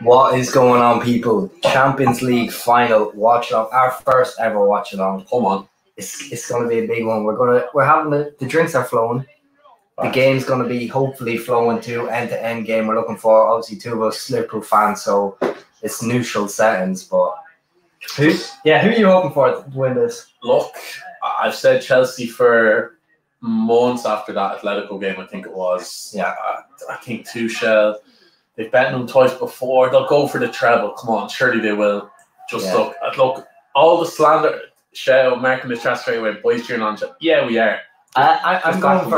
What is going on, people? Champions League final watch along. Our first ever watch along. Come on. It's going to be a big one. We're having the drinks are flowing. The game's going to be hopefully flowing too. End to end game. We're looking for obviously two of us Liverpool fans, so it's neutral settings. But who are you hoping for to win this? Look, I've said Chelsea for months after that Atletico game. I think it was. Yeah. I think Tuchel. They've beaten them twice before. They'll go for the treble. Come on, surely they will. Look, all the slander, shout, marking the chat straight away, boys cheering on. Yeah, we are. I'm going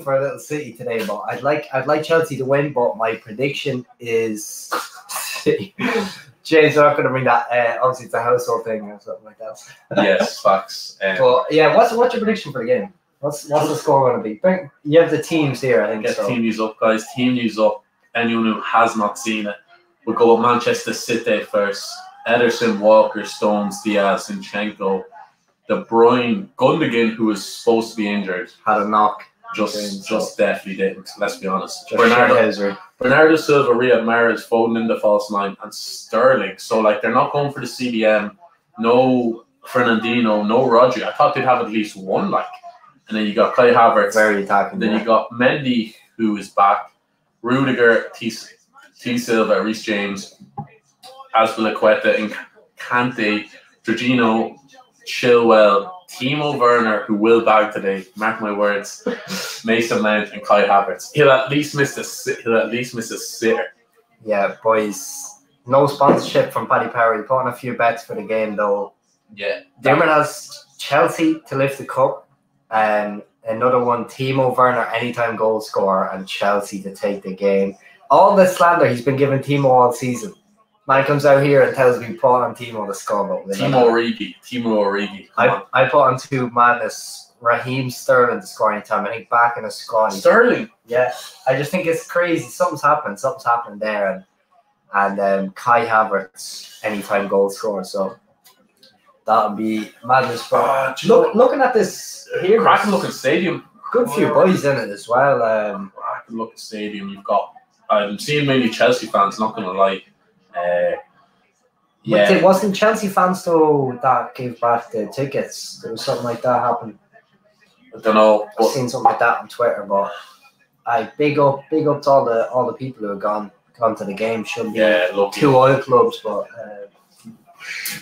for a little City today, but I'd like Chelsea to win. But my prediction is City. James, we're not going to bring that. Obviously, it's a household thing or something like that. Yes, facts. But yeah, what's your prediction for the game? What's the score going to be? You have the teams here, I think. Get team news up, guys. Team news up. Anyone who has not seen it, we'll go with Manchester City first. Ederson, Walker, Stones, Diaz, Zinchenko, De Bruyne, Gundogan, who was supposed to be injured, had a knock. Just definitely didn't. Let's be honest. Bernardo Silva, Riyad Mahrez, Foden in the false nine, and Sterling. So they're not going for the CDM. No Fernandinho, no Rodri. I thought they'd have at least one. And then you got Kai Havertz. Very attacking. Then you got Mendy, who is back. Rudiger, T. Silva, Reece James, Azpilicueta, and Kante, Jorginho, Chilwell, Timo Werner, who will bag today. Mark my words. Mason Mount and Kai Havertz. He'll at least miss a sitter. Yeah, boys. No sponsorship from Paddy Power. Put on a few bets for the game, though. Yeah. Dermot has Chelsea to lift the cup. Another one, Timo Werner, anytime goal scorer, and Chelsea to take the game. All the slander he's been giving Timo all season. Man comes out here and tells me put on Timo to score. Timo Origi. I put on two madness. Raheem Sterling to score anytime. I think back in the squad. Sterling? Yeah. I just think it's crazy. Something's happened there. And Kai Havertz, anytime goal scorer. So that would be madness. But looking at this here, cracking looking stadium. Good few boys in it as well. Cracking looking stadium. You've got. I'm seeing mainly Chelsea fans. Not gonna lie. Yeah. It wasn't Chelsea fans though that gave back the tickets. There was something like that happen. I don't know. I've seen something like that on Twitter. But I big up to all the people who have gone to the game. Shouldn't be two oil clubs, but.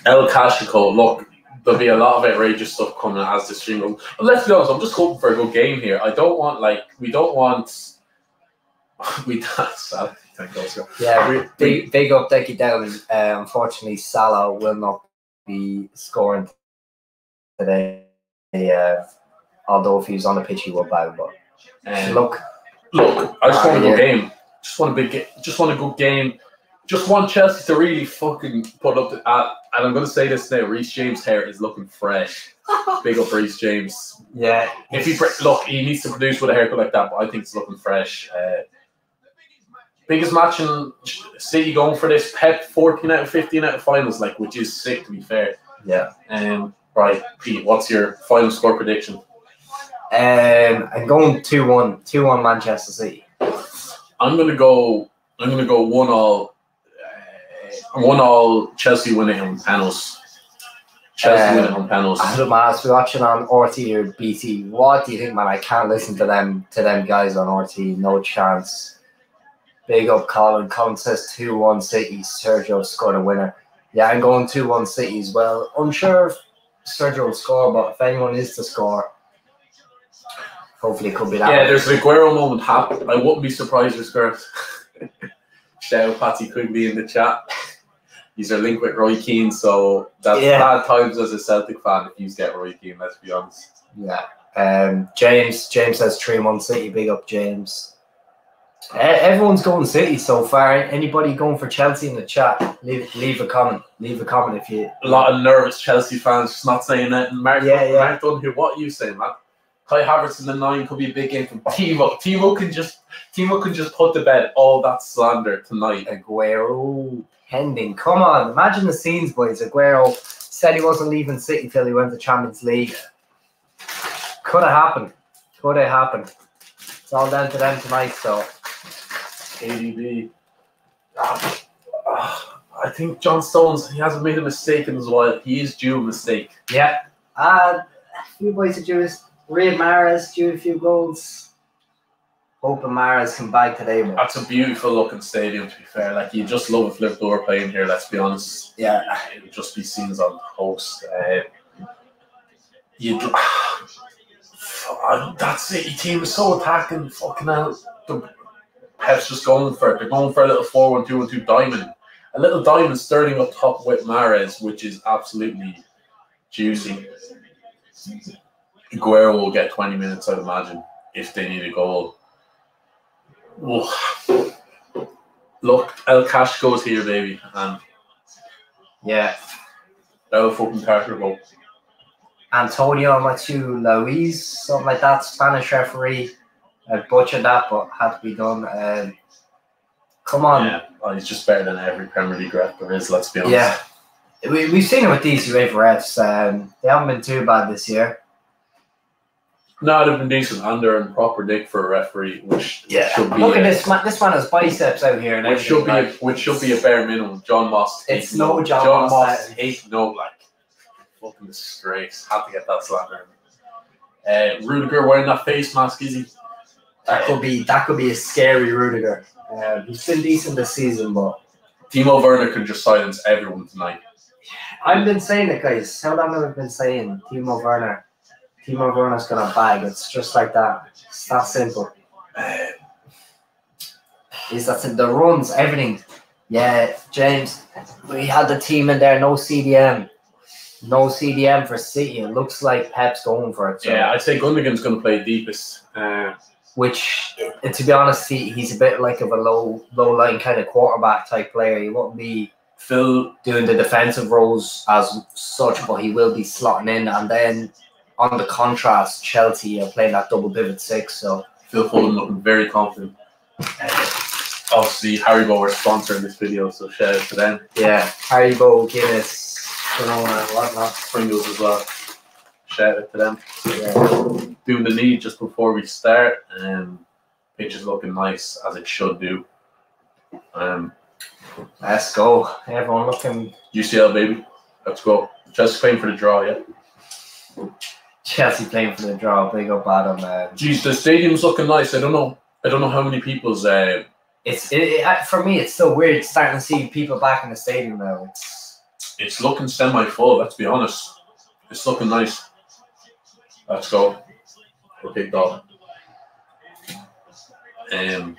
El Cashico, look, there'll be a lot of outrageous stuff coming as the stream goes. But let's be honest, I'm just hoping for a good game here. I don't want big up, take it down. Unfortunately, Salah will not be scoring today. Although if he was on the pitch, he would bag. But look, I just want a good game. Just want a good game. Just want Chelsea to really fucking put up and I'm going to say this now, Reece James' hair is looking fresh. Big up Reece James. Yeah. If he needs to produce with a haircut like that, but I think it's looking fresh. Biggest match in City going for this. Pep 14 out of 15 out of finals, which is sick to be fair. Yeah. Right, Pete, what's your final score prediction? I'm going 2-1. 2-1 Manchester City. I'm gonna go 1-1. 1-1 Chelsea winning on panels. Winning on panels. I don't know, man. We're watching on RT or BT. What do you think, man? I can't listen to them guys on RT. No chance. Big up Colin. Colin says 2-1 City. Sergio scored a winner. Yeah, I'm going 2-1 City as well. Unsure if Sergio will score, but if anyone is to score, hopefully it could be that. Yeah, there's an Aguero moment happen. I wouldn't be surprised if Spurs. Shout out Patty Quigley in the chat. He's a link with Roy Keane, so that's bad times as a Celtic fan if you get Roy Keane, let's be honest. Yeah. James says 3-1 City. Big up, James. Everyone's going City so far. Anybody going for Chelsea in the chat? Leave a comment. Leave a comment if you. A lot of nervous Chelsea fans just not saying that. Mark Dunhu, what are you saying, man? Kai Havertz in the 9 could be a big game from Timo. Timo can just put to bed all that slander tonight. Aguero pending. Come on, imagine the scenes, boys. Aguero said he wasn't leaving City till he went to Champions League. Could have happened. It's all down to them tonight. So KDB. I think John Stones, he hasn't made a mistake in his while. He is due a mistake. Yeah. A few boys are due. Riyad Mahrez due a few goals. Hoping Mahrez come back today. But That's a beautiful looking stadium, to be fair. Like, you just love if Liverpool were playing here, let's be honest. yeah. It would just be scenes on the host. That City team is so attacking. Fucking hell. The Pep's just going for it. They're going for a little 4-1-2-1-2 diamond. A little diamond Sterling up top with Mahrez, which is absolutely juicy. Aguero will get 20 minutes, I'd imagine, if they need a goal. Whoa. Look, El Cashico's here, baby. And Yeah. El fucking Cashico. Antonio Machu Luis, something like that, Spanish referee. I butchered that, but had to be done. Come on. Yeah, well, he's just better than every Premier League ref there is, let's be honest. Yeah. We've seen it with these UEFA refs. They haven't been too bad this year. No, they've been decent, and they're in proper dick for a referee, which should be. Look at this man. This man has biceps out here, and which should be a bare minimum. John Moss. It's no John Moss. Like fucking disgrace. Had to get that slander. Rudiger wearing that face mask, is he? That could be a scary Rudiger. He's been decent this season, but Timo Werner could just silence everyone tonight. I've been saying it, guys. How long have I been saying Timo Werner? Timo Werner's gonna bag. It's just like that. It's that simple. The runs, everything. Yeah, James. We had the team in there. No CDM. No CDM for City. It looks like Pep's going for it. So. Yeah, I'd say Gundogan's going to play deepest. Which, to be honest, he's a bit like of a low line kind of quarterback type player. He won't be Phil doing the defensive roles as such, but he will be slotting in. And then on the contrast, Chelsea are playing that double pivot 6. So Phil Foden looking very confident. Obviously, Haribo are sponsoring this video, so shout out to them. Yeah, Haribo, Guinness, Corona, whatnot. Pringles as well. Shout out to them. Yeah. Doing the knee just before we start. Pitch is looking nice, as it should do. Let's go. Everyone looking. UCL, baby. Let's go. Just playing for the draw, yeah. Chelsea playing for the draw. Big up Adam. Geez, the stadium's looking nice. I don't know how many people's. For me, it's still weird starting to see people back in the stadium now. It's looking semi-full. Let's be honest. It's looking nice. Let's go. We're kicked off. I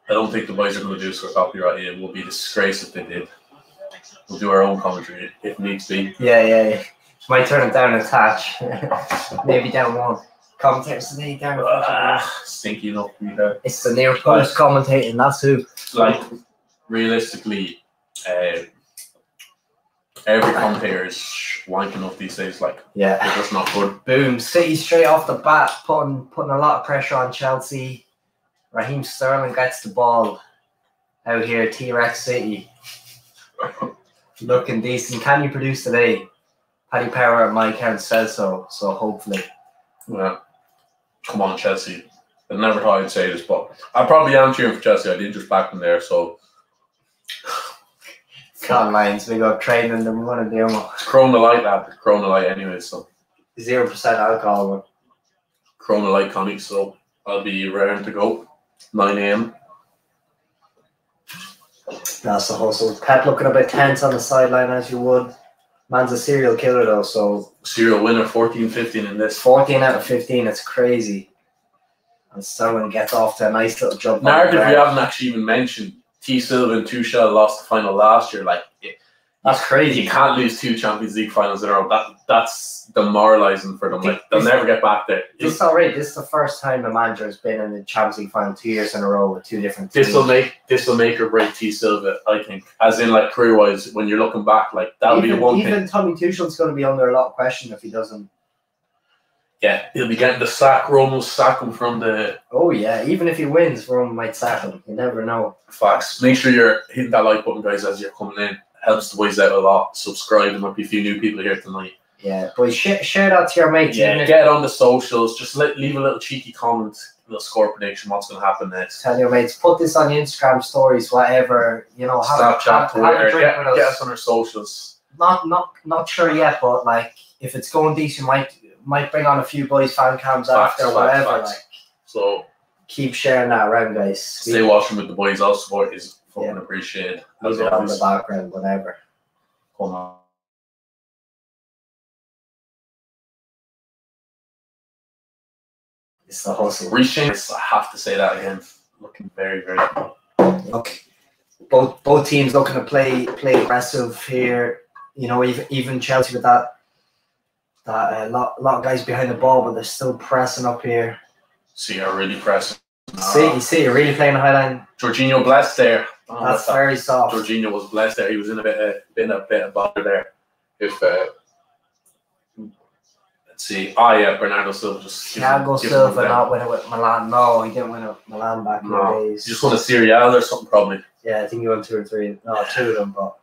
don't think the boys are going to do us for copyright. It will be a disgrace if they did. We'll do our own commentary if needs be. Yeah. Might turn it down a touch. Maybe down one. Commentators today down. Stinky enough to be there. It's the near post commentating. That's who. Like, realistically, every commentator is wanking up these days. Like, yeah, they're just not good. Boom! City straight off the bat, putting a lot of pressure on Chelsea. Raheem Sterling gets the ball out here. T-Rex City looking decent. Can you produce today? Paddy Power at my count says so. So hopefully. Yeah. Come on, Chelsea. I never thought I'd say this, but I probably am cheering for Chelsea. I didn't just back them there, so. Con lines, we go training them. We're gonna do them. It's Corona Light, lad. Corona Light anyway, so. 0% alcohol one. Corona Light Connie, so I'll be raring to go. 9 a.m. That's the hustle. Pep looking a bit tense on the sideline as you would. Man's a serial killer though, so. Serial winner, 14-15 in this. 14 out of 15, it's crazy. And Sterling gets off to a nice little jump. Narrative we haven't actually even mentioned. T. Silva and Tuchel lost the final last year. Like, that's crazy. You can't lose 2 Champions League finals in a row. That's demoralising for them. Like, they'll never get back there. It's alright. This is the first time a manager has been in the Champions League final 2 years in a row with 2 different teams. This will make or break T. Silva, I think. As in, like, career wise, when you're looking back, like, that'll be the one thing. Even Tommy Tuchel's going to be under a lot of question if he doesn't. Yeah, he'll be getting the sack. Rome will sack him from the. Oh yeah, even if he wins, Rome might sack him. You never know. Facts. Make sure you're hitting that like button, guys, as you're coming in. Helps the boys out a lot. Subscribe. There might be a few new people here tonight. Yeah, boys, share that to your mates. Yeah, get on the socials. Just leave a little cheeky comment. little score prediction. What's going to happen next? Tell your mates, put this on your Instagram stories, whatever. You know, Snapchat, Twitter, get us on our socials. Not sure yet, but like if it's going decent, might bring on a few boys fan cams after whatever. Like, so keep sharing that around, guys. Stay watching with the boys. All support is fucking appreciated. Leave it on the background, whatever. Come on. It's the hustle. Reece James, I have to say that again. Looking very, very good. Look, both teams looking to play aggressive here. You know, even Chelsea with that lot of guys behind the ball, but they're still pressing up here. See, are really pressing. See, you're really playing a high line. Jorginho blessed there. That's very soft. Jorginho was blessed there. He was in a bit of bother there. If let's see. Bernardo Silva just. Thiago Silva not win it with Milan. No, he didn't win it with Milan back in the days. He just won a Serie A or something probably. Yeah, I think he won 2 or 3. No, 2 of them, but.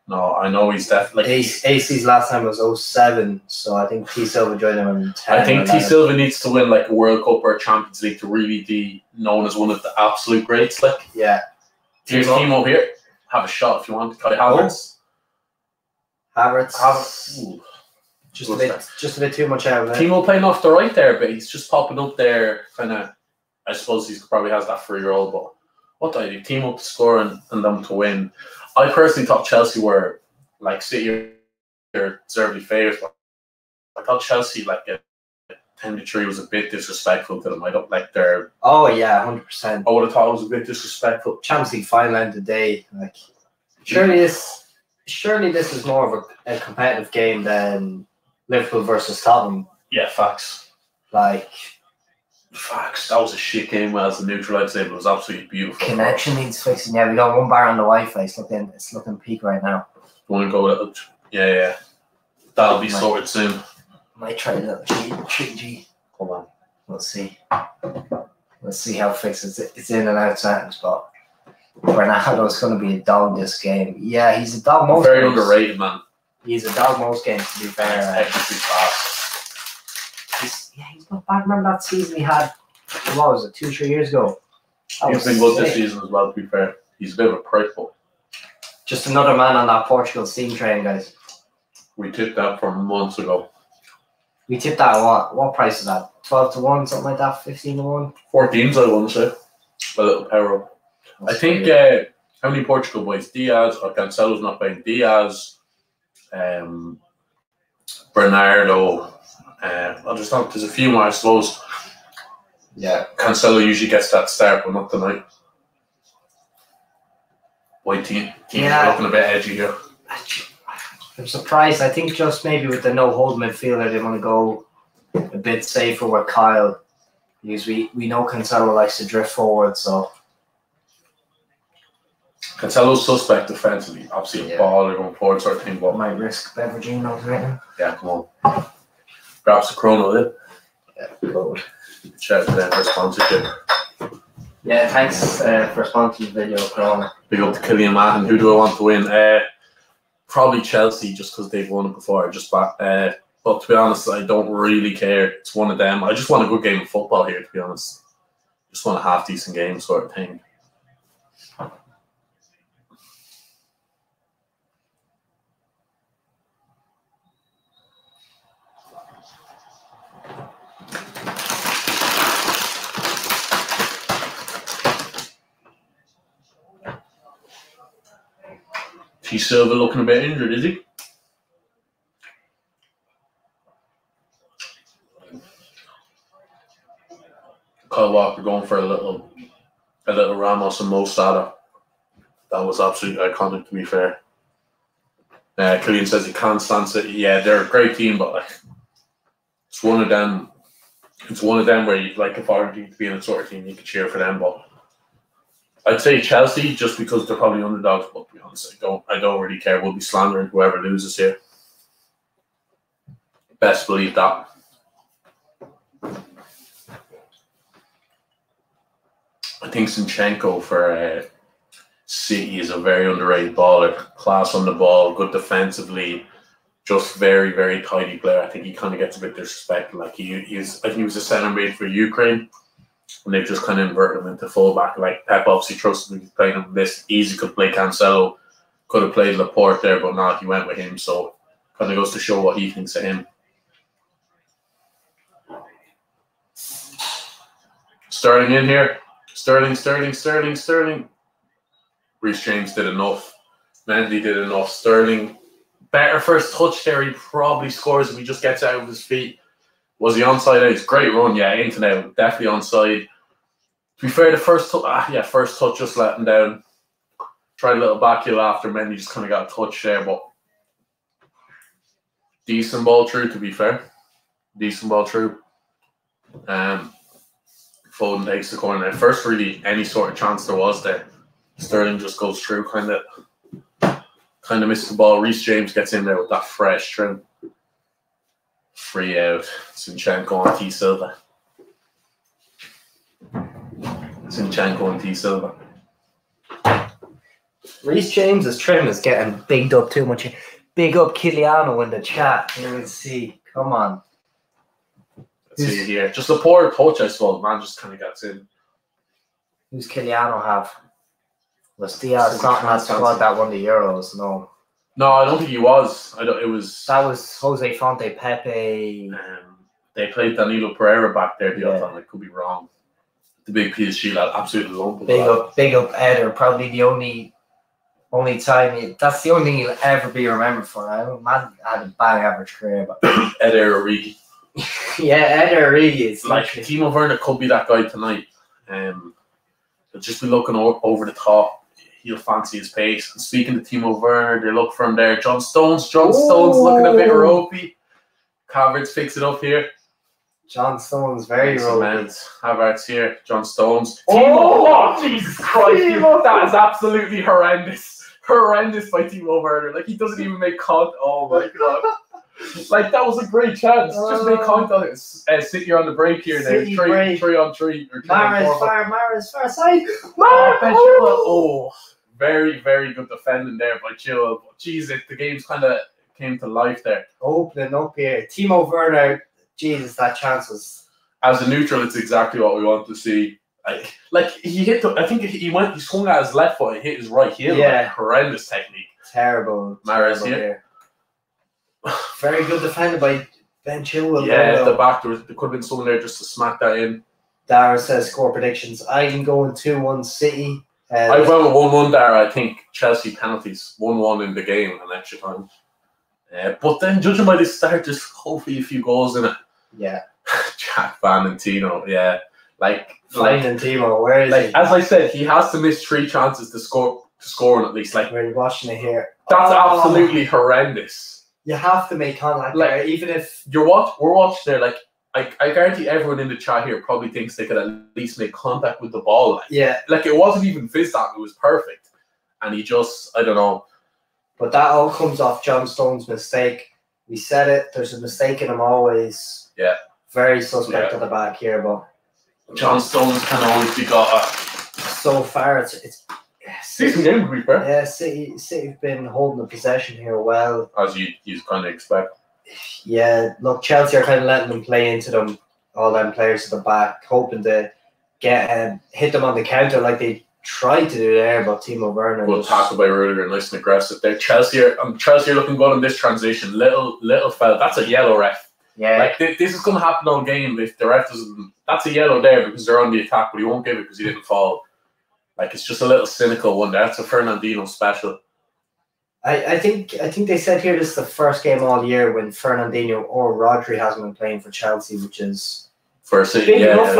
No, I know he's definitely. AC's last time was 07, so I think T Silva joined him in 10. I think T Silva needs to win like a World Cup or a Champions League to really be known as one of the absolute greats. Like, yeah. Here's Timo here. Have a shot if you want. Kai Havertz. Havertz. Just a bit too much out of it. Timo playing off the right there, but he's just popping up there. Kind of. I suppose he probably has that free role, but what do I do? Timo to score and them to win. I personally thought Chelsea were like City are deservedly favourites, but I thought Chelsea like 10-3 was a bit disrespectful to them. I don't like their. Oh yeah, 100%. I would have thought it was a bit disrespectful. Champions League final end today, like surely this is more of a competitive game than Liverpool versus Tottenham. Yeah, facts. Like. Facts. That was a shit game. Well, as the neutral, I'd say, but it was absolutely beautiful. Connection needs fixing. Yeah, we got one bar on the Wi-Fi. It's looking peak right now. Want to go with it? Yeah. That'll be sorted soon. Might try a little 3G. Hold on. Let's see how it fixes it. It's in and out settings, but Bernardo's going to be a dog this game. Yeah, he's a dog most. Very underrated, man. He's a dog most games, to be fair. He's technically fast. He's not bad. Remember that season he had? What was it? 2-3 years ago. He's been good this season as well. To be fair, he's a bit of a price, but just another man on that Portugal steam train, guys. We tipped that from months ago. We tipped that at what price is that? 12-1, something like that. 15-1. 14s, I want to say. A little power up. I think how many Portugal boys? Diaz or Cancelo's not playing. Diaz, Bernardo. There's a few more, I suppose. Yeah. Cancelo usually gets that start, but not tonight. White team looking a bit edgy here. I'm surprised. I think just maybe with the no-hold midfielder, they want to go a bit safer with Kyle. Because we know Cancelo likes to drift forward, so... Cancelo's suspect defensively. Obviously a baller going forward sort of thing, but... Might risk Bevergino right now. Yeah, come on. Perhaps a chrono, then. Yeah, good. Shout out to them for sponsorship. Yeah, thanks for sponsoring the video, Chrono. Big up to Kylian Mbappe. Who do I want to win? Probably Chelsea, just because they've won it before. But to be honest, I don't really care. It's one of them. I just want a good game of football here, to be honest. Just want a half-decent game sort of thing. T Silva looking a bit injured, is he? Kyle Walker going for a little Ramos and Mo Salah. That was absolutely iconic, to be fair. Kylian says he can't stand City. Yeah, they're a great team, but like, it's one of them. It's one of them where you like if Argentina to be in a sort of team, you could cheer for them. But I'd say Chelsea just because they're probably underdogs. But to be honest, I don't really care. We'll be slandering whoever loses here. Best believe that. I think Zinchenko for City is a very underrated baller. Class on the ball, good defensively, just very, very tidy player. I think he kind of gets a bit disrespected. Like I think he was a centre mid for Ukraine. And they've just kind of inverted him into fullback. Like Pep obviously trusted him playing him this easy, could play Cancelo, could have played Laporte there, but not. He went with him, so kind of goes to show what he thinks of him. Sterling in here. Sterling. Reece James did enough. Mendy did enough. Sterling, better first touch there. He probably scores if he just gets out of his feet. Was he onside? It's great run, yeah, into now. Definitely onside. To be fair, the first touch just let him down. Tried a little back heel after Mendy just kind of got a touch there, but decent ball through, to be fair. Decent ball through. Foden takes the corner. At first, really, any sort of chance there was there. Sterling just goes through, kind of missed the ball. Reece James gets in there with that fresh trim. Free out. Zinchenko and T Silva. Reece James's trim is getting bigged up too much. Big up Kiliano in the chat. Here we see. Come on. Let's see here. Just a poor touch, I suppose. Man just kind of gets in. Who's Kiliano have? Was Diaz not in that squad that won the Euros? No. No, I don't think he was. It was. That was Jose Fonte, Pepe. They played Danilo Pereira back there the other time. I could be wrong. The big PSG lad, absolutely love him. Big up Eder. Probably the only time. That's the only thing he'll ever be remembered for. Man had a bang average career, but Eder Origi. Yeah, Eder Origi is like Timo Werner could be that guy tonight. He'll just be looking over the top. He'll fancy his pace. And speaking to Timo Werner, they look from there. John Stones looking a bit ropey. Havertz picks it up here. John Stones very ropey. Havertz here. John Stones. Oh, Jesus Christ! That is absolutely horrendous. Horrendous by Timo Werner. Like he doesn't even make contact. Oh my god! Like that was a great chance. Just make contact. Sit here on the break here now. Three on three. Mahrez far side. Oh, very, very good defending there by Chilwell. But Jesus, the game's kind of came to life there. Opening up here. Timo Werner, Jesus, that chance was. As a neutral, it's exactly what we want to see. Like he hit. I think he swung at his left foot. He hit his right heel. Yeah, like, horrendous technique. Terrible. Mahrez here. Very good defended by Ben Chilwell. Yeah, at the back there could have been someone there just to smack that in. Dara says score predictions. I'm going 2-1 City. I went with 1-1 there. I think Chelsea penalties 1-1 in the game and extra time. But then judging by this start, just hopefully a few goals in it. Yeah. Jack Van and Tino. Yeah. Like Timo, where is he? As I said, he has to miss 3 chances to score at least. Like we're watching it here. That's absolutely horrendous. You have to make contact there, even if we're watching there. Like I guarantee everyone in the chat here probably thinks they could at least make contact with the ball. Like it wasn't even fizzed at. It was perfect, and he just I don't know. But that all comes off John Stones' mistake. We said it. There's a mistake in him always. Yeah. Very suspect at the back here, but John Stones can always be got. So far, it's decent game, to be fair. Yeah, City've been holding the possession here well. As you kind of expect. Yeah, look, Chelsea are kind of letting them play into them, all them players at the back, hoping to get hit them on the counter like they tried to do there, but Timo Werner. Good tackle by Rudiger, nice and aggressive there. Chelsea are looking good in this transition. Little fella, that's a yellow ref. Yeah. Like this is going to happen all game if the ref doesn't. That's a yellow there because they're on the attack, but he won't give it because he didn't fall. Like it's just a little cynical one there. That's a Fernandinho special. I think they said here this is the first game all year when Fernandinho or Rodri hasn't been playing for Chelsea, which is for City, big enough.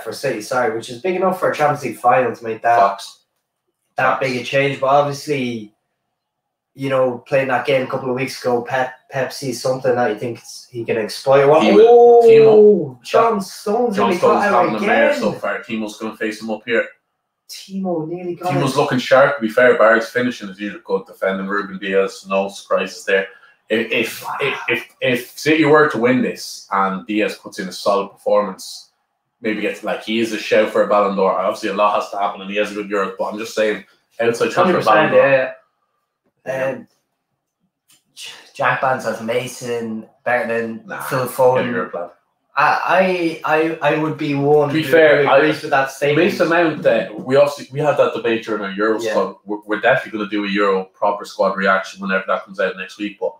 For City, sorry, which is big enough for a Champions League final to make that big a change. But obviously, playing that game a couple of weeks ago, Pep sees something that he thinks he can exploit. John Stones having the mare so far. Timo's going to face him up here. Timo nearly got Timo's looking sharp, to be fair. Barrett's finishing as usual, good defending. Ruben Diaz, no surprises there. If City were to win this and Diaz puts in a solid performance, maybe gets he is a shout for a Ballon d'Or. Obviously, a lot has to happen, and he has a good Europe. But I'm just saying, outside chance for a Ballon d'Or. Yeah. Jack Ban says Mason better than Phil Foden. I would be one. To be fair, I agree with that statement. Mason Mount, we had that debate during our Euro squad. We're definitely going to do a Euro proper squad reaction whenever that comes out next week. But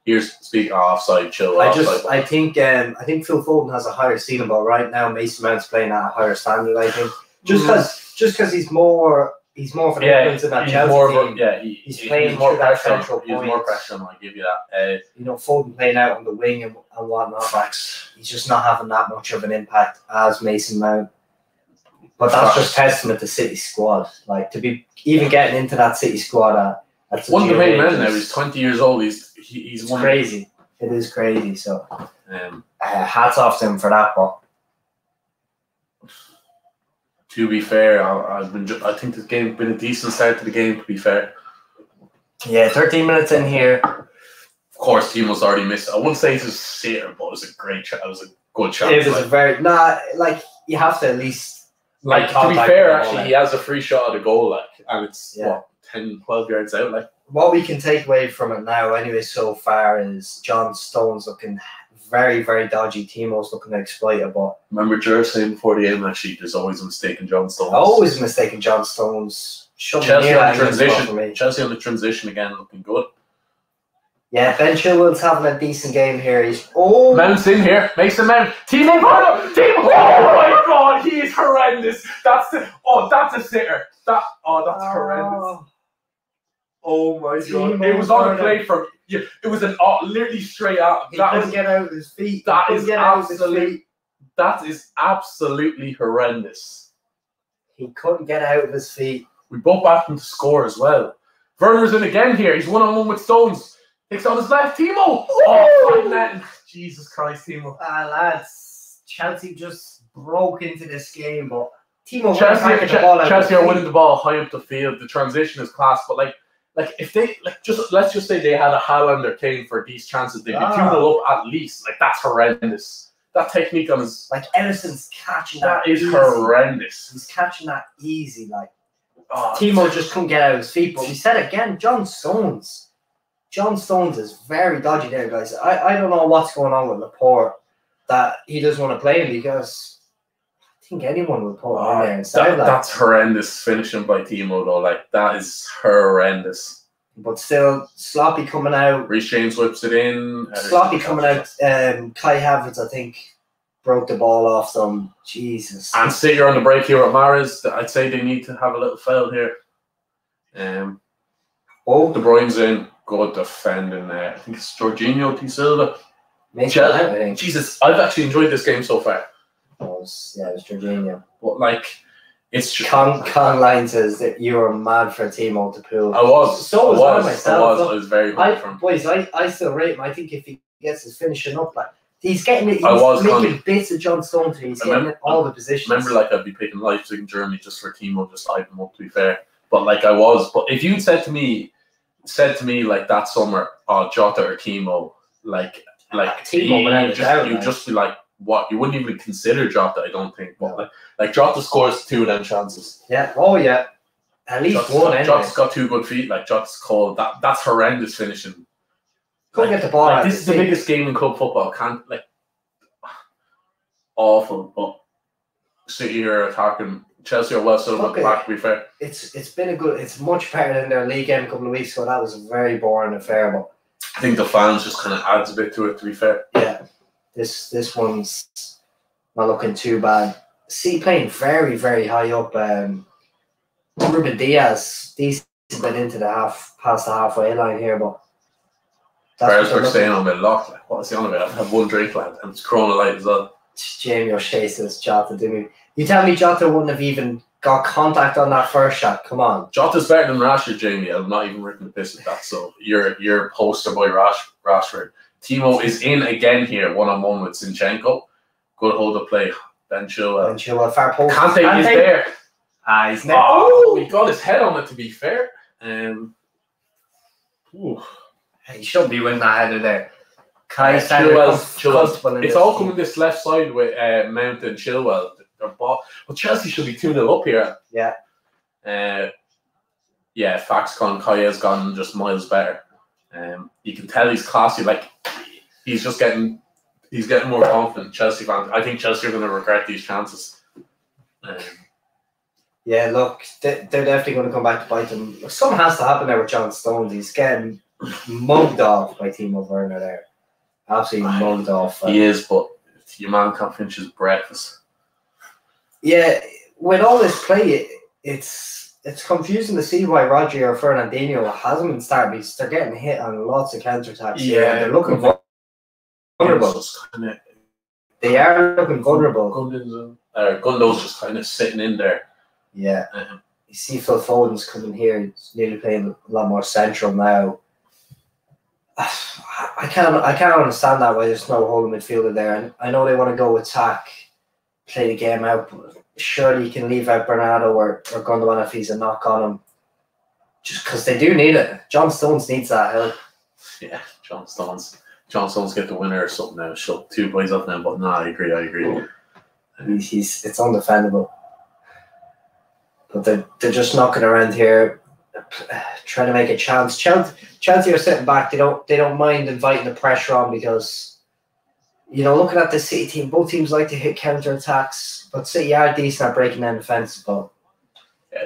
here's speaking offside, chill. I think Phil Foden has a higher ceiling, but right now Mason Mount's playing at a higher standard. I think just because he's more of an influence in that Chelsea team. He's playing more pressure. He has more pressure. I give you that. Foden playing out on the wing and whatnot. Facts. He's just not having that much of an impact as Mason Mount. But that's just testament to City's squad. Like to be even getting into that City squad at one of the main men now. He's 20 years old. He's crazy. It is crazy. So hats off to him for that. But to be fair, I think this game been a decent start to the game. To be fair, 13 minutes in here. Of course, Timo's already missed. I wouldn't say it was a sitter, but it was a great shot. It was a good shot. It was a very you have to at least to be fair. Actually, he has a free shot at a goal, and it's 10, 12 yards out. What we can take away from it now, anyway, so far is John Stones looking very, very dodgy. Timo's looking to exploit it. But remember, George saying before the game, actually, there's always a mistake in John Stones. Always a mistake in John Stones. Chelsea on the transition. Chelsea on the transition again, looking good. Yeah, Ben Chilwell's having a decent game here. Mount's in here. Mason Mount. Timo. Oh my God, he is horrendous. That's a sitter. That's horrendous. Oh my God! It was on a play from. It was an literally straight out. He couldn't get out of his feet. That is absolutely horrendous. He couldn't get out of his feet. We both backed him to score as well. Werner's in again here. He's 1-on-1 with Stones. Takes on his left. Timo. Jesus Christ, Timo. Lads, Chelsea just broke into this game, but Timo. Chelsea are winning the ball high up the field. The transition is class, but if they let's just say they had a Haaland or Kane for these chances, they'd be 2-0 up at least. That's horrendous. That technique on his Edison's catching that is easy. Horrendous. He's catching that easy. Timo just couldn't get out of his feet. But we said again, John Stones is very dodgy there, guys. I don't know what's going on with Laporte that he doesn't want to play him because I think anyone would put him in there instead. That's horrendous finishing by Timo though. That is horrendous. But still, sloppy coming out. Reece James whips it in. Sloppy coming out. Kai Havertz, I think, broke the ball off some. Jesus. And City are on the break here at Mahrez. I'd say they need to have a little foul here. De Bruyne's in. Good defending there. I think it's Jorginho T. Silva. Jesus, I've actually enjoyed this game so far. It was Jorginho. But it's Con Line says that you were mad for Timo to pull. I was. I was myself. I was very good for him. Boys, I still rate him. I think if he gets his finishing up, he's getting it. He's making bits of John Stones here. He's getting all the positions. Remember, I'd be picking Leipzig in Germany just for Timo, just hype him up. To be fair, but I was. But if you'd said to me that summer, Jota or Timo, Timo, you'd just be like, what? You wouldn't even consider Jota, I don't think. But Jota scores 2 of them chances. Yeah. Oh yeah. At least one. Jota's got 2 good feet. Jota's cold. That's horrendous finishing. Couldn't get the ball. This is the biggest game in club football. Awful. But City here attacking. Chelsea are well set up at the back, to be fair. It's been it's much better than their league game a couple of weeks ago. That was a very boring affair, but I think the fans just kind of adds a bit to it, to be fair. Yeah. This one's not looking too bad. See, playing very, very high up. Ruben Diaz, decent bit into past the halfway line here, but Beresford staying on my lock. What's the on about? I have one drink, lad, and it's Corona Light as well. Jamie O'Shea says Jota did me. You tell me Jota wouldn't have even got contact on that first shot. Come on. Jota's better than Rashford, Jamie. I'm not even written the piss at that. So you're poster boy Rashford. Timo is in again here, 1-on-1 with Zinchenko. Good hold of play. Ben Chilwell, far post. Kante is there. He's there. He got his head on it, to be fair. He shouldn't be winning that header there. Chilwell. It's all coming this left side with Mount and Chilwell. Well, Chelsea should be 2-0 up here. Yeah. Foxconn Kaya's gone just miles better. You can tell he's classy. He's just getting He's getting more confident. Chelsea fans. I think Chelsea are going to regret these chances. Yeah, look, they're definitely going to come back to bite them. Something has to happen there with John Stones. He's getting mugged off by Timo Werner there. Absolutely mugged off. He is, but your man can't finish his breakfast. Yeah, with all this play, it's confusing to see why Rodri or Fernandinho hasn't been started because they're getting hit on lots of counter-attacks. Yeah, they're looking vulnerable. They are looking vulnerable. Gundo's just kind of sitting in there. Yeah. You see Phil Foden's coming here. He's nearly playing a lot more central now. I can't understand that why there's no holding midfielder there. And I know they want to go attack, play the game out, but surely you can leave out Bernardo or Gundogan if he's a knock on him. Just because they do need it. John Stones needs that help. Yeah, John Stones get the winner or something now. Shut 2 points off them, but no, I agree. It's undefendable. But they're just knocking around here, trying to make a chance. Chelsea are sitting back. They don't mind inviting the pressure on because, looking at the City team, both teams like to hit counter attacks, but City are decent at breaking down defenses. But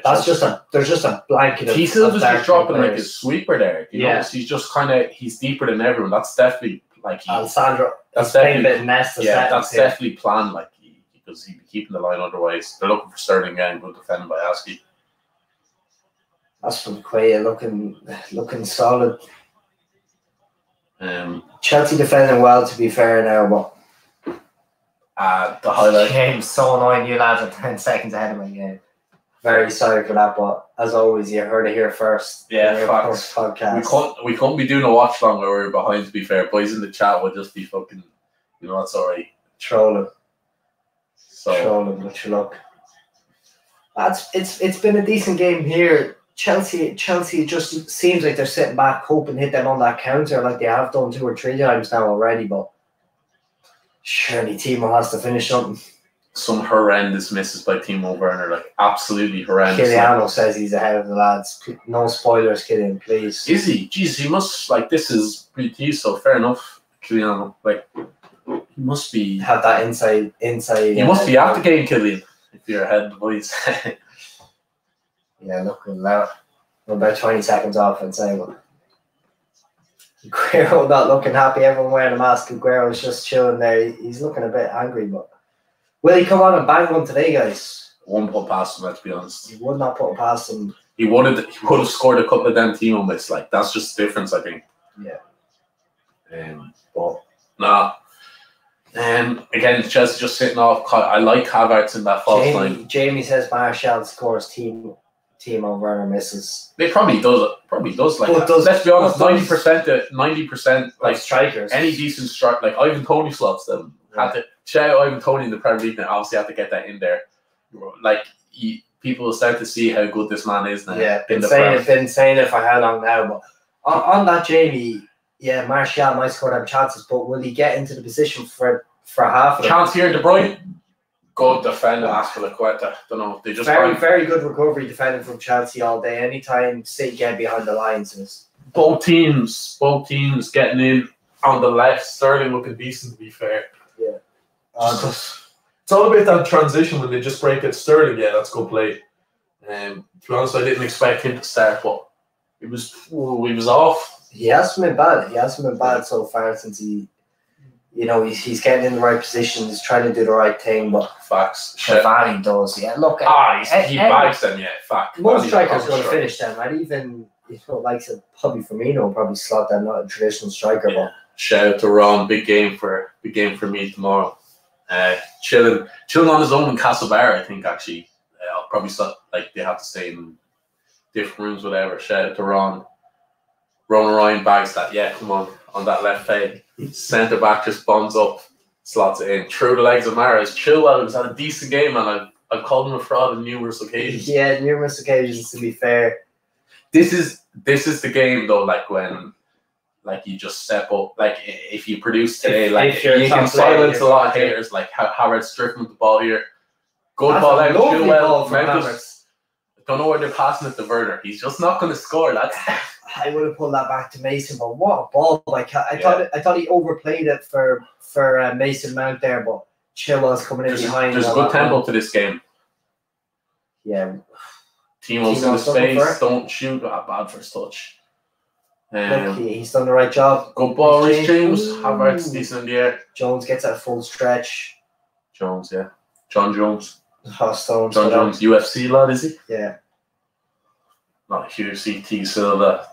there's just a blanket of. T-Silva's just dropping players. like a sweeper there. You know, he's just he's deeper than everyone. That's definitely Alessandro. That's playing a definitely bit nest. Yeah, that's definitely planned. Because he'd be keeping the line otherwise. They're looking for Sterling again, good defending by Askey. That's from Quaya looking solid. Chelsea defending well, to be fair now, but the highlight game's so annoying. You lads are 10 seconds ahead of my game. Very sorry for that, but as always, you heard it here first. Yeah, facts. Podcast. We couldn't be doing a watch long where we're behind. To be fair, boys in the chat would just be fucking. That's alright. Trolling. So Much luck. It's been a decent game here. Chelsea just seems like they're sitting back, hoping to hit them on that counter like they have done 2 or 3 times now already. But surely Timo has to finish something. Some horrendous misses by Timo Werner, absolutely horrendous. Kiliano says he's ahead of the lads. No spoilers, Killian, please. Is he? Jeez, he must this is BT, so fair enough. Kiliano, he must be have that inside. You must be after getting Killian if you're ahead of the boys. Yeah, look at that. We're about 20 seconds off, I'd say. But Aguero not looking happy. Everyone wearing a mask. Aguero's just chilling there. He's looking a bit angry, but will he come on and bang one today, guys? Won't put past him, let's be honest. He would not put past him. He would have scored a couple of them Timo bits. That's just the difference, I think. Yeah. But nah. Again, Chelsea just sitting off. I like Havertz in that false line. Jamie says Martial scores, Timo Werner misses. It probably does. Let's be honest, 90%. Strikers. Any decent strike, Ivan Toney slots them. Yeah. Had to shout out Ivan Toney in the Premier League now. Obviously, have to get that in there. People will start to see how good this man is now. Yeah, been saying it for how long now? But on that, Jamie. Yeah, Martial might score them chances, but will he get into the position for half of them? Chance here, De Bruyne. Good defending, Aspilicueta. Don't know. They just very good recovery defending from Chelsea all day. Anytime City get behind the lines, both teams getting in on the left. Sterling looking decent, to be fair. Yeah. It's all about that transition when they just break it. Sterling, yeah, that's good play. To be honest, I didn't expect him to start, but he was off. He hasn't been bad. He hasn't been bad so far since he's getting in the right position. He's trying to do the right thing, but facts. Cavani does. Yeah, look. He bags them. Yeah, fact. Most strikers going to finish them. And even probably Firmino will probably slot them. Not a traditional striker, but shout out to Ron. Big game for me tomorrow. Chilling on his own in Castlebar. I think actually. I'll probably they have to stay in different rooms, whatever. Shout out to Ron. Ronan Ryan bags that, come on that left fade. Centre back just bombs up, slots it in. Through the legs of Mahrez. Chilwell was had a decent game, and I've called him a fraud on numerous occasions. Yeah, numerous occasions, to be fair. This is the game, though, when you just step up. If you produce today, you can silence a lot of haters, how Havertz stripping with the ball here. Good ball out, Chilwell. Don't know where they're passing it to Werner. He's just not going to score. I would have pulled that back to Mason, but what a ball! I thought he overplayed it for Mason Mount there, but Chilwell's coming in behind. There's a good tempo to this game. Yeah. Timo's in the space. Don't shoot. Bad first touch. Look, he's done the right job. Good ball, Reece James. Havertz decent in the air. Jones gets a full stretch. Jones, yeah. John Jones. Stones. John Jones, UFC lad, is he? Yeah. Not UFC, T Silva.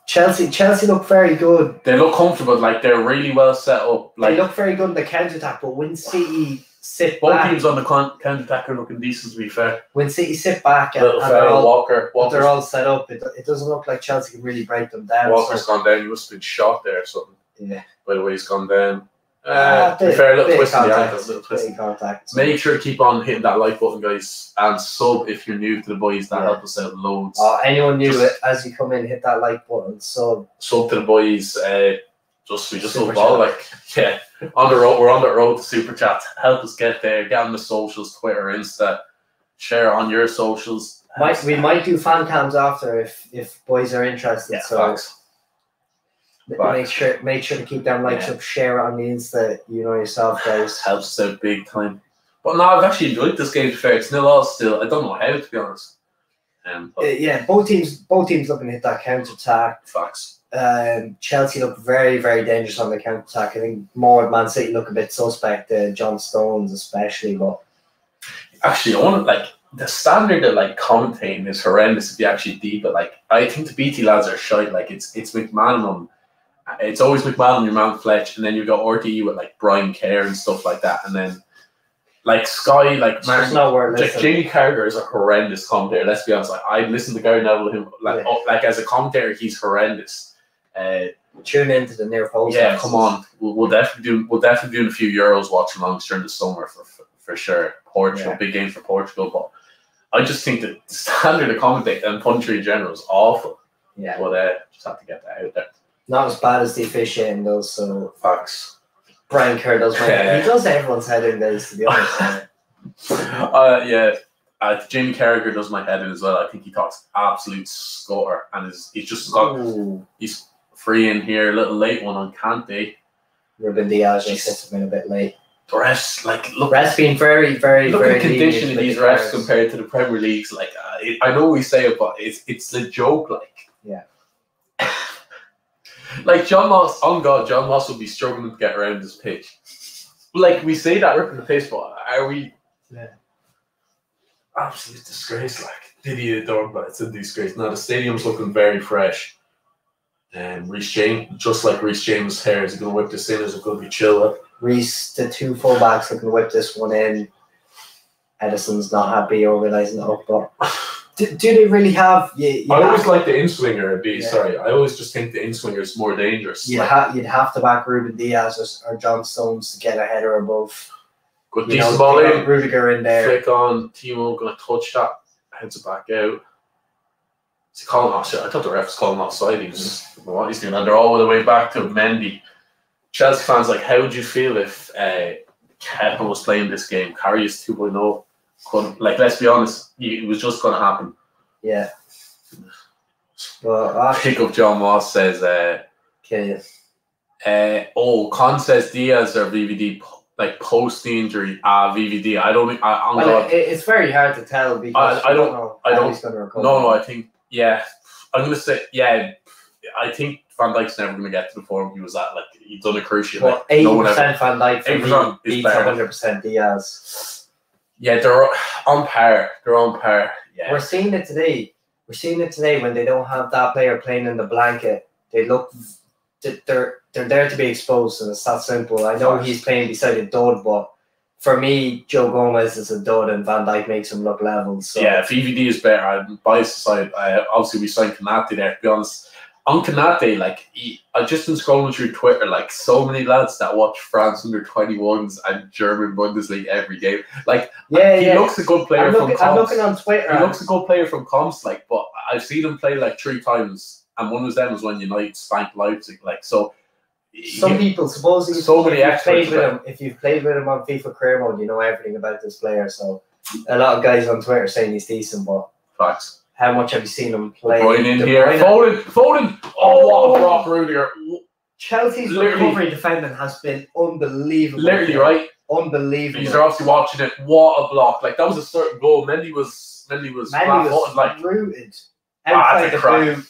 Chelsea look very good. They look comfortable, like they're really well set up. Like, they look very good in the counter attack, but when City sit both back, teams on the counter attack are looking decent, to be fair. When City sit back and they're all set up, it doesn't look like Chelsea can really break them down. Walker's gone down. He must have been shot there or something. Yeah. By the way, he's gone down. To be fair, a little twist in the ankle. Contact. Make sure to keep on hitting that like button, guys, and sub if you're new to the boys. That help us out loads. Anyone new, as you come in, hit that like button. Sub to the boys. We just love ball. Like, yeah, on the road. We're on the road to super chat. Help us get there. Get on the socials, Twitter, Insta. Share on your socials. We might do fan cams after if boys are interested. Yeah, so. facts. Make sure to keep them likes up, share it on the Insta. You know yourself, guys. Helps us out big time. But no, I've actually enjoyed this game. Fair, it's 0-0 still. I don't know how, to be honest. Both teams looking to hit that counter attack. Facts. Chelsea look very, very dangerous on the counter attack. I think more Man City look a bit suspect. John Stones especially, but actually, I want to the standard of commentating is horrendous if you actually deep it. I think the BT lads are shite. It's McManaman. It's always McMahon, your man Fletch, and then you got RTE with Brian Kerr and stuff like that, and then Sky, Jamie Carragher is a horrendous commentator. Let's be honest. I listen to Gary Neville, him as a commentator, he's horrendous. Tune into the near post. Yeah, come on, we'll definitely do a few Euros watch alongs during the summer for sure. Portugal, big game for Portugal, but I just think that the standard of commentating and country in general is awful. Yeah, but just have to get that out there. Not as bad as the officiating does, so facts. Brian Kerr does he does everyone's head in, guys, to be honest. Jamie Carragher does my head in as well. I think he talks absolute score and he's just got he's free in here, a little late one on Kante. Ruben Diaz just been a bit late. The refs, refs being very, very, look very at the condition of these refs compared to the Premier Leagues. I know we say it, but it's a joke. Yeah. John Moss, on God, John Moss would be struggling to get around this pitch. We say that ripping the face, but are we? Yeah. Absolute disgrace. Didier Drogba, it's a disgrace. Now the stadium's looking very fresh. Reece James, just like Reece James' hair, is he going to whip this in? Is it going to be Chilwell? Reece, the two fullbacks looking to whip this one in. Edison's not happy organising it up, but. Do they really have? I always like the in-swinger. I always just think the in-swinger is more dangerous. You'd have to back Ruben Diaz or John Stones to get ahead or above. Good decent ball in. Rudiger in there. Flick on. Timo going to touch that. Heads it back out. Is he calling offside? I thought the ref was calling offside. What he's doing. And they're all the way back to Mendy. Chelsea fans, how would you feel if Kepa was playing this game? Karius 2.0. Let's be honest, it was just going to happen. Yeah. Well, pick up John Moss says, Con says Diaz or VVD, post the injury, VVD. I don't think, it's very hard to tell because I don't know how he's going to recover. No, I think, I'm going to say, I think Van Dijk's never going to get to the form he was at. He's done a crucial. 80% Van Dijk for me beats 100% Diaz. Yeah, they're on par. Yeah. We're seeing it today. When they don't have that player playing in the blanket. They look. They're there to be exposed, and it's that simple. I know he's playing beside a dud, but for me, Joe Gomez is a dud, and Van Dijk makes him look level. So. Yeah, if EVD is better, I'm biased aside. Obviously, we signed Konate there. To be honest, on Konate, I just been scrolling through Twitter, so many lads that watch France under-21s and German Bundesliga every game. He looks a good player from Comps. I'm looking on Twitter. He looks a good player from Comps, but I've seen him play 3 times, and one of them was when United spanked Leipzig. So some people supposedly if you've played with him on FIFA career mode, you know everything about this player. So a lot of guys on Twitter saying he's decent, but facts. How much have you seen him play? De Bruyne in here. Foden. Oh, what a block, Rudiger. Chelsea's recovery defending has been unbelievable. Literally, right? Unbelievable. You're obviously watching it. What a block! Like that was a certain goal. Mendy was like rooted outside the boot.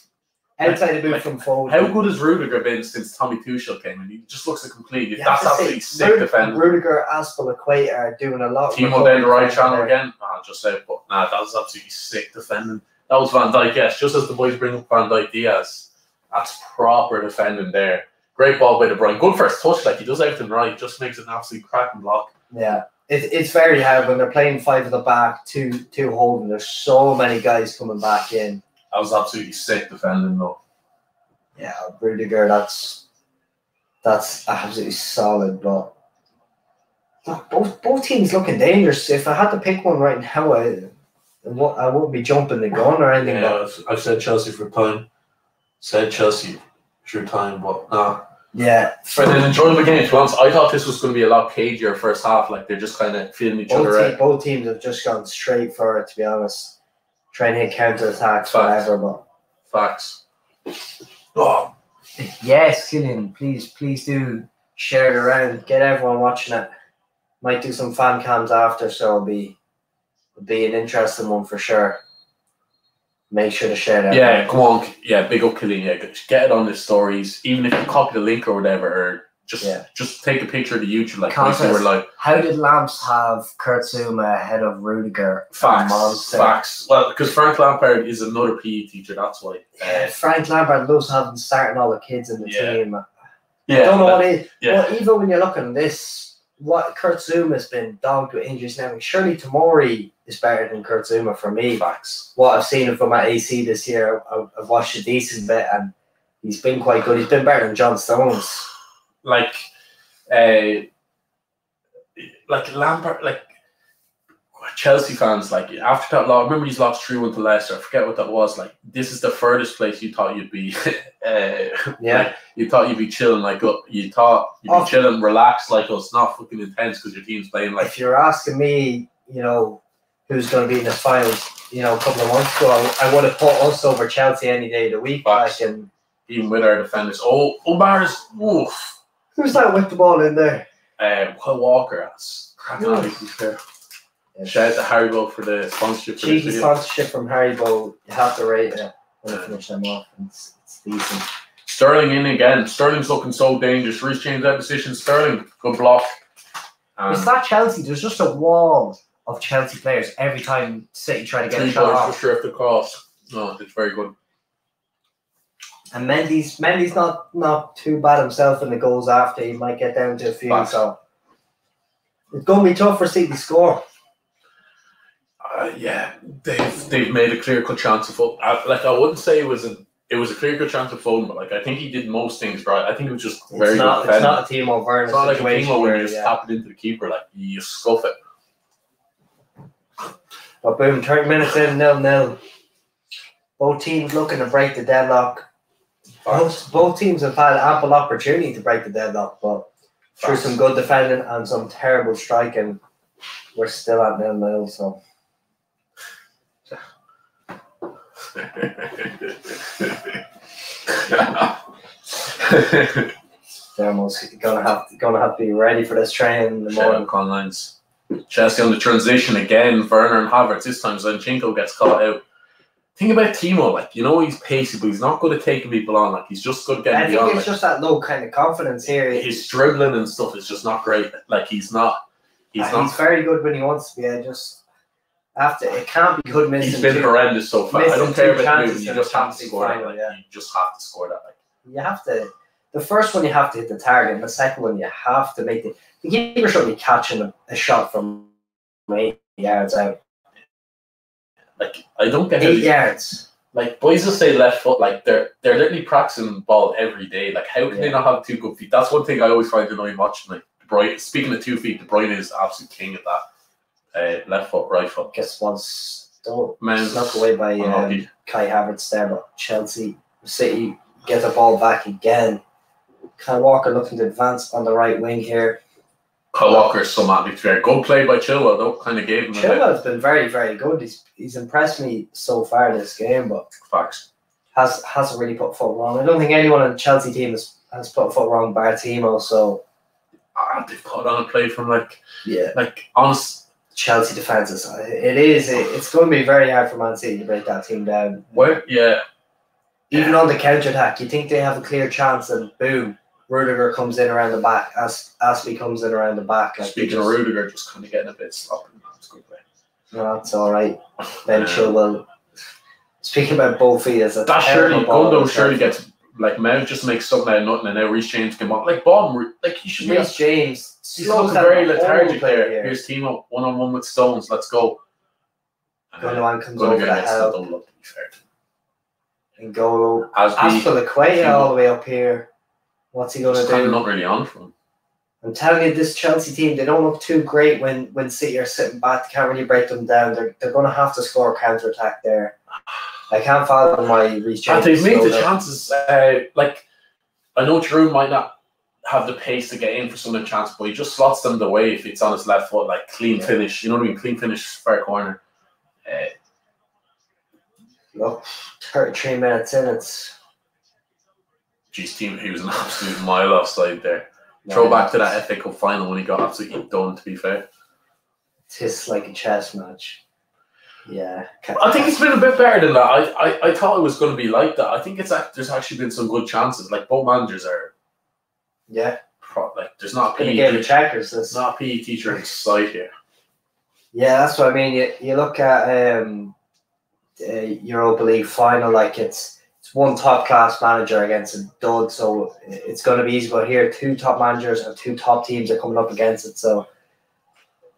Outside the boot like, from Foden. How good has Rudiger been since Tommy Tuchel came in? He just looks a complete. That's absolutely sick defending. Rudiger, Aspilicueta are doing a lot. Timo down the right channel again. Just said, but that was absolutely sick defending. That was Van Dijk. Yes, just as the boys bring up Van Dijk Diaz, that's proper defending there. Great ball by De Bruyne. Good first touch. Like he does everything right. Just makes an absolute cracking block. Yeah. It's very hard when they're playing 5 at the back, two holding. There's so many guys coming back in. That was absolutely sick defending though. Yeah, Rudiger, that's absolutely solid. But look, both teams looking dangerous. If I had to pick one right now, I wouldn't be jumping the gun or anything. Yeah, I've said Chelsea for time. But nah. Yeah. For an enjoyable game, to be honest, I thought this was going to be a lot cagier first half. Like they're just kind of feeling each other out. Both teams have just gone straight for it, to be honest. Trying to hit counter attacks, whatever. But facts. Oh. Yes, Killian, please do share it around. Get everyone watching it. Might do some fan cams after, so it'll be an interesting one for sure. Make sure to share that. Yeah, come on. Yeah, big up Killian. Yeah, get it on the stories. Even if you copy the link or whatever, or just take a picture of the YouTube. Like, how did Lamps have Kurt Zouma ahead of Rudiger? Facts. Well, because Frank Lampard is another PE teacher. That's why. Frank Lampard loves having starting all the kids in the team. Yeah, I don't know what it is. Yeah. But even when you're looking at this, what Kurt Zouma has been dogged with injuries now. Surely Tomori is better than Kurt Zouma for me. Facts. What I've seen from at AC this year, I've watched a decent bit, and he's been quite good. He's been better than John Stones. Like Lampard, like Chelsea fans, like after that loss, remember he's lost 3-1 to Leicester. I forget what that was. Like this is the furthest place you thought you'd be. Like, you thought you'd be chilling, like you thought you'd be chilling, relaxed, like us, not fucking intense because your team's playing. Like if you're asking me, who's going to be in the finals, a couple of months ago, I would have put us over Chelsea any day of the week. Even with our defenders, Omar's oof. Who's that with the ball in there? Will Walker. That's fair. Yeah. Shout out to Haribo for the sponsorship. Cheeky sponsorship from Haribo. You have to rate it when you finish them off. It's decent. Sterling in again. Sterling's looking so dangerous. Reece James out of position. Sterling, good block. It's not Chelsea. There's just a wall of Chelsea players every time City try to get a shot off. For sure, the cross. No, it's very good. And Mendy's not too bad himself in the goals after. He might get down to a few. So it's going to be tough for City to score. Yeah, they've made a clear-cut chance of Foden. I wouldn't say it was a clear-cut chance of Foden, but I think he did most things right. I think it was just very good defending. It's not a Timo Werner situation. It's not like a Timo where you just tap it into the keeper, like you scuff it. But boom, 30 minutes in, 0-0. Both teams looking to break the deadlock. Both teams have had ample opportunity to break the deadlock, but through some good defending and some terrible striking, we're still at 0-0. So. They're almost gonna have to be ready for this train in the morning. Lines. Chelsea on the transition again. Werner and Havertz. This time Zinchenko gets caught out. Think about Timo, he's pacey, but he's not good at taking people on. Like he's just good at getting beyond. I think it's just that low kind of confidence here. His dribbling and stuff is just not great. Like he's very good when he wants to be. It can't be good missing. He's been horrendous so far. I don't care about the move. You just have to score that. You just have to score that. You have to. The first one you have to hit the target, and the second one you have to make the keeper should be catching a shot from 8 yards out. Like I don't get 8 yards. Like boys will say left foot. Like they're literally practicing ball every day. Like how can they not have 2 good feet? That's one thing I always find annoying watching. Like De Bruyne. Speaking of 2 feet, De Bruyne is absolute king at that. Left foot, right foot. Guess once snuck away by Kai Havertz there, but City get the ball back again. Kyle Walker looking to advance on the right wing here. Kyle Walker is so madly fair. Good play by Chilwell, though. Kind of gave him Chilwell's been very, very good. He's impressed me so far this game, but facts. Hasn't really put foot wrong. I don't think anyone on the Chelsea team has put foot wrong bar Timo, so They've put on a play from yeah. Honest Chelsea defenses. It's going to be very hard for Man City to break that team down. Even on the counter attack, you think they have a clear chance, and boom, Rudiger comes in around the back. Ashley comes in around the back. Speaking of Rudiger, just kind of getting a bit sloppy. That's a good play. No, that's all right. Ben Chilwell. Speaking about both feet, that surely gets Mount just makes something out of nothing, and now Reece James can he should be. Reece James. He's looking very lethargic there. Here's Timo 1-on-1 with Stones. Let's go. Gundogan comes over the hell. To be fair. And Golo. Aspilicueta all the way up here. What's he going to do? Kind of not really on for him. I'm telling you, this Chelsea team, they don't look too great when City are sitting back. They can't really break them down. They're going to have to score a counter attack there. I can't follow my Reece James. They've made the chances. I know Giroud might not have the pace to get in for some of the chances, but he just slots them the way if it's on his left foot, clean finish. You know what I mean? Clean finish, far corner. Look, 33 minutes in, it's. Team, he was an absolute mile offside there. Throw back to that FA Cup final when he got absolutely done, to be fair. It's like a chess match. Yeah. I think it's been a bit better than that. I thought it was going to be like that. I think there's actually been some good chances. Both managers are. Yeah. There's not a PE checkers. There's not a PE teacher in society here. Yeah, that's what I mean. You look at Europa League final, it's one top class manager against a dud, so it's going to be easy. But here, two top managers and two top teams are coming up against it, so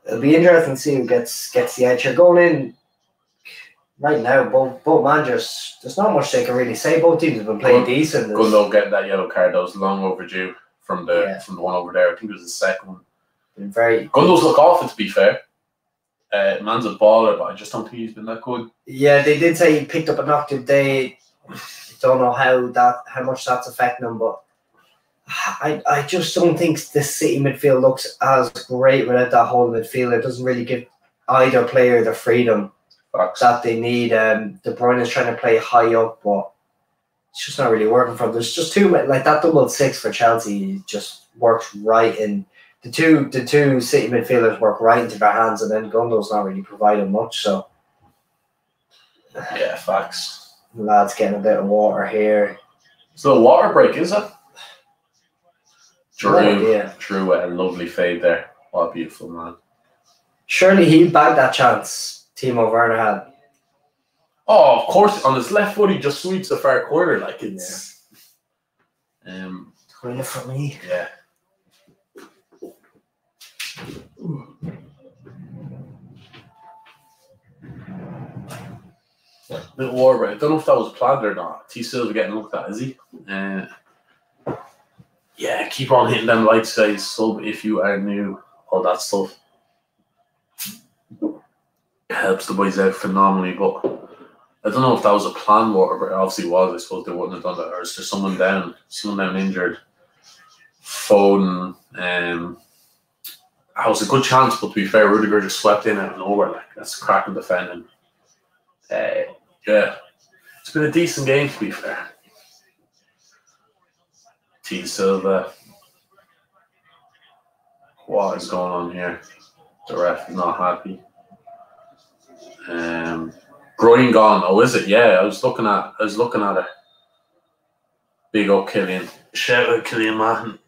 it'll be interesting to see who gets the edge. You're going in. Right now, both managers, there's not much they can really say. Both teams have been playing decent. Gundo getting that yellow card, that was long overdue from the one over there. I think it was the second one. Gundo's look awful, to be fair. Man's a baller, but I just don't think he's been that good. Yeah, they did say he picked up a knock today. Don't know how much that's affecting him, but I just don't think the City midfield looks as great without that whole midfield. It doesn't really give either player the freedom that they need. De Bruyne is trying to play high up, but it's just not really working for them. There's just too many, that double six for Chelsea just works right in. The two City midfielders work right into their hands, and then Gundo's not really providing much. So yeah, facts. The lad's getting a bit of water here. It's a little water break, is it? Drew, a lovely fade there. What a beautiful man. Surely he'll bag that chance Timo Werner had. Oh, of course. On his left foot, he just sweeps the far corner. It's... Toilet for me. Yeah. Little war break. I don't know if that was planned or not. T Silva getting looked at, is he? Yeah, keep on hitting them light size sub if you are new. All that stuff. It helps the boys out phenomenally, but I don't know if that was a planned water break. It obviously was. I suppose they wouldn't have done that. Or is there someone down injured? Foden. That was a good chance, but to be fair, Rudiger just swept in out of nowhere. That's cracking defending. Yeah, it's been a decent game, to be fair. T Silva. What is going on here? The ref is not happy. Groin gone. Oh, is it? Yeah, I was looking at it. Big up Killian. Shout out Killian Martin.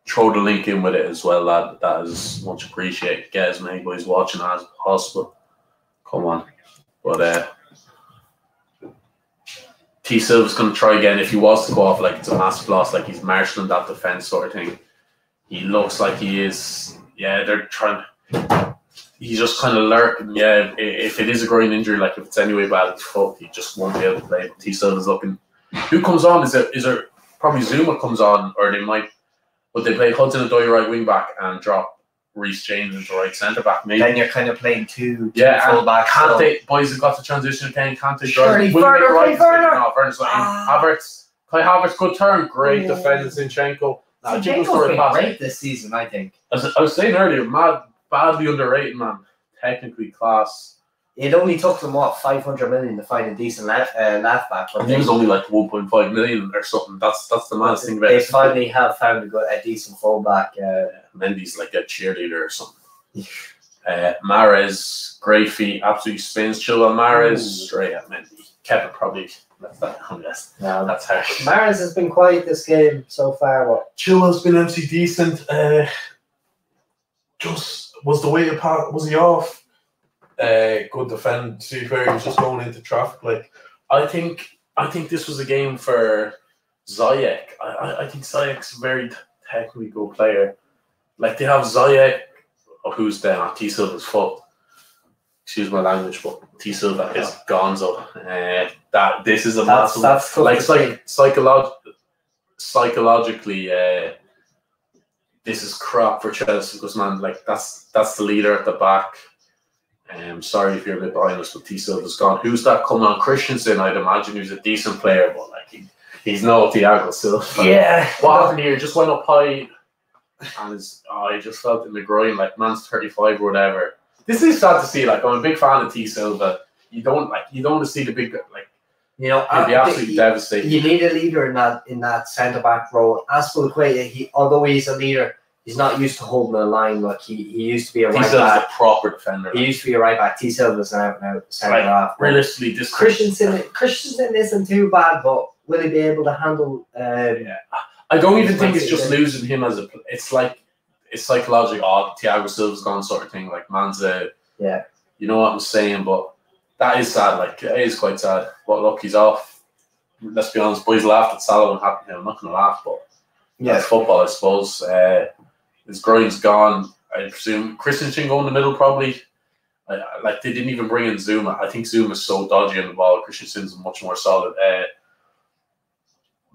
Throw the link in with it as well, lad. That is much appreciated. Get as many boys watching as possible. Come on. But T Silva's going to try again. If he was to go off it's a massive loss, he's marshalling that defense sort of thing. He looks like he is. Yeah, they're trying. He's just kind of lurking. Yeah, if it is a groin injury, if it's anyway bad, it's foot, he just won't be able to play. T Silva's looking. Who comes on? Is there probably Zuma comes on, or they might. But they play Hudson-Odoi right wing back and drop Reece James into right centre back. Maybe. Then you're kind of playing two full backs. Can't they, boys have got the transition again? Can't they drive? Werner. No, Werner's not in. Havertz. Kai Havertz, good turn. Great defending Zinchenko. Zinchenko's been great this season, I think. As I was saying earlier, badly underrated, man. Technically class. It only took them 500 million to find a decent left back. I think it was only like 1.5 million or something. That's the maddest thing about it. They finally have found a decent fullback. Mendy's like a cheerleader or something. Mahrez, great feet, absolutely spins. Chilwell, Mahrez, straight at Mendy. Kevin probably left that unless. No, that's harsh. Mahrez has been quiet this game so far. But Chilwell's been MC decent. Just was the way apart. Was he off? Good defend. To be fair, he was just going into traffic. Like I think this was a game for Ziyech. I think Ziyech's a very technically good player. Like they have Ziyech, who's down T Silva's foot. Excuse my language, but T Silva is gonzo. That this is a massive. That's like psychologically. This is crap for Chelsea because man, like that's the leader at the back. Sorry if you're a bit behind us, but T Silva's gone. Who's that coming on? Christensen, I'd imagine, who's a decent player, but like he's no Thiago Silva. Yeah. What happened here? Just went up high, and I just felt in the groin. Like man's 35 or whatever. This is sad to see. Like I'm a big fan of T Silva. You don't want to see the big like. It'd be absolutely devastating. You need a leader in that centre back role. Aspilicueta, although he's a leader, he's not used to holding a line. Like he used to be a right back. T Silva's a proper defender. He used to be a right back. T Silva's an out centre half. Realistically, this Christensen isn't too bad, but will he be able to handle? I don't even think it's just losing him as a. It's like it's psychological. Oh, Thiago Silva's gone, sort of thing. Like man's yeah. You know what I'm saying, but. That is sad, like, it is quite sad. But look, he's off. Let's be honest, boys laughed at Salah when it happened to him. I'm not going to laugh, but that's football, I suppose. His groin's gone. I presume Christensen go in the middle, probably. Like, they didn't even bring in Zuma. I think Zuma's so dodgy on the ball. Christensen's much more solid.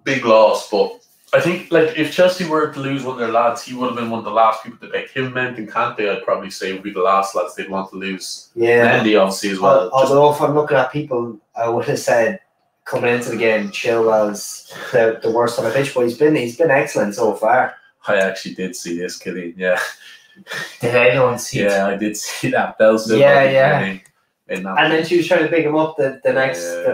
Big loss, but I think, like, if Chelsea were to lose one of their lads, he would have been one of the last people to pick. Him, Mendy, and Kante, I'd probably say would be the last lads they'd want to lose. Yeah. Mendy, obviously, as well. Although, if I'm looking at people, I would have said, coming into the game, Chilwell's the worst on the pitch, but he's been excellent so far. I actually did see this, Killian, yeah. Did anyone see it? Yeah, I did see that. Bell yeah. And then she was trying to pick him up the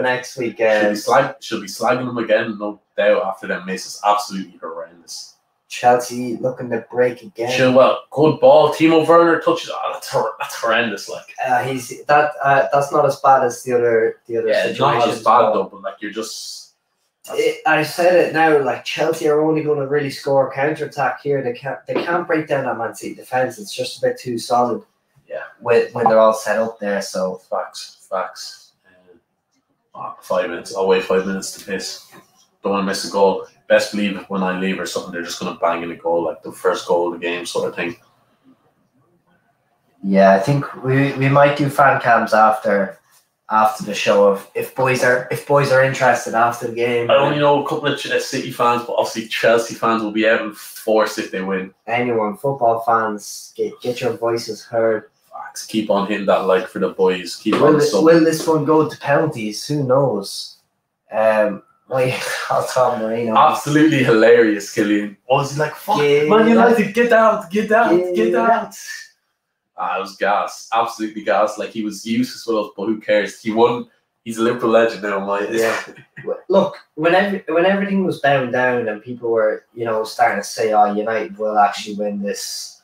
next week. She'll be slagging him again, no doubt, after them misses. Absolutely horrendous. Chelsea looking to break again. Chilwell, good ball. Timo Werner touches. Oh, that's horrendous. Like that's not as bad as the other. Yeah, it's not as bad though. But like you're just. I said it now. Like Chelsea are only going to really score a counter attack here. They can't break down that Man City defense. It's just a bit too solid. Yeah, when they're all set up there. So facts. 5 minutes. I'll wait 5 minutes to piss. Don't want to miss a goal. Best believe when I leave or something, they're just going to bang in a goal, like the first goal of the game, sort of thing. Yeah, I think we might do fan cams after the show if boys are interested after the game. I only know a couple of City fans, but obviously Chelsea fans will be out in force if they win. Anyone, football fans, get your voices heard. Facts. Keep on hitting that like for the boys. Will this one go to penalties? Who knows? Tom Marino. Absolutely hilarious, Killian. Was he like, fuck, Man United, get out. It was gas. Absolutely gas. Like, he was useless with us, but who cares? He won. He's a Liverpool legend now, Yeah. Look, when everything was bound down and people were, starting to say, oh, United will actually win this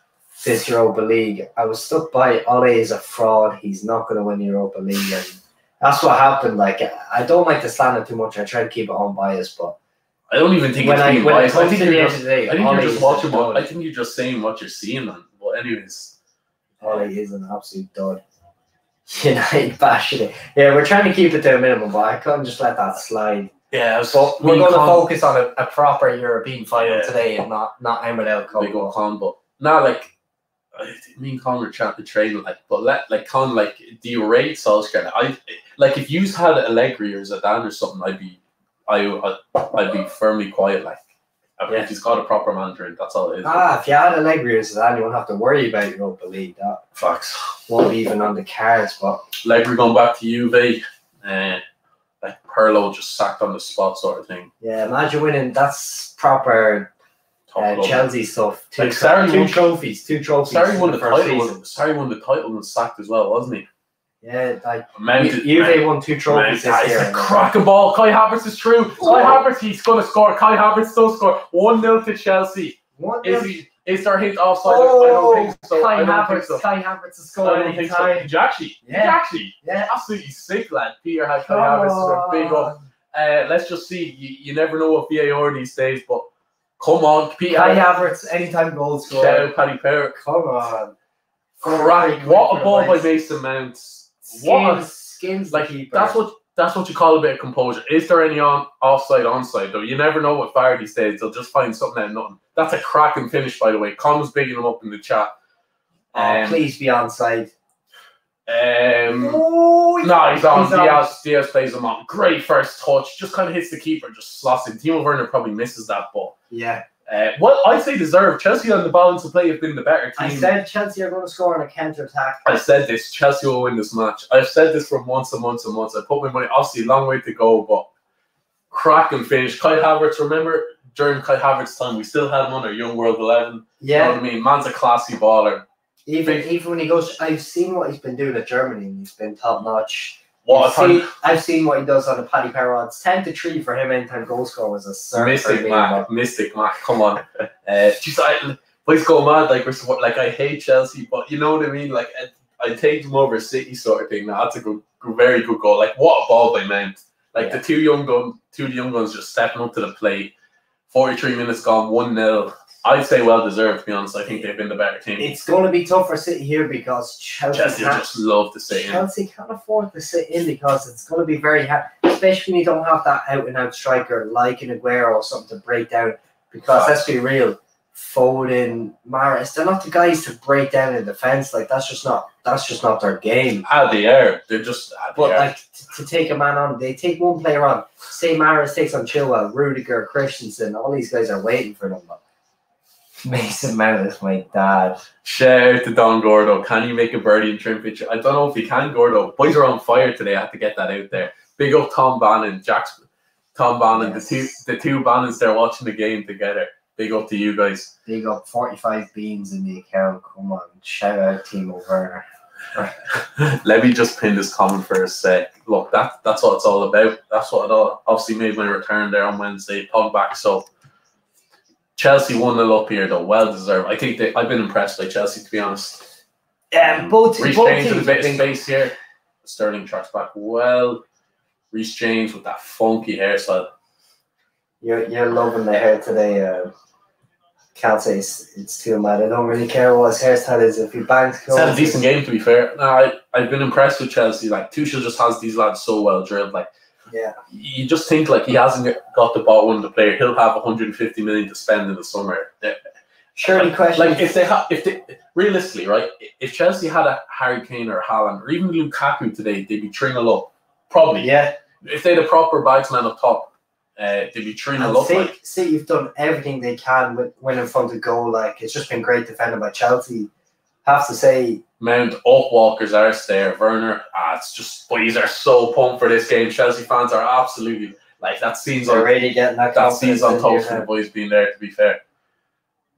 Europa League, I was stuck by Ole is a fraud. He's not going to win the Europa League. And that's what happened. Like, I don't like to slander too much. I try to keep it unbiased, but I don't even think it's being biased. I think you're just watching. I think you're just saying what you're seeing, man. But anyways, Ole is an absolute dud. United bashing it. Yeah, we're trying to keep it to a minimum, but I couldn't just let that slide. Yeah, but we're going to focus on a proper European final today, and not MLL Cup. Big old con, but not like. Me and Con were trying to train, Con, do you rate Solskjaer? Like, if you had Allegri or Zidane or something, I'd be firmly quiet. Like, I think he's got a proper manager, and that's all it is. If you had Allegri or Zidane, you won't have to worry about Europa League. That facts won't be even on the cards. But Allegri going back to Juve, like Pirlo just sacked on the spot, sort of thing. Yeah, imagine winning. That's proper top club. Chelsea stuff. Like Sarri Two trophies. Sarri won the first title. season. Sarri won the title and was sacked as well, wasn't he? Yeah, like Juve won 2 trophies this year. It's a cracking ball. Kai Havertz is through. Kai Havertz, he's going to score. Kai Havertz does score. 1-0 to Chelsea. Is there a hint offside? I don't think so. Kai Havertz is scoring. I don't think so. Did you actually? Yeah. Absolutely sick, lad. Peter had Kai Havertz big up. Let's just see. You never know what VAR these days, but come on, Peter. Kai Havertz, anytime goal scorer. Shout out Paddy Power. Come on. Crack! What a ball by Mason Mount. Skins like keeper. That's what you call a bit of composure. Is there any offside onside though? You never know what VAR these days. They'll just find something out of nothing. That's a cracking finish, by the way. Connor's bigging him up in the chat. Please be onside. No, he's on. Diaz plays him on. Great first touch. Just kind of hits the keeper, just slots in. Timo Werner probably misses that ball. Yeah. Well, I'd say deserved. Chelsea on the balance of play have been the better team. I said Chelsea are going to score on a counter-attack. I said this. Chelsea will win this match. I've said this for months and months and months. I put my money. Obviously, a long way to go, but cracking finish. Kai Havertz, remember during Kai Havertz's time, we still had him on our Young World 11. Yeah. You know what I mean? Man's a classy baller. Even when he goes, I've seen what he's been doing at Germany, and he's been top-notch. I've seen what he does on the Paddy Power odds. 10-3 for him anytime goal score was a certain Mystic Mac, come on. Boys go mad like I hate Chelsea, but you know what I mean? Like I take them over City sort of thing. Now that's a very good goal. Like what a ball by Mount. Like the two young guns just stepping up to the plate. 43 minutes gone, 1-0. I'd say well deserved, to be honest. I think they've been the better team. It's going to be tough for City here because Chelsea just love to sit in. Chelsea can't afford to sit in because it's going to be very hard, especially when you don't have that out-and-out striker like an Aguero or something to break down. Because let's be real, Foden, Mahrez, they're not the guys to break down in defence. Like that's just not their game. They are. They're just. Like to take a man on, they take one player on. Say Mahrez takes on Chilwell, Rudiger, Christensen. All these guys are waiting for them. Mason Mount is my dad. Shout out to Don Gordo. Can you make a birdie and trim picture? I don't know if he can, Gordo. Boys are on fire today. I have to get that out there. Big up Tom Bannon, Tom Bannon, yes. the two Bannons there watching the game together. Big up to you guys. Big up 45 beans in the account. Come on. Shout out Timo Werner. Let me just pin this comment for a sec. Look, that's what it's all about. That's what it all obviously made my return there on Wednesday. Pog back. So Chelsea 1-0 up here though, well deserved. I think I've been impressed by Chelsea, to be honest. Both Reece James with a bit of space here. Sterling tracks back well. Reece James with that funky hairstyle. You're loving the hair today. Can't say it's too mad. I don't really care what his hairstyle is. If he bangs, it's had a decent game, to be fair. No, I've been impressed with Chelsea. Like Tuchel just has these lads so well drilled. Like. Yeah, you just think like he hasn't got the ball one of the player. He'll have 150 million to spend in the summer. Surely, question like if they realistically, right? If Chelsea had a Harry Kane or Haaland or even Lukaku today, they'd be 3-0 up. Probably, yeah. If they had a proper bagsman up top, they'd be 3-0 up. See, you've done everything they can with when in front of goal. Like it's just been great defending by Chelsea. Have to say. Mount up, Walker's arse there. Werner, it's just boys are so pumped for this game. Chelsea fans are absolutely like that scene's already getting that scene's on toast for the boys being there, to be fair.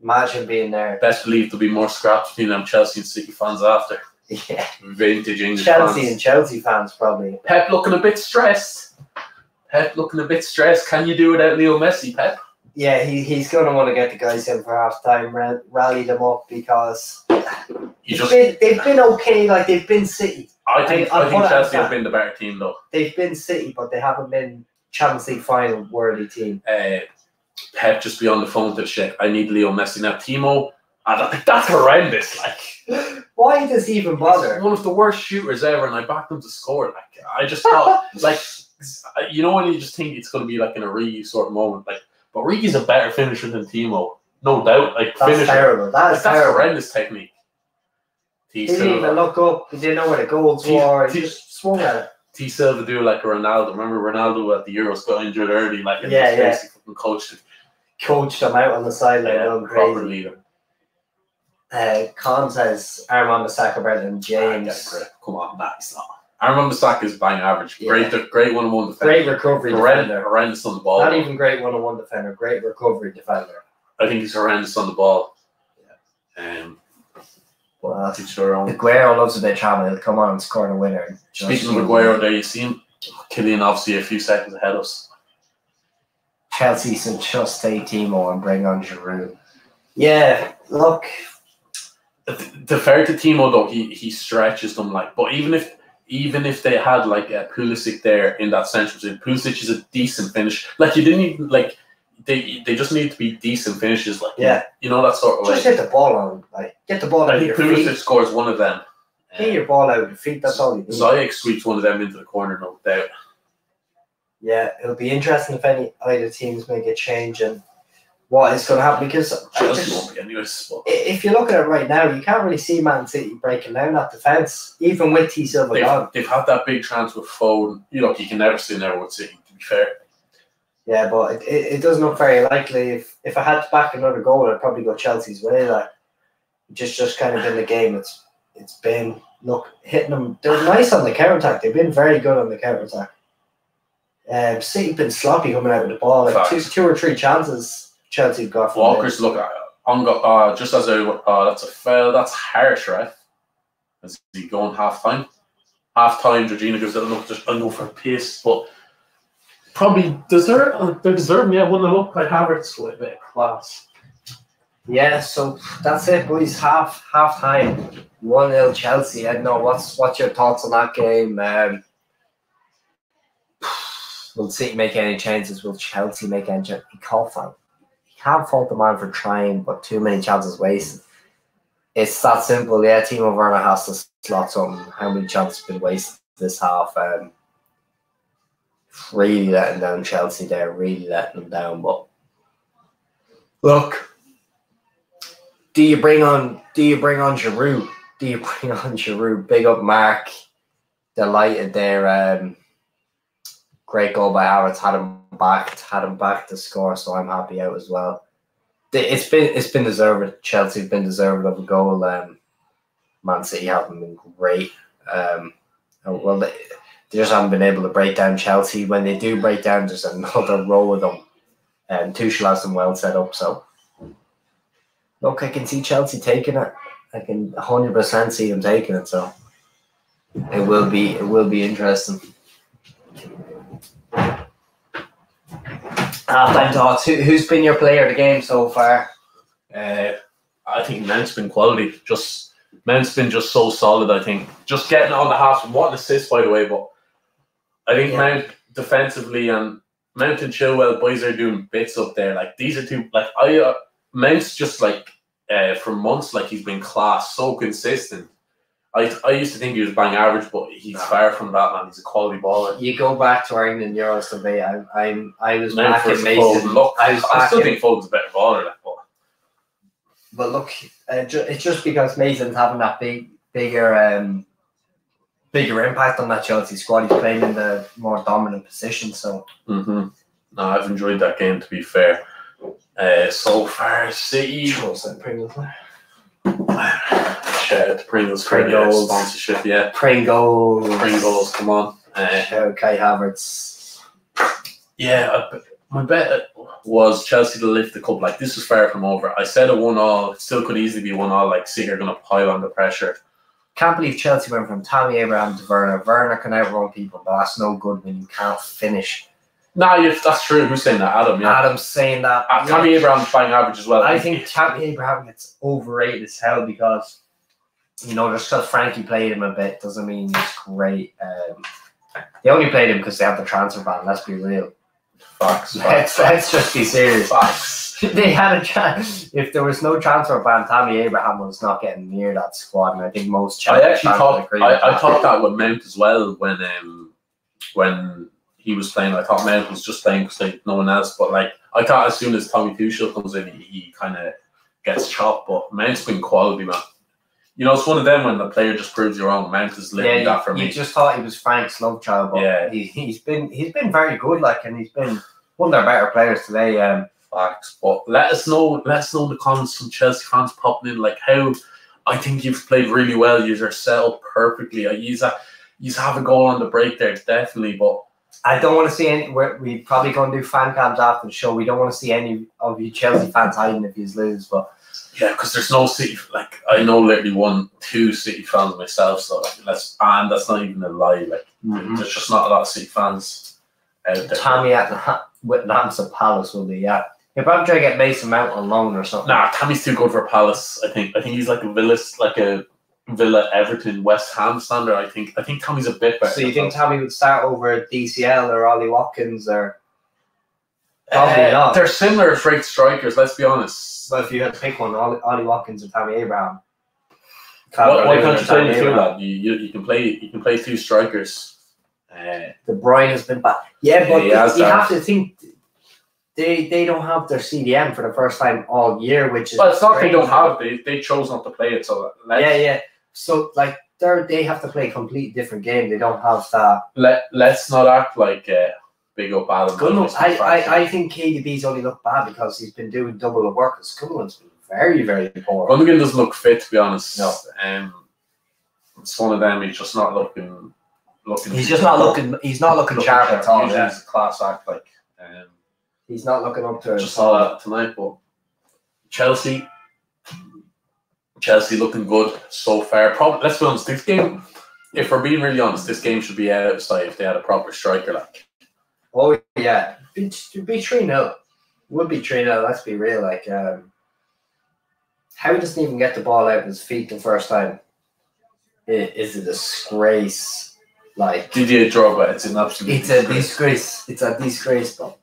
Imagine being there. Best believe there'll be more scraps between them Chelsea and City fans after. Yeah. Vintage English Chelsea fans. And Chelsea fans probably. Pep looking a bit stressed. Can you do without Leo Messi, Pep? Yeah, he's going to want to get the guys in for half time, rally them up because they've been okay. Like they've been City. I think Chelsea have been the better team though. They've been City, but they haven't been Champions League final worthy team. Pep just be on the phone to shit. I need Leo Messi now. Timo, that's horrendous. Like, why does he even bother? He's one of the worst shooters ever, and I backed him to score. Like, I just thought, like, you know, when you just think it's going to be like an Origi sort of moment, like. But Rigi's a better finisher than Timo, no doubt. Like that's terrible. That's horrendous technique. He didn't even look up. He didn't know where the goals were. He just swung at it. T Silva do like a Ronaldo. Remember Ronaldo at the Euros got injured early, like and just basically fucking coached him out on the sideline. Proper leader. Con says Armand Bissaka better than James. Come on, that's not. Armand Bissaka is bang average. Great one-on-one defender. Great recovery defender. Horrendous on the ball. Not even great one-on-one defender. Great recovery defender. I think he's horrendous on the ball. Well, Sure. Aguero loves a bit of travel. He'll come on and score the winner. Speaking of Aguero, there you see him. Killian obviously a few seconds ahead of us. Chelsea should just take Timo and bring on Giroud. Yeah, look. The fair to Timo though, he stretches them like. But even if they had like a Pulisic there in that central position, Pulisic is a decent finish. Like you didn't even like. They just need to be decent finishes, like you know that sort of way. Just hit the ball on, like get the ball out of your feet. Pulisic scores one of them. Get your ball out of your feet. That's all you need. Ziyech sweeps one of them into the corner, no doubt. Yeah, it'll be interesting if either teams make a change and what is going to happen because Chelsea won't be anyways. If you look at it right now, you can't really see Man City breaking down that defence, even with T Silva gone. They've had that big chance with Foden. You know, you can never say never with City. To be fair. Yeah, but it doesn't look very likely. If I had to back another goal, I'd probably go Chelsea's way. Like just kind of in the game, it's been hitting them. They're nice on the counter attack. They've been very good on the counter attack. City been sloppy coming out with the ball. Like two or three chances Chelsea have got. Walker's just as that's a foul. That's harsh, right? Is he going half time? Half time, Georgina goes, I don't know, just go for a piss, but. Probably they're deserving, yeah, 1-0 by Havertz with a bit of class. Yeah, so that's it, boys. Half time, 1-0 Chelsea. I don't know what's your thoughts on that game. Will City make any changes? Will Chelsea make any changes? You can't fault the man for trying, but too many chances wasted. It's that simple. Yeah, Timo Werner has to slot something. How many chances have been wasted this half? Really letting down Chelsea there, really letting them down. But look, do you bring on Giroud? Big up Mark. Delighted there. Great goal by Havertz. Had him back to score, so I'm happy out as well. It's been deserved. Chelsea have been deserved of a goal. Man City haven't been great. They just haven't been able to break down Chelsea. When they do break down, there's another row of them. And Tuchel has them well set up. So, look, I can see Chelsea taking it. I can 100% see them taking it. So, it will be interesting. Half-time thoughts. Who's been your player of the game so far? I think Mount's been quality. Mount's been just so solid, I think. Just getting on the half. What an assist, by the way, but I think Mount defensively and Mount and Chilwell boys are doing bits up there. Like these are two. Like Mount's just like for months. Like he's been class, so consistent. I used to think he was bang average, but he's far from that, man. He's a quality baller. You go back to our England Euros debate. I was Mount back in Mason. I still think Foden's a better baller. But look, it's just because Mason's having that bigger impact on that Chelsea squad. He's playing in the more dominant position. So, No, I've enjoyed that game. To be fair, so far City. Shout out to Pringles for the sponsorship. Yeah, Pringles. Come on. Shout out Kai Havertz. Yeah, my bet was Chelsea to lift the cup. Like this was far from over. I said a 1-1. Still could easily be 1-1. Like City are going to pile on the pressure. Can't believe Chelsea went from Tammy Abraham to Werner. Werner can outrun people, but that's no good when you can't finish. Nah, that's true. Who's saying that? Adam. Yeah. Adam's saying that. Tammy Abraham's buying average as well. I think Tammy Abraham gets overrated as hell because, just because Frankie played him a bit doesn't mean he's great. They only played him because they have the transfer ban. Let's be real. Facts. Let's just be serious. Facts. They had a chance. If there was no transfer ban, Tammy Abraham was not getting near that squad, and I think most Chelsea fans would agree. I thought that with Mount as well when he was playing. I thought Mount was just playing because no one else. But like I thought, as soon as Tommy Tuchel comes in, he kind of gets chopped. But Mount's been quality, man. It's one of them when the player just proves you wrong. Mount is living that for me. You just thought he was Frank's love child, but he's been very good, like, and he's been one of their better players today. Facts. But let us know in the comments from Chelsea fans popping in, like how I think you've played really well. You're set up perfectly. You have a goal on the break there, definitely. But I don't want to see any. We probably going to do fan cams after the show. We don't want to see any of you Chelsea fans hiding if you lose. But yeah, because there's no City. Like I know literally 2 City fans myself. So that's not even a lie. Like there's just not a lot of City fans out there. Tommy with Lampson Palace will be He'll probably try to get Mason Mount on loan or something. Nah, Tammy's too good for Palace. I think he's like a Villa, Everton, West Ham standard. I think Tammy's a bit better. So you think Tommy would start over DCL or Ollie Watkins or? Probably not. They're similar freight strikers. Let's be honest. Well, if you had to pick one, Ollie Watkins or Tammy Abraham. Why can't you play the two, lad? You can play 2 strikers. De Bruyne has been bad. Yeah, but you have to think. They don't have their CDM for the first time all year, which is. Well, it's not they don't have. They chose not to play it. So yeah. So like they have to play a completely different game. They don't have that. Let's not act like big up Adam. I think KDB's only looked bad because he's been doing double the work. Gundogan's been very, very poor. Gundogan doesn't look fit, to be honest. No. It's one of them. He's just not looking. He's just not looking. He's not looking sharp at all. Usually he's a class act. Like. He's not looking up to. Just saw that tonight, but Chelsea looking good so far. Probably, let's be honest. This game, if we're being really honest, this game should be outside if they had a proper striker. Like, oh yeah, be 3-0. Would be 3-0. Let's be real. Like, how he doesn't even get the ball out of his feet the first time is a disgrace. Like Didier Drogba, it's an absolute. It's a disgrace. It's a disgrace, though.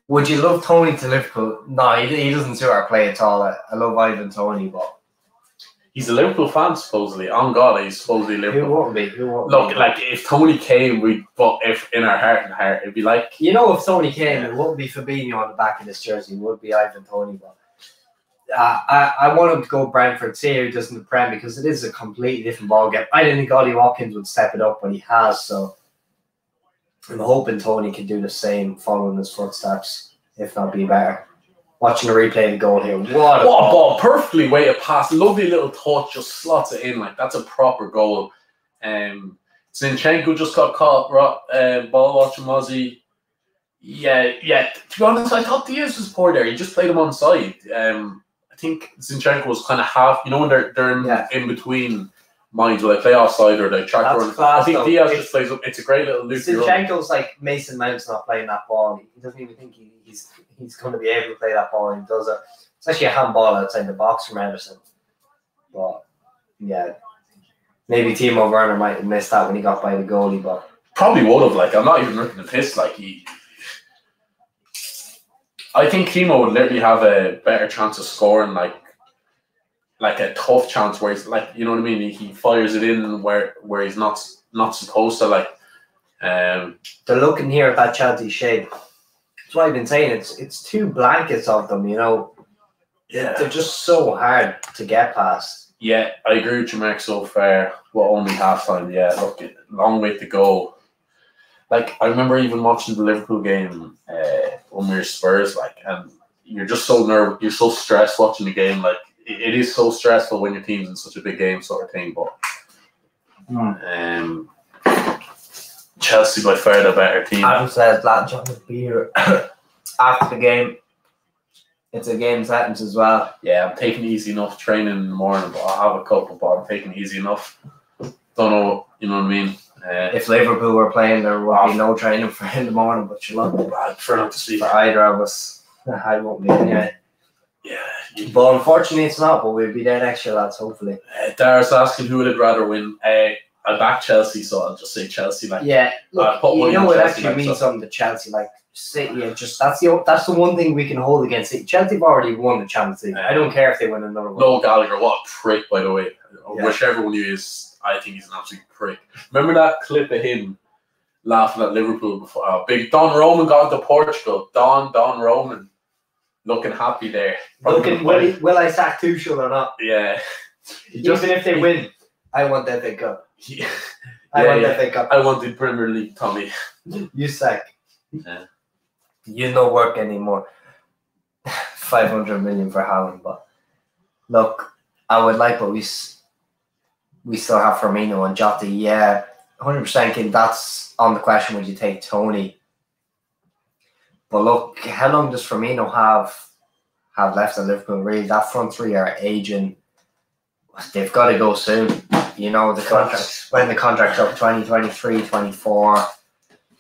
Would you love Tony to Liverpool? No, he doesn't suit our play at all. I love Ivan Toney, but he's a Liverpool fan supposedly. On God, he's supposedly Liverpool. Who won't be? Look, like if Tony came, if in our heart and heart, it'd be like if Tony came, it wouldn't be Fabinho on the back of this jersey. It would be Ivan Toney. But I want him to go Brentford. See how he does in the Prem because it is a completely different ball game. I didn't think Ollie Watkins would step it up, but he has. So. I'm hoping Tony can do the same, following his footsteps, if not be better. Watching the replay of the goal here, what a ball! Perfectly weighted pass, lovely little touch, just slots it in like that's a proper goal. Zinchenko just got caught ball watching Mozzie. Yeah. To be honest, I thought Diaz was poor there. He just played him on side. I think Zinchenko was kind of half. You know when they're in between. Minds will they play offside or they track run? I think Diaz just plays up. It's a great little loop. Zinchenko's like Mason Mount's not playing that ball. He doesn't even think he's going to be able to play that ball. And he does it. It's actually a handball outside the box from Ederson. But yeah, maybe Timo Werner might have missed that when he got by the goalie. But probably would have. Like I'm not even looking at this. Like I think Timo would literally have a better chance of scoring. Like a tough chance where he's like, you know what I mean? He fires it in where he's not supposed to. Like, they're looking here at that Chelsea shape. That's what I've been saying. It's 2 blankets of them. Yeah, they're just so hard to get past. Yeah, I agree with you, Mark. So far, only half time. Yeah, look, long way to go. Like I remember even watching the Liverpool game when we were Spurs. Like, and you're just so nervous. You're so stressed watching the game. Like. It is so stressful when your team's in such a big game, sort of thing. But Chelsea by far the better team. Adam says that John would be here after the game. It's a game sentence as well. Yeah, I'm taking it easy enough. Training in the morning, but I'll have a couple. But I'm taking it easy enough. Don't know, you know what I mean. If Liverpool were playing, there would be no training for in the morning. But you look, I'd prefer not to speak for either of us. I won't be anyway. Yeah. But unfortunately it's not, but we'll be there next year, lads, hopefully. Dara's asking who would I'd rather win. I back Chelsea, so I'll just say Chelsea. Like, yeah, look, it actually means something to Chelsea. Like, City, just that's the one thing we can hold against City. Chelsea have already won the Champions League. I don't care if they win another one. Noel Gallagher, what a prick, by the way. Whichever one he is, I think he's an absolute prick. Remember that clip of him laughing at Liverpool before? Big Don Roman got to Portugal. Don Roman. Looking happy there. Will I sack Tuchel or not? Yeah. Even if they win, I want that FA Cup. I want that FA Cup. I want the Premier League, Tommy. You sack. Yeah. You no work anymore. 500 million for Haaland, but look, I would like, but we still have Firmino and Jota. Yeah, 100%. That's on the question. Would you take Tony? But look, how long does Firmino have left at Liverpool? Really, that front three are aging. They've got to go soon. You know, the contract, when the contract's up, 2023, 24.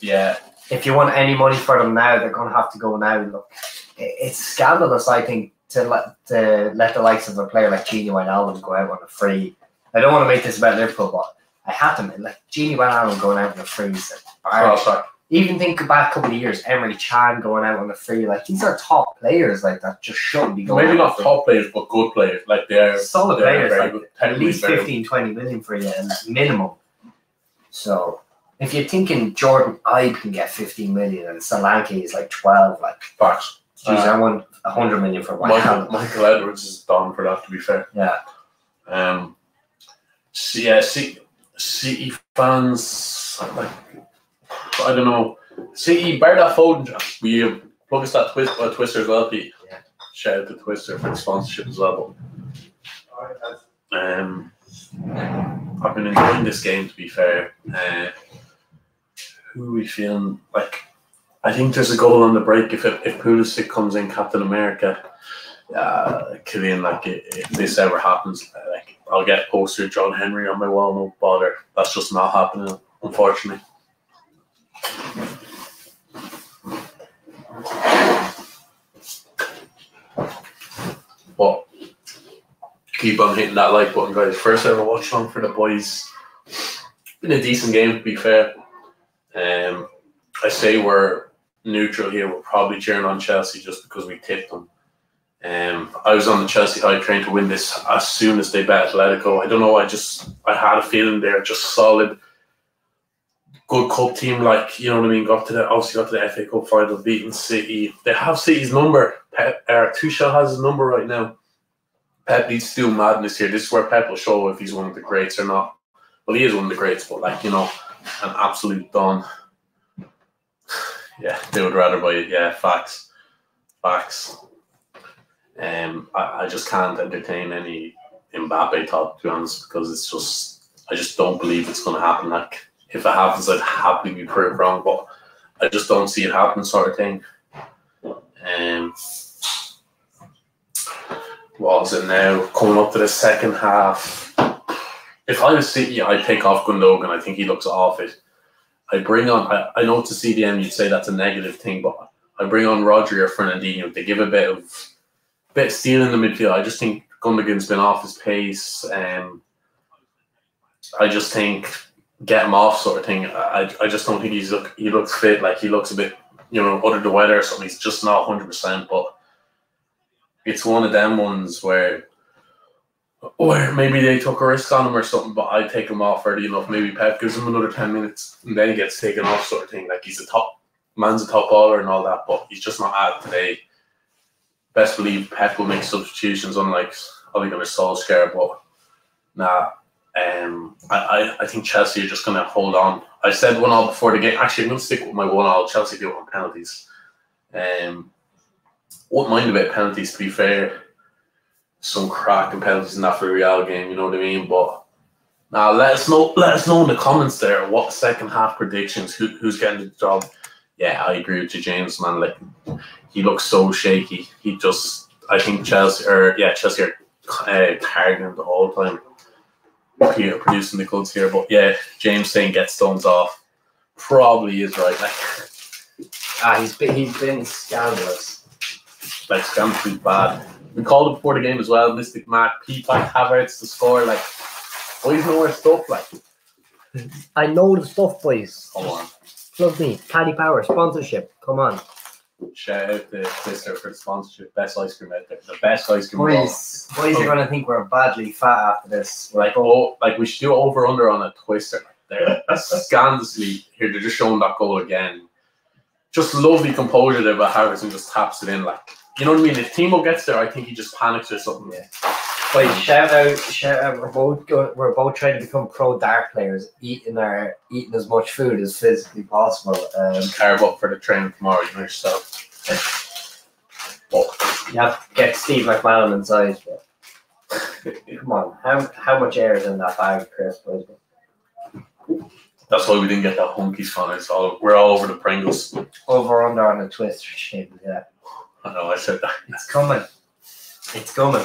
Yeah. If you want any money for them now, they're going to have to go now. Look, it's scandalous, I think, to let the likes of a player like Gini Wijnaldum go out on a free. I don't want to make this about Liverpool, but I have to admit, like Gini Wijnaldum going out on a free. Even think back a couple of years, Emery Chan going out on the free. Like, these are top players, like that just shouldn't be going. Maybe not top players, but good players. Like they're solid players, like at least very 15-20 million for you minimum. So if you're thinking Jordan Ibe can get 15 million and Solanke is like 12, like facts. Geez, I want 100 million for Michael Edwards is done for that, to be fair. Yeah. City fans, like, I don't know. City, bar that Foden, we plug us that Twister as well, Pete. Yeah. Shout out to Twister for the sponsorship as well. But, I've been enjoying this game, to be fair. Who are we feeling like? I think there's a goal on the break if Pulisic comes in Captain America. Killian, like if this ever happens, like I'll get a poster of John Henry on my wall. No bother. That's just not happening, unfortunately. But keep on hitting that like button, guys. First ever watch along for the boys. Been a decent game, to be fair. I say we're neutral here. We're probably cheering on Chelsea just because we tipped them. I was on the Chelsea hype train to win this as soon as they bet Atletico. I don't know. I had a feeling they're just solid, good cup team. Like, you know what I mean. Obviously got to the FA Cup final, beating City. They have City's number. Tuchel has his number right now. Pep needs to do madness here. This is where Pep will show if he's one of the greats or not. Well, he is one of the greats, but like, you know, an absolute don. Yeah, they would rather buy it. Yeah, facts. I just can't entertain any Mbappe talk, to be honest, because I just don't believe it's going to happen. Like, if it happens, I'd happily be proved wrong, but I just don't see it happen, sort of thing. What is it now? Coming up to the second half. If I was City, I'd take off Gundogan. I think he looks off it. I bring on. I know to CDM you'd say that's a negative thing, but I bring on Rodri or Fernandinho. They give a bit of steel in the midfield. I just think Gundogan's been off his pace. I just think get him off, sort of thing. I just don't think he looks fit. Like, he looks a bit, you know, under the weather or something. He's just not 100%. But it's one of them ones where maybe they took a risk on him or something, but I'd take him off early enough. Maybe Pep gives him another 10 minutes and then he gets taken off, sort of thing. Like, he's a top baller and all that, but he's just not at it today. Best believe Pep will make substitutions, unlike Ole Gunnar Solskjaer, but nah. I think Chelsea are just going to hold on. I said 1-1 before the game. Actually, I'm going to stick with my 1-1. Chelsea do it on penalties. Wouldn't mind a bit of penalties, to be fair. Some cracking penalties in that for a Real game, you know what I mean? But now let us know in the comments there what second half predictions, who's getting the job. Yeah, I agree with you, James, man. Like, he looks so shaky. I think Chelsea are targeting him the whole time. Here, producing the goods here, but yeah, James saying get Stones off probably is right. Like, he's been scandalous. Like, scandalously bad. We called it before the game as well. Mystic Mac, Peacock, Havertz to score. Like, boys know our stuff. Like, I know the stuff, boys. Come on, Plug me, Paddy Power sponsorship. Come on. Shout out to Twister for the sponsorship. Best ice cream out there. The best ice cream. Boys are gonna think we're badly fat after this. Like, we should do over under on a Twister. They're scandalously here. They're just showing that goal again. Just lovely composure there by Havertz and just taps it in. Like, you know what I mean? If Timo gets there, I think he just panics or something. Yeah. Wait, shout out! We're both trying to become pro dart players, eating as much food as physically possible. Carve up for the training tomorrow, you know yourself. But you have to get Steve McMahon inside. But come on, how much air is in that bag, Chris? That's why we didn't get that Hunkies fan. We're all over the Pringles. Over under on the twist shape. Yeah. I know, I said that. It's coming. It's coming.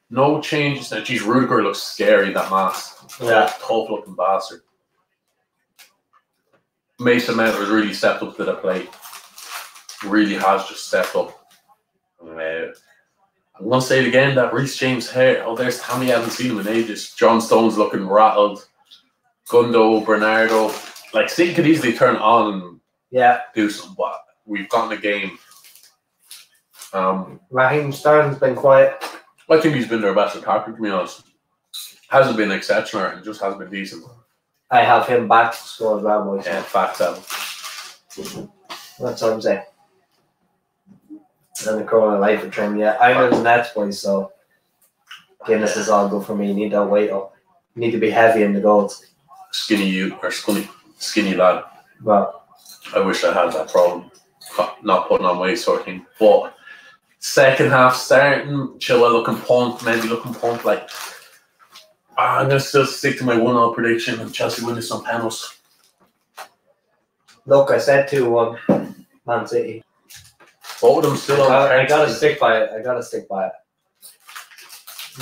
No changes. Now, geez, Rudiger looks scary in that mask. Yeah. Tough looking bastard. Mason Mount has really stepped up to the plate. Really has just stepped up. I'm going to say it again, that Reece James hair. Oh, there's Tammy. I haven't seen him in ages. John Stone's looking rattled. Gundo, Bernardo. Like, City could easily turn it on and do something, but we've gotten a game. Raheem Sterling's been quiet. I think he's been their best attacker, to be honest. Hasn't been exceptional, and just hasn't been decent. I have him back to score as well, boys. Yeah, facts out. That's what I'm saying. And the Corona life for trim. Yeah, I'm in the Nets, boys, so Guinness is all good for me. You need that weight up. You need to be heavy in the goals. Skinny lad. Well, I wish I had that problem. Not putting on weight sort of thing. But second half starting, Chilwell looking pumped, Mendy looking pumped. Like, I'm going to still stick to my 1-0 prediction and Chelsea win this on penalties. look, I said 2-1 Man City. Both of them still on I gotta stick by it.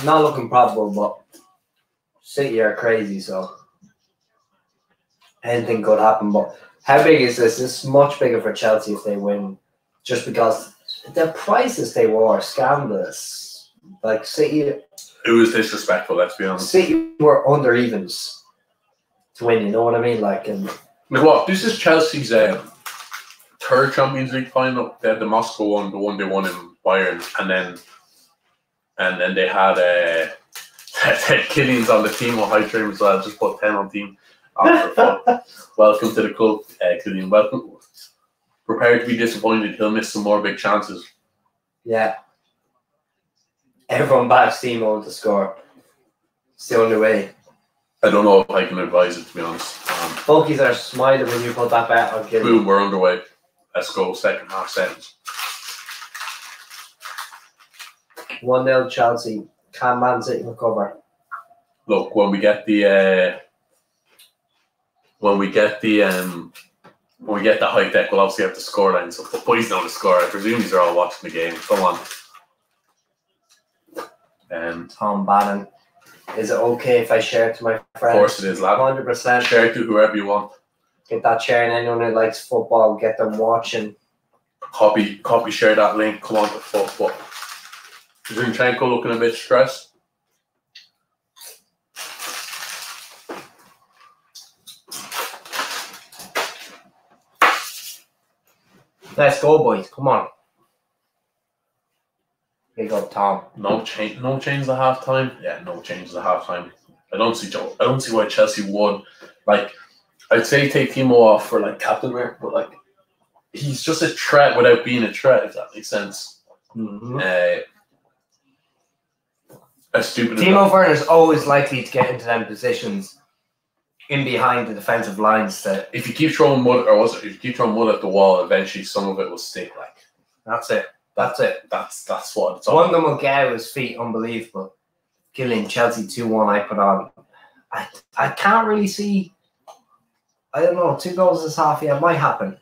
Not looking probable, but City are crazy, so anything could happen. But how big is this? This is much bigger for Chelsea if they win, just because the prices they were scandalous. Like City, it was disrespectful. Let's be honest. City were under evens to win. You know what I mean? Like, and what? This is Chelsea's third Champions League final. They had the Moscow one, the one they won in Bayern, and then they had Killian's on the team on high train as well. Just put 10 on team. Welcome to the club, Killian. Welcome. Prepared to be disappointed. He'll miss some more big chances. Yeah. Everyone backs Timo to score. It's the only way. I don't know if I can advise it, to be honest. Bulkies are smiling when you put that bet on Killian. Boom, we're underway. Let's go. Second half sentence. 1-0 Chelsea. Can Man City recover? Look, when we get the high tech, we'll obviously have the scoreline. So the boys know the score. I presume these are all watching the game. Come on. Tom Bannon. Is it okay if I share it to my friends? Of course it is, lad. 100%. Share it to whoever you want. Get that share, and anyone who likes football, get them watching. Copy, share that link. Come on to football. Zinchenko looking a bit stressed. Let's go, boys. Come on. Big up, Tom. No change at half time. Yeah, no changes at half time. I don't see why Chelsea won. Like, I'd say take Timo off for like captain work, but like he's just a threat without being a threat, if that makes sense. Mm-hmm. As stupid as Timo Werner's always likely to get into them positions in behind the defensive lines. That if you keep throwing mud, if you keep throwing mud at the wall, eventually some of it will stick. Like that's it. That's what it's all. One of them will get out his feet, unbelievable. Killing Chelsea 2-1. I put on. I can't really see. I don't know. 2 goals this half. Yeah, it might happen.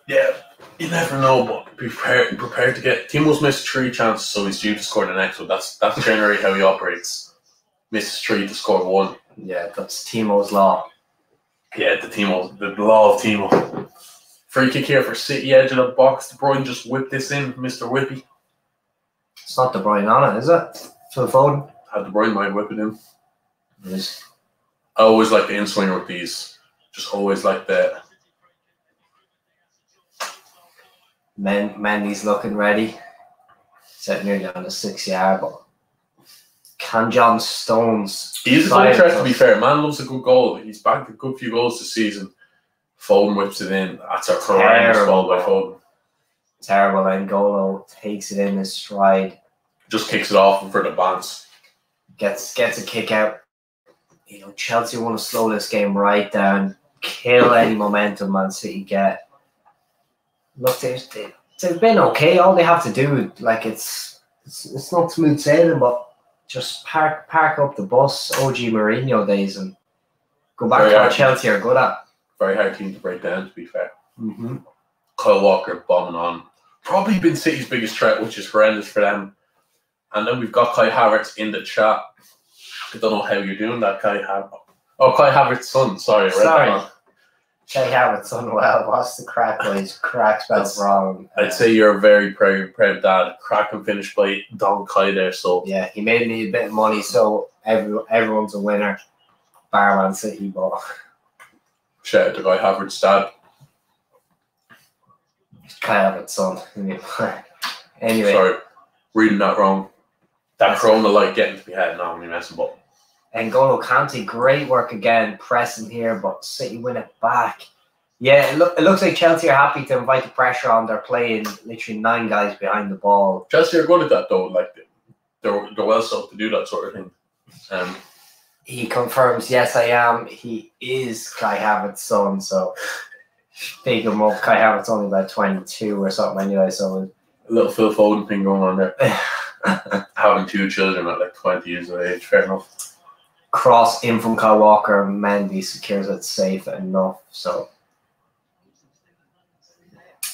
Yeah, you never know, but prepared to get. Timo's missed 3 chances, so he's due to score the next one. That's generally how he operates. Misses 3 to score 1. Yeah, that's Timo's law. Yeah, the law of Timo. Free kick here for City, edge of the box. De Bruyne just whipped this in, Mr. Whippy. It's not De Bruyne on it, is it? Phil Foden. Had De Bruyne might whip it in. Yes. I always like the in-swinger with these. Just always like the... Mendy's looking ready. Set nearly on the 6-yard, but can John Stones... He's a good threat, to be fair. Man loves a good goal. He's backed a good few goals this season. Foden whips it in. That's a horrendous ball by Foden. Terrible. And N'Golo takes it in his stride. Just kicks it off for the bounce. Gets a kick out. You know, Chelsea want to slow this game right down. Kill any momentum Man City get. Look, they've been okay. All they have to do, like, it's not smooth sailing, but just park up the bus, OG Mourinho days, and Go back to what Chelsea are good at. Very hard team to break down, to be fair. Mm-hmm. Kyle Walker bombing on. Probably been City's biggest threat, which is horrendous for them. And then we've got Kai Havertz in the chat. I don't know how you're doing that, Kai Havertz. Oh, Kai Havertz's son. Sorry, I read that wrong. Kai Havertz's son, well, what's the crack, boys? Crack spells wrong. I'd say you're a very proud dad. Crack and finish by Don Kai there. So yeah, he made me a bit of money, so everyone's a winner. Bar Man City, but shout out to Kai Havertz's dad. Kai Havertz's son. Anyway. Sorry, reading that wrong. That Corona light getting to me head. No, I'm only messing up. N'Golo Kante, great work again, pressing here, but City win it back. Yeah, it looks like Chelsea are happy to invite the pressure on. They're playing literally 9 guys behind the ball. Chelsea are good at that though. Like they're well set to do that sort of thing. He confirms, yes, I am. He is Kai Havertz's son, so big him up. Kai Havertz only about 22 or something anyway, so a little Phil Foden thing going on there. Having 2 children at like 20 years of age, fair enough. Cross in from Kyle Walker, Mendy secures it safe enough, so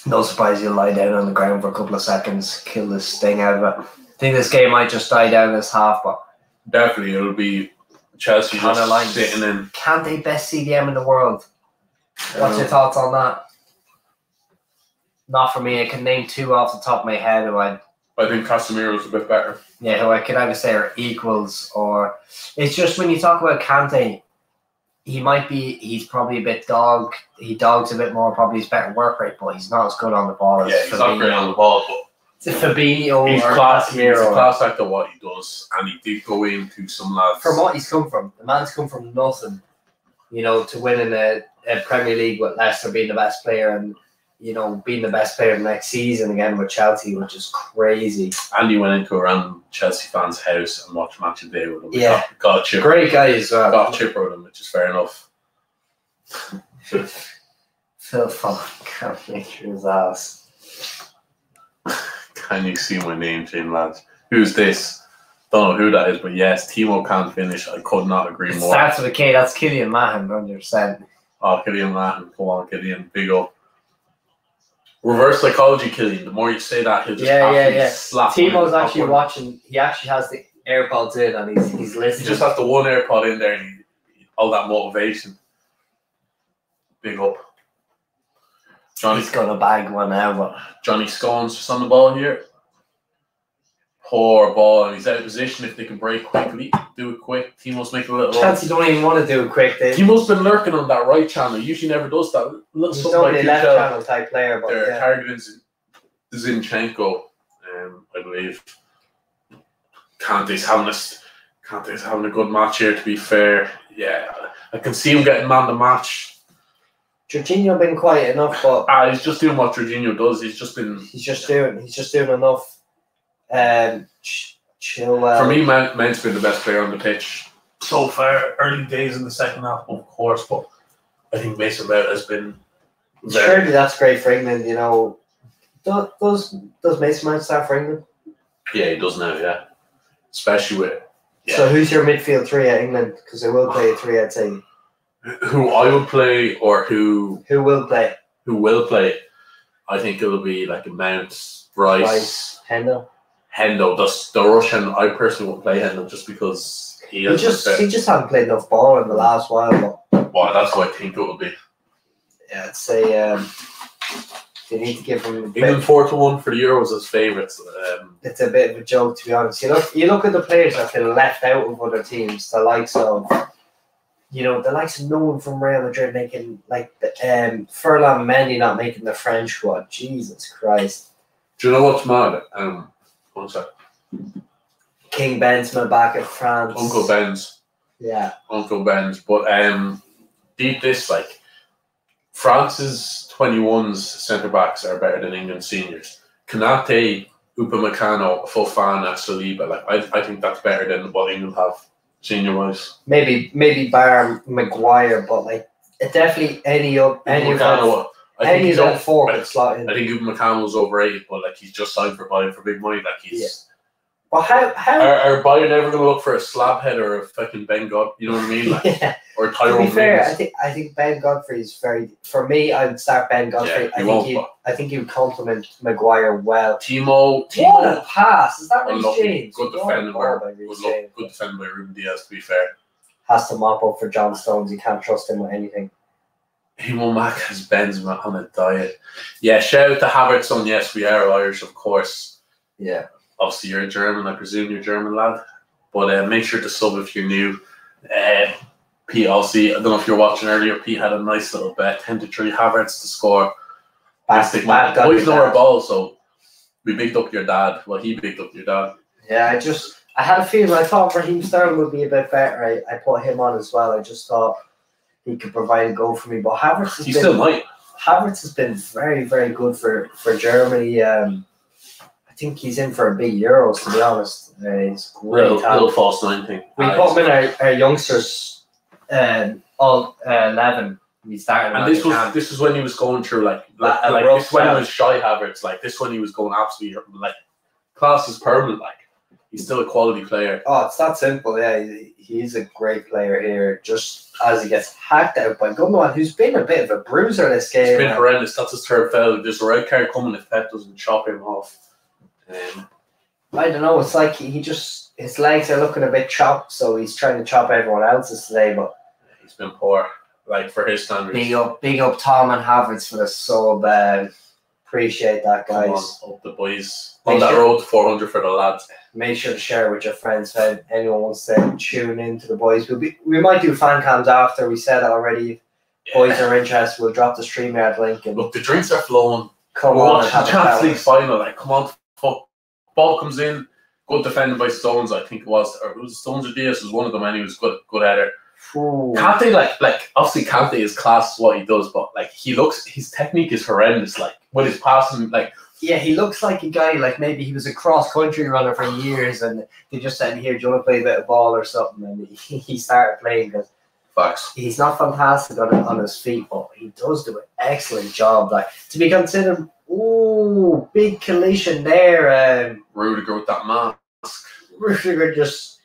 no surprise he'll lie down on the ground for a couple of seconds, kill the sting out of it. I think this game might just die down this half, but definitely it'll be Chelsea just sitting in. Kante, best CDM in the world. What's your thoughts on that? Not for me. I can name 2 off the top of my head who I think Casemiro's a bit better. Yeah, who I could either say are equals, or it's just when you talk about Kante, he's probably a bit he dogs a bit more, probably his better work rate, but he's not as good on the ball as he's not great on the ball, but Fabinho he's or class. He's Casemiro. a class act of what he does, and he did go into some lads. From what he's come from, the man's come from nothing, to win in a Premier League with Leicester being the best player and being the best player the next season again with Chelsea, which is crazy. And he went into a random Chelsea fan's house and watched Match of the Day with him. Yeah. Got a chipper. Great guy as well. Got a chipper with him, which is fair enough. Phil Foden can't make sure his ass. Can you see my name, Jane lads? Who's this? Don't know who that is, but yes, Timo can't finish. I could not agree more. Starts with a K. That's Killian Mahan, 100%. Oh, Killian Mahan. Come on, Killian. Big up. Reverse psychology, Killian. The more you say that, he'll just slap. Timo's actually watching. He actually has the AirPods in and he's listening. You just have the one AirPod in there and all that motivation. Big up. He's gonna bag one now, but Johnny Scones just on the ball here. Poor ball, and he's out of position. If they can break quickly, do it quick. Timo's making a little. Chelsea don't even want to do it quick. Timo's been lurking on that right channel. Usually never does that. Little he's only left channel type player, but they're targeting Zinchenko, I believe. Kante's having a good match here. To be fair, yeah, I can see him getting man the match. Jorginho been quiet enough, but he's just doing what Jorginho does. He's just doing enough. Chilwell. For me, Mount's been the best player on the pitch so far. Early days in the second half, of course, but I think Mason Mount has been. Surely that's great for England. Does Mason Mount start for England? Yeah, he does now. Yeah, especially with. Yeah. So who's your midfield 3 at England? Because they will play a 3, I'd say. Who I would play, or who will play? Who will play? I think it'll be like a Mount, Rice, Hendo. The Russian. I personally won't play Hendo just because he just hasn't played enough ball in the last while. Well, that's what I think it will be. Yeah, I'd say they need to give him. England 4-1 for the Euros as favourites. It's a bit of a joke, to be honest. You look at the players that have been left out of other teams. The likes of no one from Real Madrid making Furlan Mendy not making the French squad. Jesus Christ! Do you know what's mad? One sec. King Benzema back at France. Uncle Benz. Yeah. Uncle Benz. But deep this, France's 21s centre backs are better than England's seniors. Konate, Upamecano, Fofana, Saliba. I think that's better than what England have senior wise. Maybe bar Maguire, but definitely any of that 4 could slot in. I think Upamecano's overrated, but he's just signed for buying for big money. But how Are Bayern ever going to look for a slab head or a fucking Ben God? You know what I mean? Like, yeah. or To be Tyrone fair, Mings? I think Ben Godfrey is very. For me, I would start Ben Godfrey. Yeah, I think he would complement Maguire well. Timo. What a pass! Is that Reece Unlucky. James? Good defending good defending by Ruben Diaz, to be fair. Has to mop up for John Stones. You can't trust him with anything. Himo Mac has Benzema on a diet. Yeah, shout out to Havertz on Yes We Are Irish, of course. Yeah. Obviously, you're German. I presume you're German, lad. But make sure to sub if you're new. Pete, obviously, I don't know if you're watching earlier. Pete had a nice little bet, 10-3 Havertz to score. Boys know our ball, so we bigged up your dad. Well, he bigged up your dad. Yeah, I had a feeling. I thought Raheem Sterling would be a bit better. I put him on as well. I just thought he could provide a goal for me. But Havertz still might. Havertz has been very, very good for Germany. I think he's in for a big Euros, to be honest. He's great. Little false 9 thing. We put him in our youngsters, all 11. We started. And this was when he was going through this when he was shy Havertz. Like this when he was going absolutely like class is permanent. Like he's still a quality player. Oh, it's that simple. Yeah, he's a great player here. Just as he gets hacked out by Gundogan, who's been a bit of a bruiser this game. It's been horrendous. That's his third foul. There's a red card coming if Pep doesn't chop him off. I don't know. It's like his legs are looking a bit chopped, so he's trying to chop everyone else's today. But he's been poor, like for his standards. Big up, Tom and Havertz for the sub. Appreciate that, guys. Come on, up the boys on that road to 400 for the lads. Make sure to share with your friends. If anyone wants to tune in to the boys, we might do fan cams after. We said already. Yeah. Boys are interested. We'll drop the StreamYard link. And look, the drinks are flowing. Come on, the Champions League final. Like, come on. Ball comes in, good defended by Stones, I think it was. Or it was Stones or Diaz was one of them, and he was good at it. Kante, like obviously Kante is class what he does, but like his technique is horrendous. Like with his passing, like he looks like a guy like maybe he was a cross country runner for years, and they just said, "Here, do you want to play a bit of ball or something?" And he started playing because facts. He's not fantastic on his feet, but he does do an excellent job. Like to be considered. Ooh, big collision there. Rudiger with that mask. Rudiger just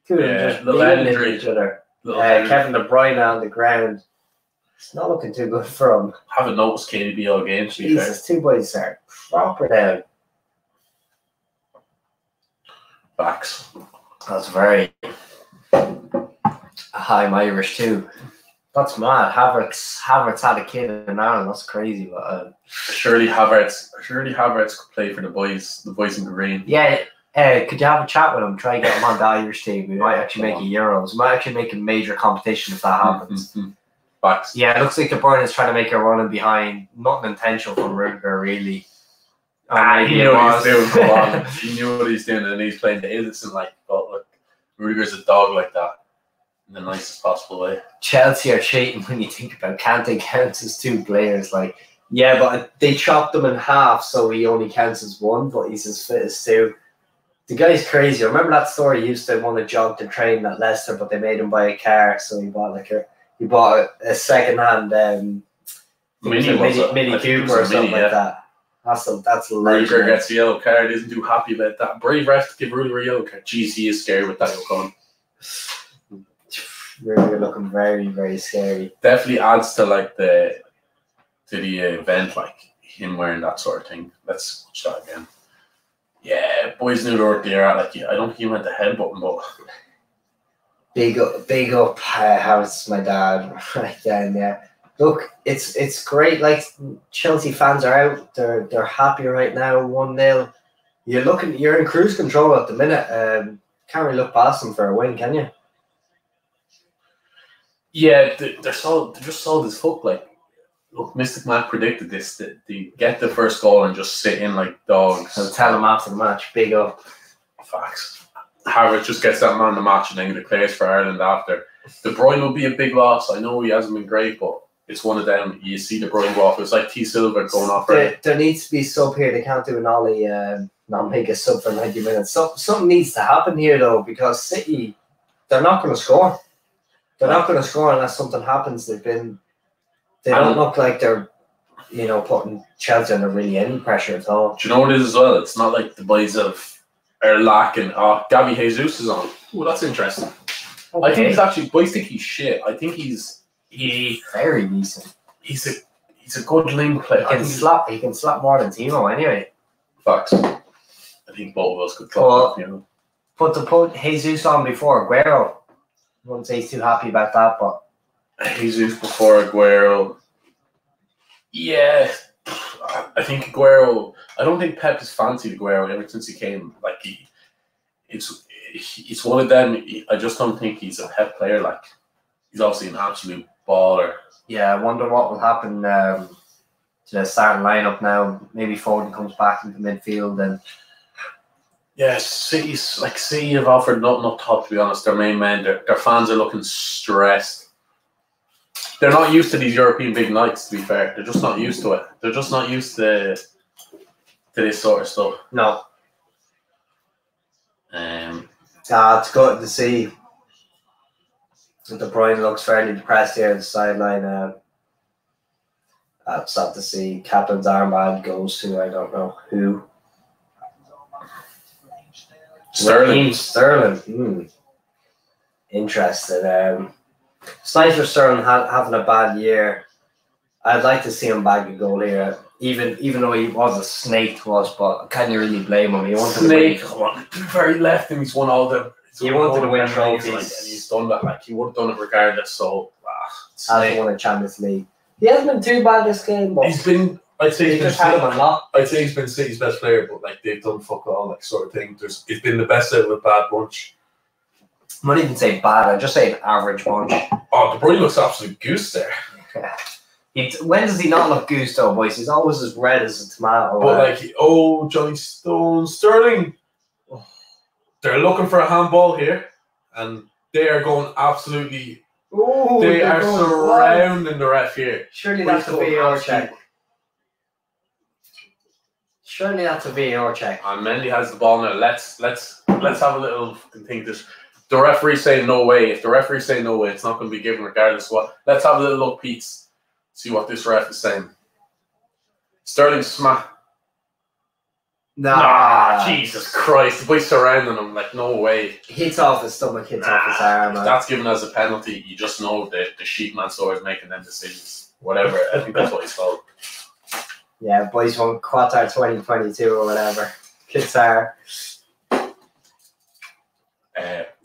little injury. Each other. Kevin De Bruyne on the ground. It's not looking too good for him. Haven't noticed KDB all game. Jesus, 2 boys are proper down. Backs. That's very. I'm Irish too. That's mad. Havertz had a kid in Ireland. That's crazy. But surely Havertz could play for the boys in green. Yeah. Could you have a chat with him? Try and get him on the Irish team. We might actually make a Euros. We might actually make a major competition if that happens. Facts. Yeah, it looks like De Bruyne is trying to make a run in behind. Nothing intentional from Rudiger, really. He knew what he was doing. He knew what he's doing, and he's playing the innocent like. But look, Rudiger's a dog like that. In the nicest possible way. Chelsea are cheating when you think about Kante counts as 2 players. Like, yeah, but they chopped him in half, so he only counts as 1, but he's as fit as 2. The guy's crazy. I remember that story. He used to want to jog to train at Leicester, but they made him buy a car, so he bought a second-hand Mini Cooper or something like that. That's Rudiger gets a yellow card. Isn't too happy about that. Brave ref to give Rudiger a yellow card. Jeez, he is scared with that going. Really looking very, very scary. Definitely adds to like the event, like him wearing that sort of thing. Let's watch that again. Yeah, boys knew what they were. Like, I don't think he went the head button, but big up. How's my dad right then? Yeah. Look, it's great. Like Chelsea fans are out. They're happy right now. 1-0. You're in cruise control at the minute. Can't really look past them for a win, can you? Yeah, they're just solid as fuck. Like, look, Mystic Mac predicted this, that they get the first goal and just sit in like dogs. I'll tell him after the match. Big up. Facts. Havertz just gets that man of the match and then declares for Ireland after. De Bruyne will be a big loss. I know he hasn't been great, but it's one of them. You see De Bruyne go off. It's like T Silva going off. There needs to be sub here. They can't do an Ollie, not make a sub for 90 minutes. Something needs to happen here, though, because City, they're not going to score. They're not going to score unless something happens. They don't look like they're, putting Chelsea under really any pressure at all. Do you know what it is as well? It's not like the boys have are lacking. Oh, Gabby Jesus is on. Oh, that's interesting. Okay. I think he's actually. But I think he's shit. I think he's very decent. He's a good link player. He can slap more than Timo anyway. Facts. I think both of us could call it. But to put Jesus on before Aguero, I wouldn't say he's too happy about that. But Jesus before Aguero. Yeah, I think Aguero. I don't think Pep has fancied Aguero ever since he came. Like it's one of them. I just don't think he's a Pep player. Like he's obviously an absolute baller. Yeah, I wonder what will happen to the starting lineup now. Maybe Foden comes back into midfield and. Yeah, City have offered nothing up top. To be honest, their main men, their fans are looking stressed. They're not used to these European big nights, to be fair. They're just not used to it. They're just not used to this sort of stuff. No. It's good to see. De Bruyne looks fairly depressed here at the sideline. It's sad to see. Captain's armband goes to I don't know who. Sterling. Interested. It's nice for Sterling having a bad year. I'd like to see him bag a goal here, even though he was a snake to us. But can you really blame him? He wanted snake. Very left, and he's won all the. He wanted to win trophies, and he's done that. Like he would have done it regardless. So hasn't won a Champions League. He hasn't been too bad this game, but he's been. I'd say he's been City's best player, but like they've done fuck all, like sort of thing. It's been the best out of a bad bunch. I wouldn't even say bad. I'd just say an average bunch. Oh, De Bruyne looks absolute goose there. When does he not look goose though, boys? He's always as red as a tomato. But Johnny Stones, Sterling. They're looking for a handball here, and they are going absolutely. They are surrounding the ref here. Surely that's a VAR check. Surely that's a VAR check. And Mendy has the ball now. Let's have a little think. This the referee saying no way. If the referee saying no way, it's not going to be given regardless of what. Let's have a little look, Pete. See what this ref is saying. Sterling smack. Nah, Jesus Christ! The boy's surrounding him like no way. Hits off his stomach, hits off his arm. If that's given as a penalty, you just know the sheep man store is making them decisions. Whatever, I think that's what he's called. Yeah, boys won Qatar 2022 or whatever. Qatar.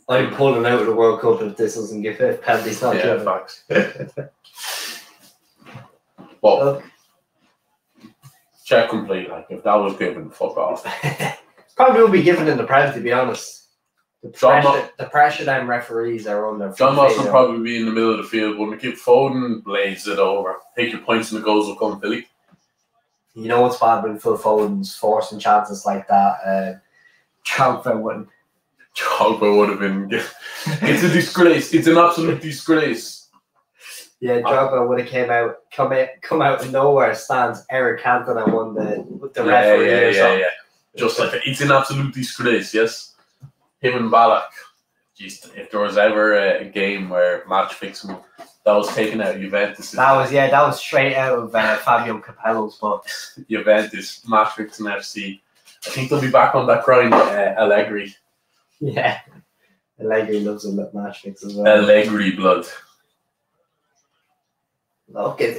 I'm pulling out of the World Cup if this doesn't give it penalties. Not given. Facts. Well, check complete. Like if that was given, fuck off. Probably will be given in the Prem, to be honest. The pressure them referees are under. John Moss will probably be in the middle of the field. When we keep Foden blades it over, take your points and the goals will come, Philly. You know what's bad when Phil Foden's forcing chances like that? Drogba would have been. It's a disgrace. It's an absolute disgrace. Yeah, Drogba would have come out of nowhere, stands Eric Cantona and won the referee. Yeah. Just like it's an absolute disgrace. Yes, him and Ballack. Jeez, if there was ever a game where match fixing that was taken out of Juventus. That was straight out of Fabio Capello's book. Juventus match fixing FC. I think they'll be back on that grind. Allegri. Yeah, Allegri loves a match fix as well. Allegri blood. Look, it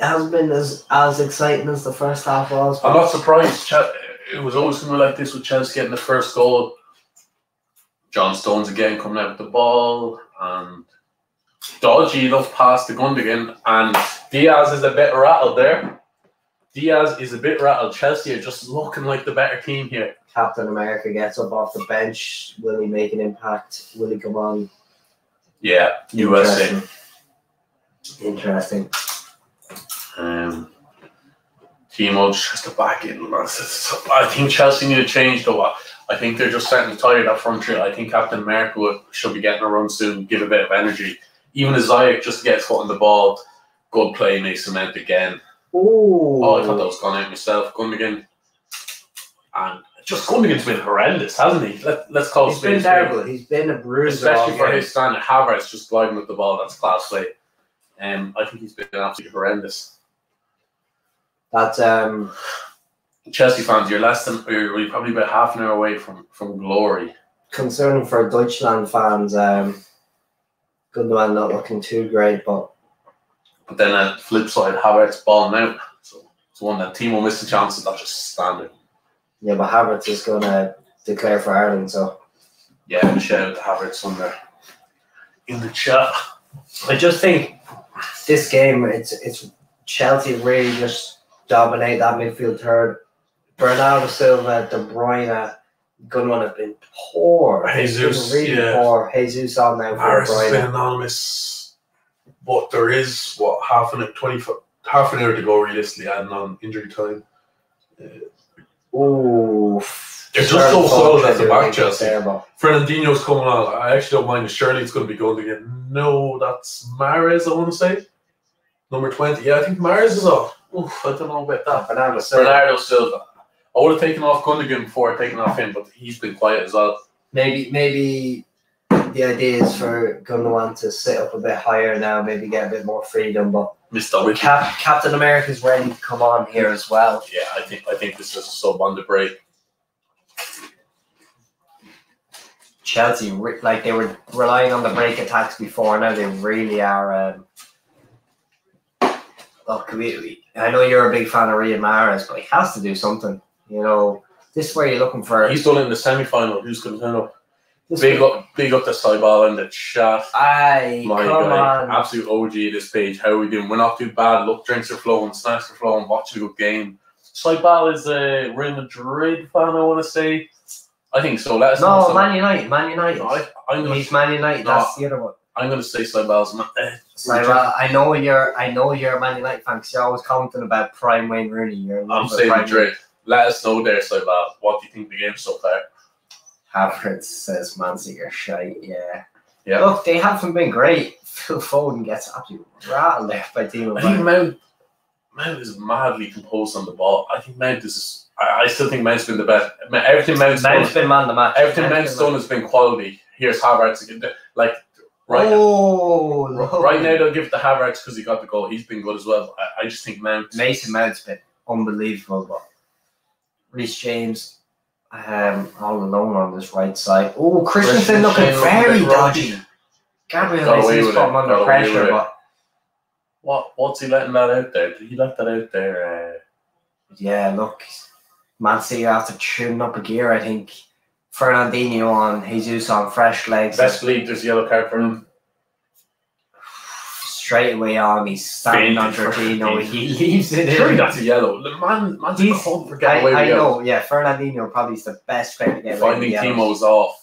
hasn't been as exciting as the first half was. I'm not surprised. It was always going to be like this with Chelsea getting the first goal. John Stones again coming out with the ball and dodgy enough pass to Gundogan, and Diaz is a bit rattled there. Chelsea are just looking like the better team here. Captain America gets up off the bench. Will he make an impact? Will he come on? Yeah, USA. Interesting. Timo just has to back in. I think Chelsea need a change though. I think they're just starting to tire that front three. I think Captain America should be getting a run soon, give a bit of energy. Even as Ziyech just to get his foot on the ball. Good play, makes cement again. Ooh. Oh, I thought that was gone out myself. Gundogan. And just Gundogan's been horrendous, hasn't he? Let's call it. He's been terrible. He's been a bruiser. Especially for his standard. Havertz just gliding with the ball. That's class play. I think he's been absolutely horrendous. That's Chelsea fans, you're you're probably about half an hour away from glory. Concerning for Deutschland fans, Gundogan not looking too great, but then on the flip side, Havertz balling out. So it's one that Timo missing chances, that's just standard. Yeah, but Havertz is going to declare for Ireland, so yeah, shout out to Havertz on there in the chat. I just think this game, it's Chelsea really just dominate that midfield third. Bernardo Silva, De Bruyne, Gundogan have been poor. Jesus, really poor. Jesus on now for Maris De has been Bruyne. anonymous, but there is half an hour to go realistically, adding on injury time. Ooh, they're just so solid at the back, Chelsea. Terrible. Fernandinho's coming on. I actually don't mind if Shirley's going to be going again. No, that's Mahrez, I want to say. Number 20. Yeah, I think Mahrez is off. Oof, I don't know about that. Bernardo Silva. I would have taken off Gundogan before taking off him, but he's been quiet as well. Maybe the idea is for Gundogan to sit up a bit higher now, maybe get a bit more freedom, but Captain America's ready to come on here as well. Yeah, I think this is a sub on the break. Chelsea, like they were relying on the break attacks before, now they really are. Look, I know you're a big fan of Riyad Mahrez, but he has to do something. You know, this is where you're looking for. He's done it in the semi-final. Who's going to turn up? Big up the Cybal in the chat. Aye, my come guy, on. Absolute OG at this page. How are we doing? We're not too bad. Look, drinks are flowing, snacks are flowing, watching a good game. Cybal is a Real Madrid fan, I want to say. I think so. Let us know. No, Man United. He's Man United. That's the other one. I'm going to say Cybal's. Cybal, I know you're a Man United fan because you're always commenting about prime Wayne Rooney. I'm saying Madrid. Let us know there, Cybal. What do you think of the game so far? Havertz says Man City are shite. Yeah. Look, they haven't been great. Phil Foden gets absolutely rattled there by Timo. I think Mount is madly composed on the ball. I think Mount is. I still think Mount's been the best. Everything Mount's been man the match. Everything Mount's done has been quality. Here's Havertz again. Like right now they'll give it to Havertz because he got the goal. He's been good as well. I just think Mason Mount's been unbelievable. But Reece James. All alone on this right side. Oh, Christensen looking very dodgy. Gabriel Jesus put him under pressure, but what's he letting that out there? Did he let that out there? Yeah, look, Man City after tuning up a gear. I think Fernandinho on, Jesus on fresh legs. Best believe there's a yellow card for him. Straight away on, he's standing on Jorginho. He leaves it in. Surely that's a yellow. The man's can't forget away with I know, yeah. Fernandinho probably is the best player to get away with. Finding Timo's off.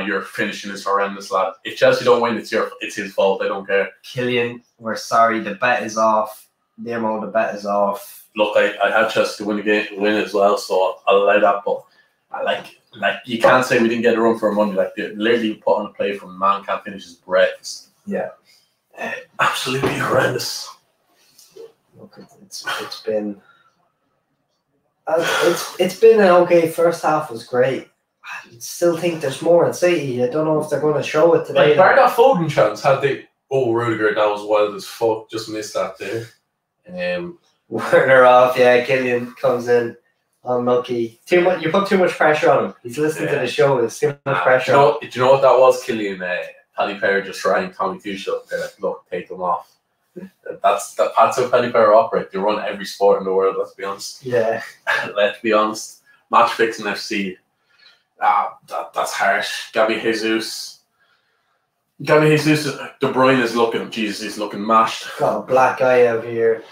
Your finishing is horrendous, lad. If Chelsea don't win, it's his fault. I don't care. Killian, we're sorry. The bet is off. Nemo, the bet is off. Look, I had Chelsea to win as well, so I'll allow that. But I like you can't say we didn't get a run for our money. Like they literally put on a play from a man can't finish his breath. Yeah. Absolutely horrendous. Look, it's been an okay first half. Was great. I still think there's more at City. I don't know if they're going to show it today. Like bar that Foden chance, had they? Oh, Rudiger, that was wild as fuck. Just missed that there. Werner off. Yeah, Killian comes in. Unlucky. Too much. You put too much pressure on him. He's listening to the show. It's too much pressure. Do you know what that was, Killian? Paddy Power just trying Tommy Tuchel. They're like, look, take them off. That's how Paddy Power operate. They run every sport in the world. Let's be honest. Yeah. Let's be honest. Match fixing FC. That's harsh. Gabby Jesus. De Bruyne is looking. Jesus, he's looking mashed. Got a black eye out here.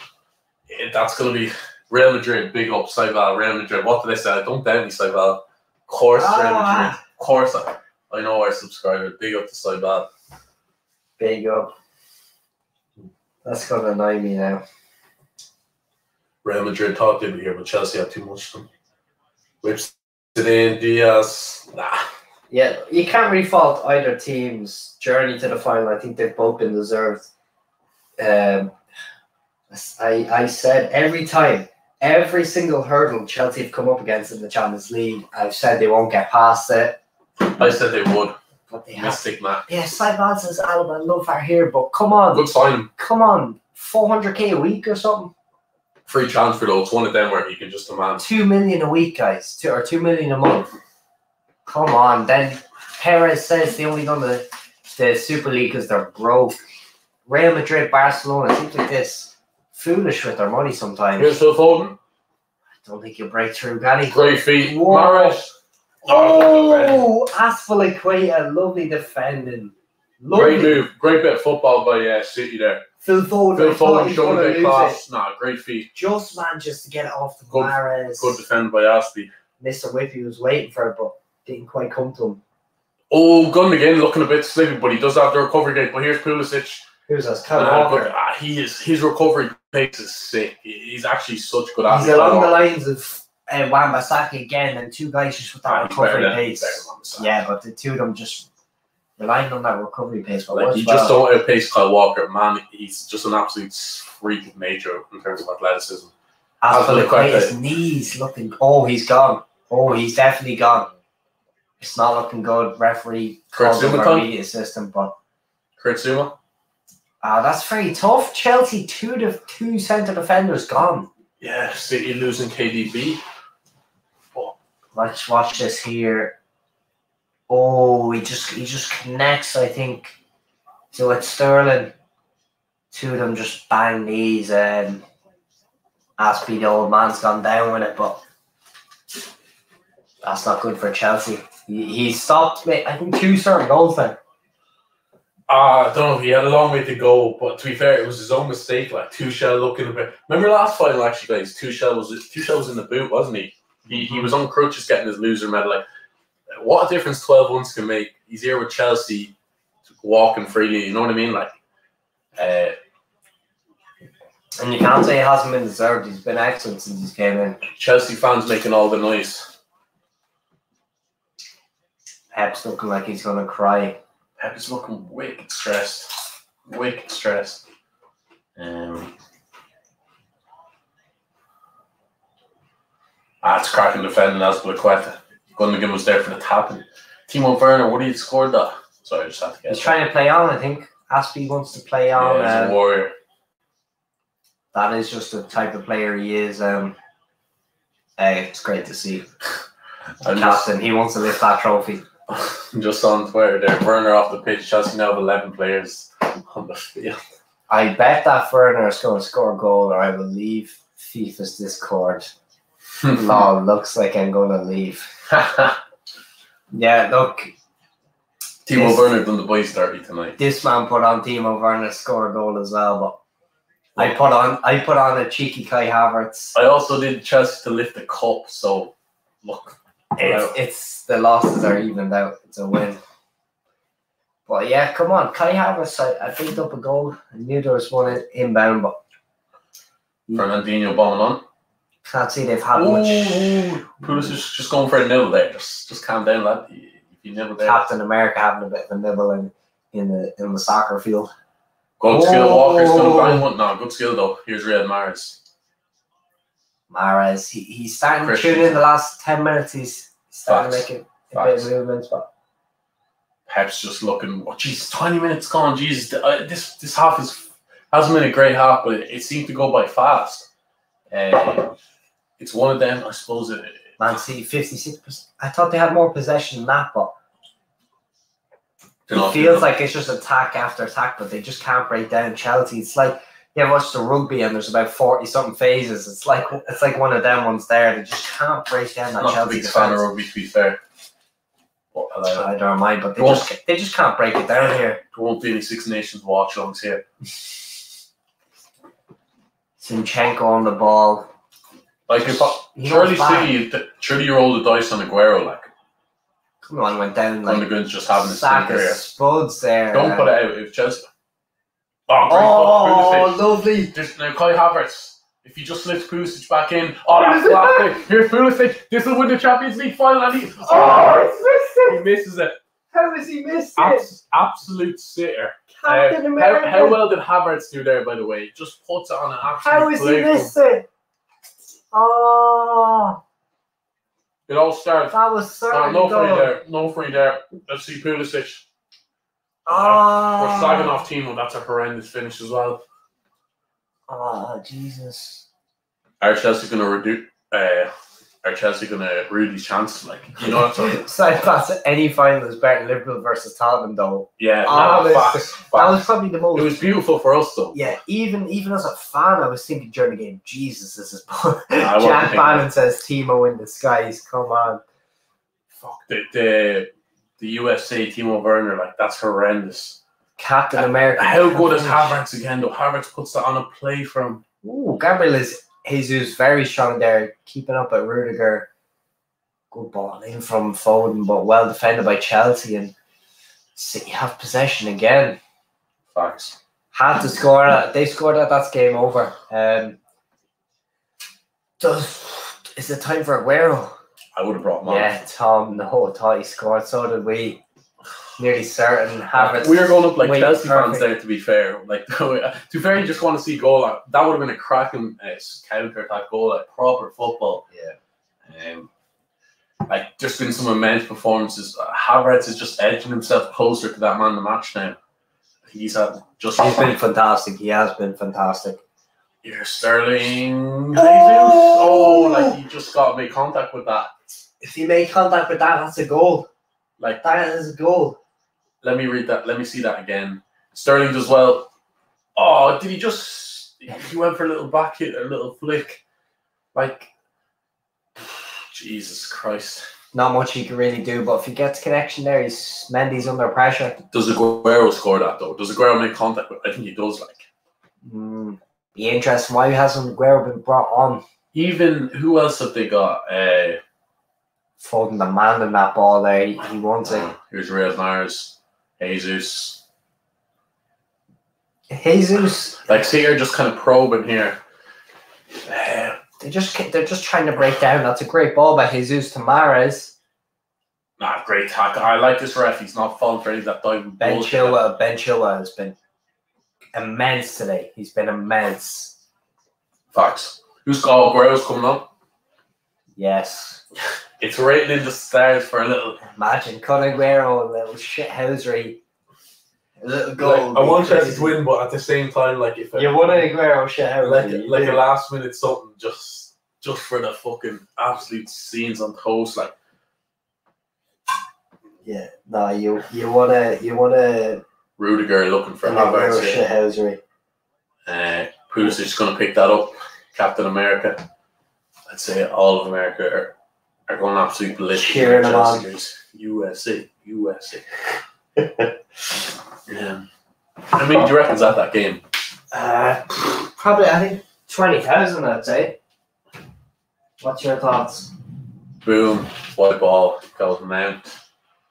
That's gonna be Real Madrid. Big up, Cybal. Real Madrid. What did I say? Don't doubt me, Cybal. Of course, Real Madrid. Of course. I know our subscriber. Big up to Cybal. Big up. That's going to annoy me now. Real Madrid thought they'd be here, but Chelsea had too much of them. Whips it in, Diaz. Nah. Yeah, you can't really fault either team's journey to the final. I think they've both been deserved. I said every single hurdle Chelsea have come up against in the Champions League, I've said they won't get past it. I said they would. But they Mystic man. Yeah, Cyban says Alba, love her here, but come on. Good sign. Come on, 400k a week or something. Free transfer though. It's one of them where you can just demand 2 million a week, guys, or 2 million a month. Come on. Then Perez says they only done the Super League because they're broke. Real Madrid, Barcelona, seems like this foolish with their money sometimes. Here's Phil Foden. I don't think you'll break through, Gary. Great feet. Whoa. Mahrez. Oh, Aspilicueta, lovely defending. Lovely. Great move. Great bit of football by City there. Phil Foden. Phil Foden showing a bit of class. Great feet. Just managed to get it off the Mahrez. Good defend by Aspie. Mr. Whippy was waiting for it, but didn't quite come to him. Oh, Gundogan looking a bit slippy, but he does have the recovery gate. But here's Pulisic. Who's this? Walker. His recovery pace is sick. He's actually such good athlete. He's along the lines of Wan-Bissaka again, and two guys just with that recovery pace. Yeah, but the two of them just relying on that recovery pace. But just don't outpace Kyle Walker, man. He's just an absolute freak of nature in terms of athleticism. His knees looking. Oh, he's gone. Oh, he's definitely gone. It's not looking good. Referee called him for immediate assistant, but Kurt Zouma. That's very tough. Chelsea, two centre defenders gone. Yeah, City losing KDB. Oh. Let's watch this here. Oh, he just connects, I think. So it's Sterling. Two of them just bang knees. Aspie, the old man's gone down with it, but that's not good for Chelsea. He stopped, I think, 2 certain goals then. I don't know. He had a long way to go, but to be fair, it was his own mistake. Like Tuchel looking a bit. Remember last final, actually, guys. Tuchel was in the boot, wasn't he? He was on crutches, getting his loser medal. Like, what a difference 12 months can make. He's here with Chelsea, walking freely. You know what I mean? Like, and you can't say it hasn't been deserved. He's been excellent since he came in. Chelsea fans making all the noise. Pep's looking like he's gonna cry. Pep is looking wicked stressed. Wicked stressed. It's cracking defending Aspilicueta. Gundogan was there for the tapping. Timo Werner, what did he score that? Sorry, I just had to get He's trying to play on, I think. Aspie wants to play on. Yeah, he's a warrior. That is just the type of player he is. It's great to see. Captain, he wants to lift that trophy. Just on Twitter there, Werner off the pitch. Chelsea now have 11 players on the field. I bet that Werner is going to score a goal, or I will leave FIFA's Discord. Lol, looks like I'm going to leave. Yeah, look. Timo Werner done the boys dirty tonight. This man put on Timo Werner to score a goal as well, but I put on a cheeky Kai Havertz. I also did Chelsea to lift the cup, so look. It's the losses are evened out. It's a win. But yeah, come on, Kai Havertz. I picked up a goal. I knew there was one inbound, but Fernandinho bombing on. Can't see they've had much. Pulisic just going for a nibble there. Just calm down, lad. If you nibble there. Captain America having a bit of a nibble in the soccer field. Good skill. Walker's going to find one. No, good skill though. Here's Riyad Mahrez. Mahrez, he's starting to tune in the last 10 minutes. He's starting to make a bit of movement. But Pep's just looking. Oh, Jesus, 20 minutes gone. Jesus, this half hasn't been a great half, but it seemed to go by fast. It's one of them, I suppose. Man City 56%. I thought they had more possession than that, but it feels like it's just attack after attack, but they just can't break down Chelsea. It's like you ever watch the rugby and there's about 40-something phases. It's like one of them ones there. They just can't break down that Chelsea. Not a big fan of rugby, to be fair. But, I don't mind, but they just can't break it down here. There won't be any Six Nations watch-alongs here. Zinchenko on the ball. Like surely you roll the dice on Aguero, like. Come on, went down like. Gundogan's just having a sack of spuds there. Don't put it out if Chelsea. Oh, lovely. Now Kai Havertz. If he just slips Pulisic back in, that's flat. Here's Pulisic. This will win the Champions League final, and he misses it. How has he missed it? Absolute sitter. Captain America. How well did Havertz do there, by the way? Just puts it on an absolute. How has he missed it? Oh. It all started. That was certainly No free there. Let's see Pulisic. Oh. We're slagging off Timo. That's a horrendous finish as well. Oh, Jesus. Are Chelsea going to reduce? Are Chelsea going to ruin these chances? Like, you know what I'm saying? Side pass at any final is better than Liverpool versus Tottenham, though. Yeah, Facts. That was probably the most. It was beautiful for us, though. Yeah, even as a fan, I was thinking during the game, Jesus, this is. Jack Bannon says Timo in disguise. Come on. Fuck the USA Timo Werner, like that's horrendous. Captain America. How good is Havertz again, though? Havertz puts that on a play from. Ooh, Gabriel Jesus very strong there, keeping up at Rudiger. Good ball in from Foden, but well defended by Chelsea, and City have possession again. Facts. Had to score that. They scored that. That's game over. Is it time for Aguero? I would have brought him on. Yeah, Tom. No, thought he scored. So did we. Nearly certain. Havertz. We were going up like Chelsea fans there. To be fair, like to be fair, you just want to see goal. That would have been a cracking counter-attack goal, like proper football. Yeah. Like just been some immense performances. Havertz is just edging himself closer to that man of the match now. He's been fantastic. He has been fantastic. You're Sterling. Oh, like he just got to make contact with that. If he made contact with that, that's a goal. Like that is a goal. Let me read that. Let me see that again. Sterling does well. Oh, did he just? He went for a little back hit, a little flick. Like, Jesus Christ. Not much he can really do, but if he gets connection there, Mendy's under pressure. Does Aguero score that though? Does Aguero make contact with? I think he does. Like, be interesting. Why hasn't Aguero been brought on? Even who else have they got? Foden, the man in that ball there. He wants it. Here's Riyad Mahrez, Jesus. Like, see, you're just kind of probing here. They're just trying to break down. That's a great ball by Jesus to Mahrez. Great tackle. I like this ref. He's not falling for any of that diving. Ben Chilwell has been immense today. He's been immense. Facts. Who's got Aguero's coming up? Yes. It's written in the stars for a little. Imagine Aguero, a little shithousery. A little goal. Like, I want Chelsea to win, but at the same time, like if you want an Aguero shithousery, like a last minute something, just for the fucking absolute scenes on toast, like. Yeah, no, you wanna. Rudiger looking for Havertz. Shithousery. Pulisic's gonna pick that up. Captain America. I'd say all of America are going absolutely ballistic. Cheering him on. USA. How many do you reckon's at that game? Probably, I think 20,000. I'd say. What's your thoughts? Boom! What a ball! Goes Mount.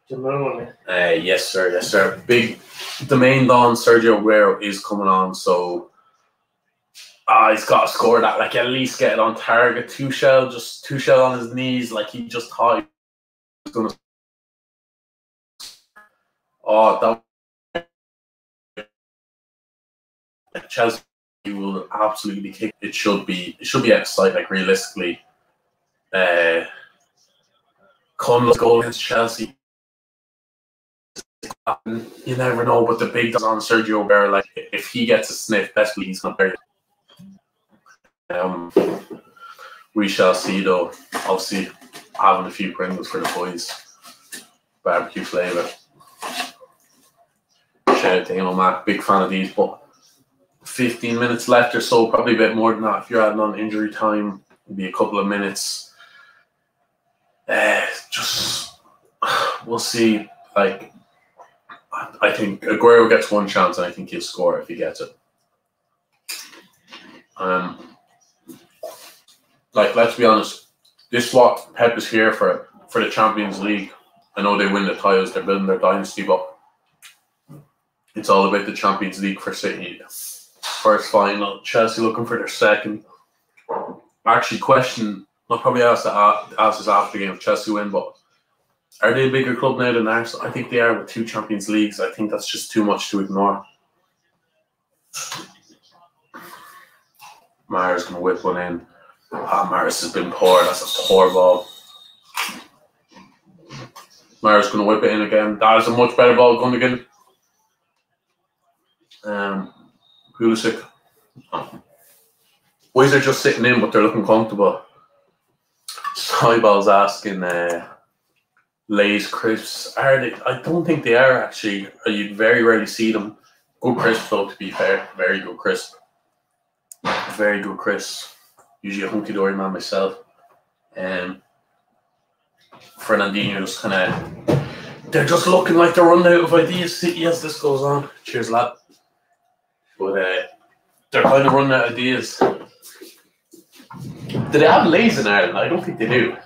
Yes, sir. The main Don Sergio Aguero is coming on, so he's got to score that. Like at least get it on target. Tuchel on his knees, like he just thought he was going to. Oh, that Chelsea will absolutely kick. It should be out of sight. Like realistically, Conley's goal against Chelsea. You never know, but the big dogs on Sergio Aguero, like if he gets a sniff, best believe he's gonna bury it. We shall see though. Obviously, having a few Pringles for the boys, barbecue flavour. Shout out to him, Matt. Big fan of these, but 15 minutes left or so, probably a bit more than that. If you're adding on injury time, it'll be a couple of minutes. We'll see. Like. I think Aguero gets one chance, and I think he'll score if he gets it. Like, let's be honest, this is what Pep is here for the Champions League. I know they win the titles, they're building their dynasty, but it's all about the Champions League for City. First final, Chelsea looking for their second. Actually, I'll probably ask this after the game if Chelsea win, but are they a bigger club now than Arsenal? I think they are with 2 Champions Leagues. I think that's just too much to ignore. Mahrez going to whip one in. Mahrez has been poor. That's a poor ball. Mahrez going to whip it in again. That is a much better ball, Gundogan. Pulisic. Boys are just sitting in, but they're looking comfortable. Cyball's asking, Lay's crisps, are they? I don't think they are actually. You very rarely see them. Good crisp though, to be fair. Very good crisp. Very good crisp. Usually a hunky-dory man myself. Fernandinho just kind of... They're just looking like they're running out of ideas, City, as this goes on. Cheers, lad. But they're kind of running out of ideas. Do they have Lay's in Ireland? I don't think they do.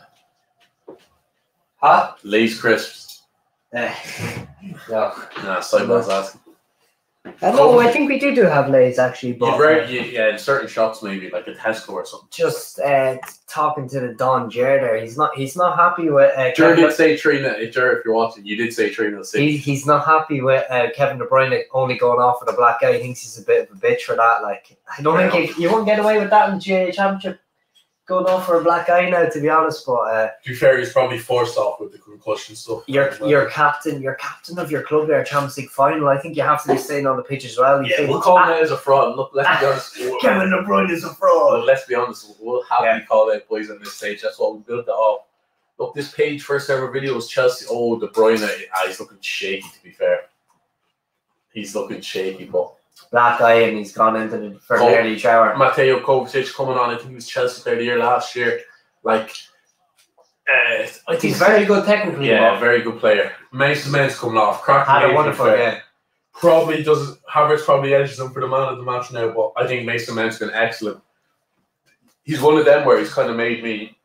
Huh? Lay's crisps. No. Nah, Cyball's asking. No, I think we do have Lay's actually, but yeah, in certain shops maybe, like a Tesco or something. Just talking to the Don Jer there, he's not happy with. Jer did say 3-0. Jer, if you're watching, you did say 3-0. He's not happy with Kevin De Bruyne only going off with a black guy. He thinks he's a bit of a bitch for that. Like, I don't think you won't get away with that in the GA Championship. Going off for a black eye now, to be honest, but to be fair, he's probably forced off with the concussion stuff. You're captain of your club there, Champions League final. I think you have to be staying on the pitch as well. We'll call him as a fraud. Look, let's be honest. Kevin De Bruyne is a fraud. Well, let's be honest. We'll happily call out boys on this stage. That's what we built it off. Look, this page first ever video was Chelsea. Oh, De Bruyne. He's looking shaky. To be fair, he's looking shaky, but. Black eye, and he's gone into the early shower. Mateo Kovacic coming on. I think he was Chelsea Player of the Year last year. Like, I think he's very good technically. Yeah, very good player. Mason Mount's coming off. Cracking. Had a wonderful game. Probably does. Havertz probably edges him for the man of the match now, but I think Mason Mount's been excellent. He's one of them where he's kind of made me.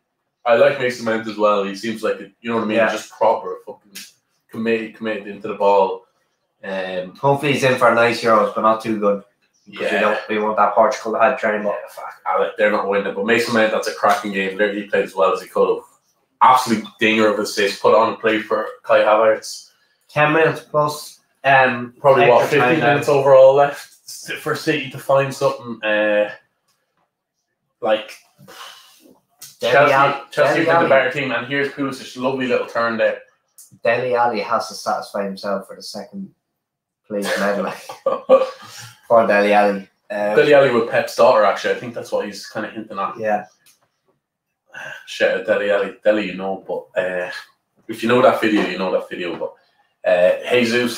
I like Mason Mount as well. He seems like you know what I mean. Just proper fucking committed into the ball. Hopefully he's in for a nice Euros, but not too good. We want that Portugal had trained. Yeah, fuck, they're not winning. But Mason Mount, that's a cracking game. He played as well as he could have. Absolute dinger of assist. Put on and play for Kai Havertz. 10 minutes plus. Probably 15 minutes overall left for City to find something. Like Chelsea have been the better team, and here's Pulisic, lovely little turn there. Dele Alli has to satisfy himself for the second place medal for Dele Alli. Dele Alli with Pep's daughter, actually. I think that's what he's kind of hinting at. Yeah. Shout out Dele Alli. Dele, you know, but if you know that video, you know that video. But Jesus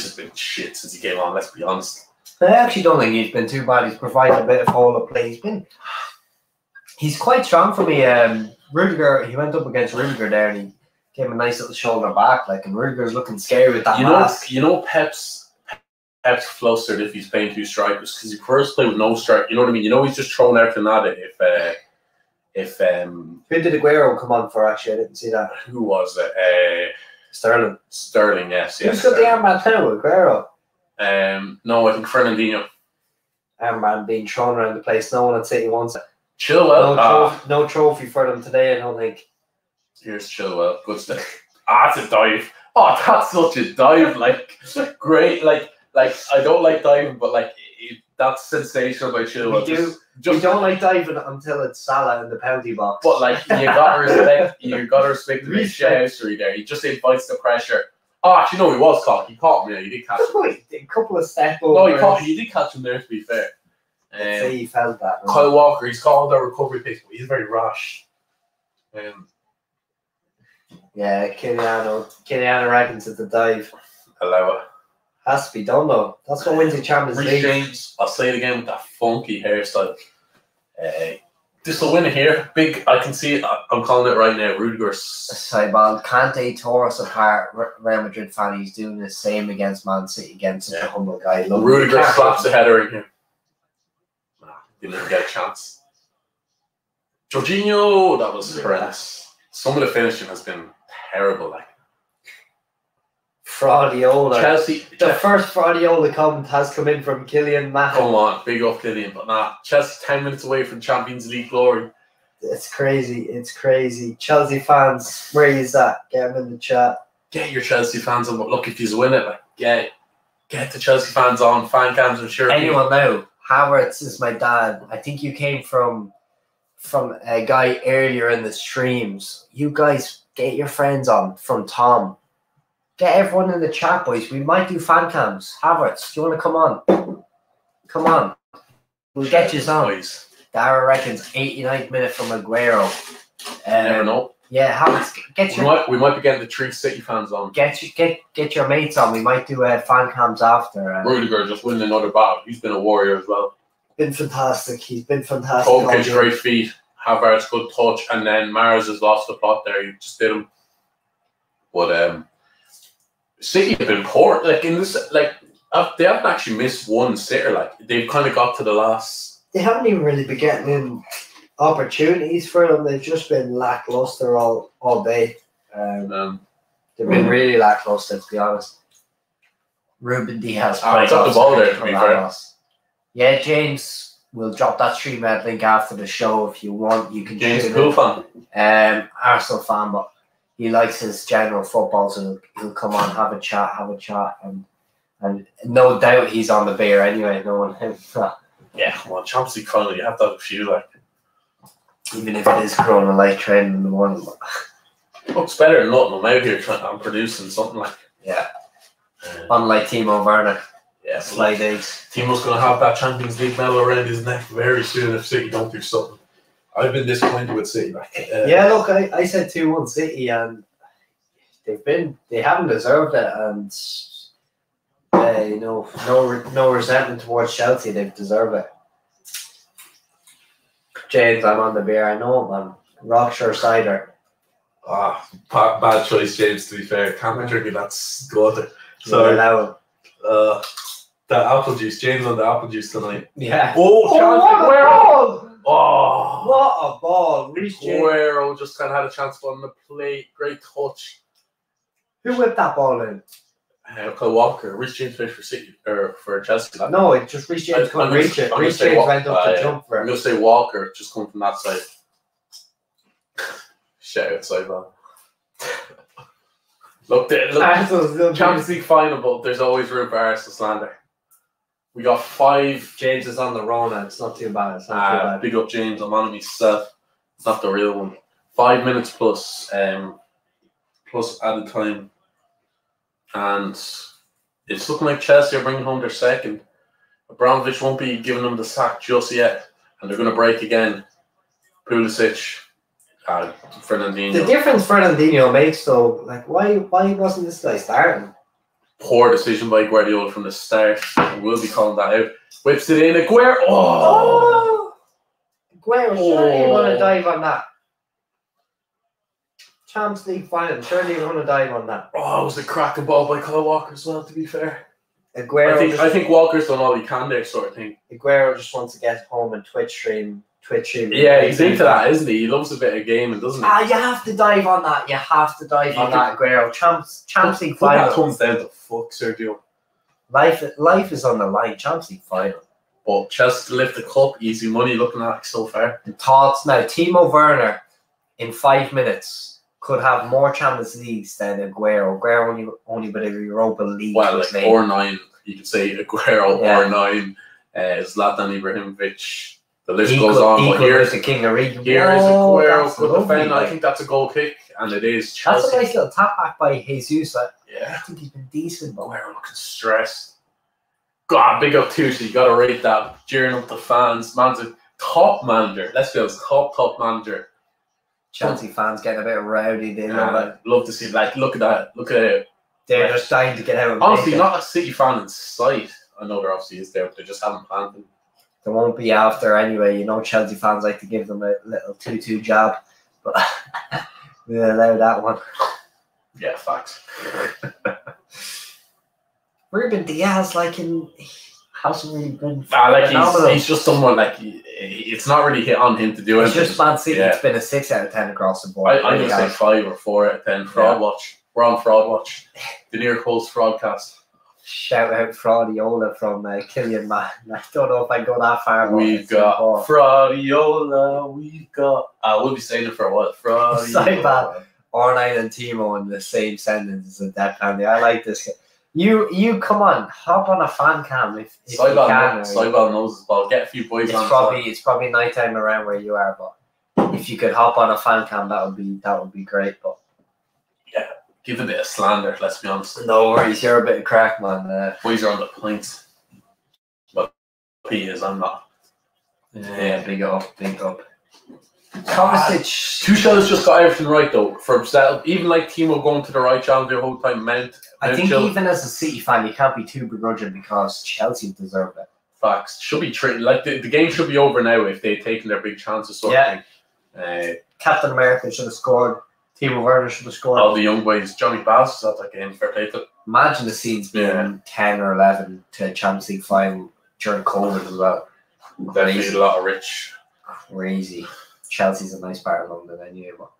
has been shit since he came on, let's be honest. I actually don't think he's been too bad. He's provided a bit of whole of play. He's quite strong for me. Rudiger, he went up against Rudiger there and he gave him a nice little shoulder back, and Rudiger's looking scary with that mask. You know Pep's flustered if he's playing two strikers because he prefers to play with no strike. You know what I mean? You know he's just throwing everything at it. Who did Aguero come on for? Actually, I didn't see that. Who was it? Sterling. Sterling, yes. Who's got the armband now? Aguero. No, I think Fernandinho. Armband being thrown around the place. No one at City wants it. Chilwell. No trophy for them today, I don't think. Here's Chilwell. Good stuff. That's a dive. Oh, that's such a dive. Like, great. Like I don't like diving, but that's sensational by Chilwell. We don't like diving until it's Salah in the penalty box. But you gotta respect. You gotta respect the history there. He just invites the pressure. Oh, actually, no, he was caught. He caught him. Yeah, he did catch him. A couple of step overs. No, he did catch him there. To be fair. Say he felt that. No? Kyle Walker, he's called the recovery pick, but he's very rash. Yeah, Kyliano reckons it's a dive. Allow it. Has to be done though. That's what wins the Champions League. James, I'll say it again with that funky hairstyle. This will win it here. Big, I can see it. I'm calling it right now. Rudiger's. Cyball, Kante tore us apart. Real Madrid fan, he's doing the same against Man City against such a humble guy. Rudiger slaps the header in here. Nah, didn't even get a chance. Jorginho, that was horrendous. Some of the finishing has been terrible. Fraudiola. Chelsea. The first Fraudiola comment has come in from Kylian Mbappe. Come on, big up Kylian, but nah. Chelsea 10 minutes away from Champions League glory. It's crazy. It's crazy. Chelsea fans, where is that? Get them in the chat. Get your Chelsea fans on. But look, if you win it, get the Chelsea fans on. Fan cams, I'm sure. Anyone now? Havertz is my dad. I think you came from a guy earlier in the streams. You guys get your friends on from Tom. Get everyone in the chat, boys. We might do fan cams. Havertz, do you want to come on? Come on. We'll get you on. Boys. Dara reckons 89th minute from Aguero. Never know. Yeah, We might be getting the 3 City fans on. Get your mates on. We might do fan cams after. Rudiger just winning another battle. He's been a warrior as well. Been fantastic. He's been fantastic. Tuchel, great feet. Havertz, good touch, and then Mars has lost the plot there. You just did him. But City have been poor. Like in this, like they haven't actually missed one sitter. Like they've kind of got to the last. They haven't even really been getting in opportunities for them. They've just been lackluster all day. They've been really lackluster, to be honest. Ruben Diaz. Got the ball there, to be fair. Yeah, James will drop that stream link after the show if you want. You can. James, cool fan. Arsenal fan, but he likes his general football, so he'll come on, have a chat, and no doubt he's on the beer anyway. Knowing him. Yeah, come on, Champions League final. You have to have a few, like. Even if it is Corona light training in the morning. Looks better than nothing. I'm out here I'm producing something like. Yeah. Unlike Timo Werner. Yeah. Slide eggs. Timo's going to have that Champions League medal around his neck very soon if City don't do something. I've been disappointed with City. Yeah, look, I said 2-1 City, and they haven't deserved it, and no resentment towards Chelsea. They've deserved it. James, I'm on the beer. I know, man. Rockshire cider. Bad choice, James. To be fair, can't be drinking that gutter. So the apple juice. James on the apple juice tonight. Yeah. Oh, what a ball! Aguero just kind of had a chance on the plate. Great touch. Who whipped that ball in? Kyle Walker. Reece James finished for City or for Chelsea. No, it just Reece James couldn't reach it. Reece James went up to jump for it. I'm going to say Walker, just coming from that side. Shout out sidebar. Look, Champions League final, but there's always room for Arsenal slander. We got 5. James is on the Rona. It's not too bad. It's not too bad. Big up James. I'm on myself. It's not the real one. 5 minutes plus added time. And it's looking like Chelsea are bringing home their second. Abramovich won't be giving them the sack just yet. And they're going to break again. Pulisic, Fernandinho. The difference Fernandinho makes, though, like, why wasn't this guy starting? Poor decision by Guardiola from the start. We'll be calling that out. Whips it in. Aguero. Aguero, surely you're going to dive on that. Champions League final. Surely you're going to dive on that. Oh, it was a cracking ball by Kyle Walker as well, to be fair. Aguero. I think Walker's done all he can there, sort of thing. Aguero just wants to get home and Twitch stream. Yeah, he's into that, isn't he? He loves a bit of gaming, doesn't he? You have to dive on that. You have to dive on that, Aguero. Champions League final. That comes down to fuck, Sergio. Life is on the line. Champions League final. But Chelsea to lift the cup, easy money looking at so far. The thoughts now. Timo Werner in 5 minutes could have more Champions Leagues than Aguero. Aguero only with a Europa League. Well, like or 9. You could say Aguero or 9. Zlatan Ibrahimovic. The list goes on. But here's the king of Regan. Here is Aguero. Good defend. I think that's a goal kick, and it is Chelsea. That's a nice little tap back by Jesus. I think he's been decent. But Aguero looking stressed. God, big up Tuchel. You got to rate that. Cheering up the fans. Man's a top manager. Let's go. Top manager. Chelsea fans getting a bit rowdy. They love to see. Like, look at that. Look at it. They're just dying to get out. Honestly, not a City fan in sight. I know there obviously is there, but they just haven't planned them. There won't be after anyway. You know, Chelsea fans like to give them a little 2-2 jab, but we'll allow that one. Yeah, facts. Ruben Diaz, hasn't really been. He's just someone it's not really hit on him to do anything. It's just Man City. Yeah. It's been a 6 out of 10 across the board. I'm going to say 5 or 4 out of 10. Fraud watch. We're on fraud watch. The Near Coast Fraudcast. Shout out Fraudiola from Killian, man. I don't know if I go that far. We've got Fraudiola. We've got. We'll be saying it for a while. Fraudiola. R9 and Timo in the same sentence is a dead handy. I like this. You come on, hop on a fan cam if you can. Cybal knows his ball. Get a few boys on. It's probably night time around where you are, but if you could hop on a fan cam, that would be great. But yeah. Give a bit of slander, let's be honest. No worries, you're a bit of crack, man. Boys are on the points. But he is, I'm not. Yeah, big up. Kovacic. Tuchel has just got everything right though. For himself, even like Timo going to the right channel the whole time meant. I think even as a City fan, you can't be too begrudging because Chelsea deserve it. Facts should be treated like the game should be over now if they'd taken their big chances. Sort of thing. Captain America should have scored. Timo Werner should have scored. All the young boys, Johnny Bass was at that game. Fair play to them. Imagine the scenes being 10 or 11 to a Champions League final during COVID as well. Definitely a lot of rich. Crazy. Chelsea's a nice part of London anyway, but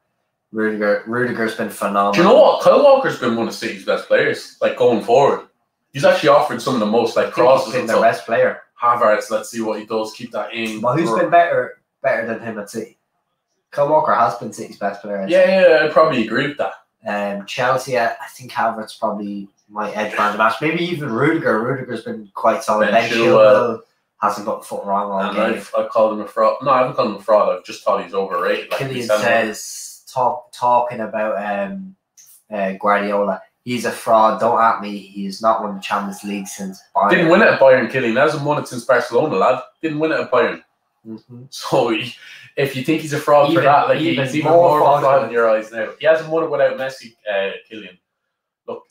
Rudiger's been phenomenal. Do you know what? Kyle Walker's been one of City's best players, like going forward. He's actually offered some of the most like crosses. He's been their best player. Havertz, let's see what he does. Keep that in. But who's been better than him at City? Kyle Walker has been City's best player. Yeah, I'd probably agree with that. Chelsea, I think Havertz probably might edge man the match. Maybe even Rudiger. Rudiger's been quite solid. Ben Chilwell hasn't got the foot wrong all game. I've called him a fraud. No, I haven't called him a fraud. I've just thought he's overrated. Like Killian says, talking about Guardiola, he's a fraud. Don't at me. He's not won the Champions League since Bayern. Didn't win it at Bayern, Killian. Hasn't won it since Barcelona, lad. Didn't win it at Bayern. Mm-hmm. So if you think he's a fraud for that, like he's even more of a fraud in your eyes now. He hasn't won it without Messi, Killian. Look.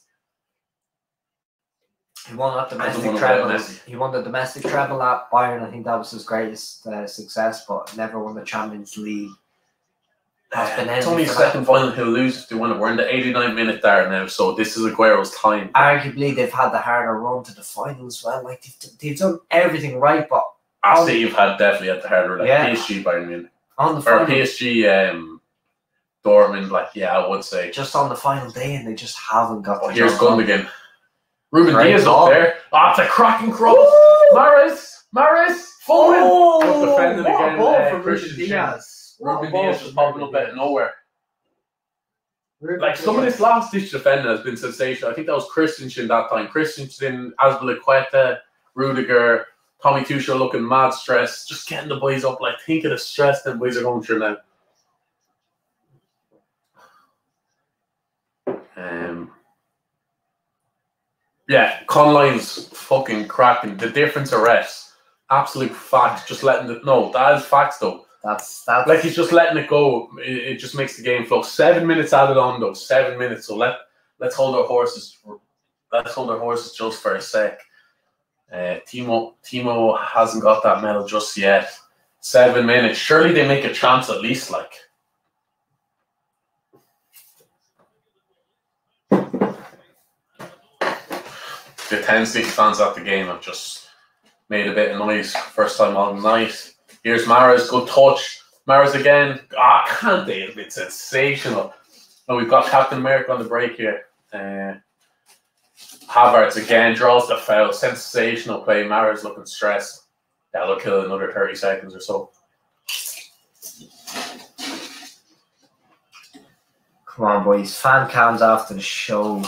He won that domestic treble. He won the domestic treble at Bayern. I think that was his greatest success, but never won the Champions League. It's only a second final he'll lose if they win it. We're in the 89th minute there now, so this is Aguero's time. Arguably, they've had the harder run to the final as well. Like they've done everything right, but I say you've definitely had the harder. Like PSG, Bayern Munich, on the final, or PSG, Dortmund. Like I would say just on the final day, and they just haven't got. Here's Gundogan. Ruben Diaz up there. It's a cracking cross. Mahrez, Foden. Good defending again. Ruben Diaz. Ruben Diaz just popping up out of nowhere. Like some of this last ditch defending has been sensational. I think that was Christensen that time. Christensen, Azpilicueta, Rudiger, Tommy Tuchel looking mad stressed. Just getting the boys up. Like think of the stress them boys are going through now. Conline's fucking cracking. The difference of refs, absolute fact. Just letting it. No, that is facts though. That's like he's just letting it go. It just makes the game flow. 7 minutes added on though. 7 minutes. So let's hold our horses. Let's hold our horses just for a sec. Timo hasn't got that medal just yet. 7 minutes. Surely they make a chance at least. Like. The 10 City fans at the game have just made a bit of noise. First time all night. Here's Mahrez, good touch. Mahrez again. Can't they have been sensational? And we've got Captain America on the break here. Havertz again draws the foul. Sensational play. Mahrez looking stressed. That'll kill another 30 seconds or so. Come on, boys. Fan cams after the show.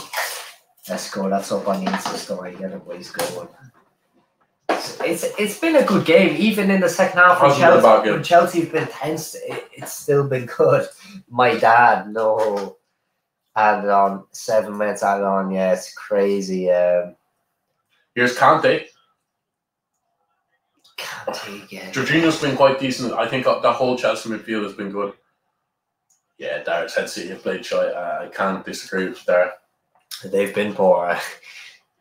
Let's go. That's up on the Insta story. Get it, boys, going. It's been a good game, even in the second half. When Chelsea's been tense, it's still been good. My dad, no, added on 7 minutes. Added on, yeah, it's crazy. Here's Kante. Kante again. Jorginho's been quite decent. I think the whole Chelsea midfield has been good. Yeah, Darren's head City have played shy. I can't disagree with Darren. They've been poor.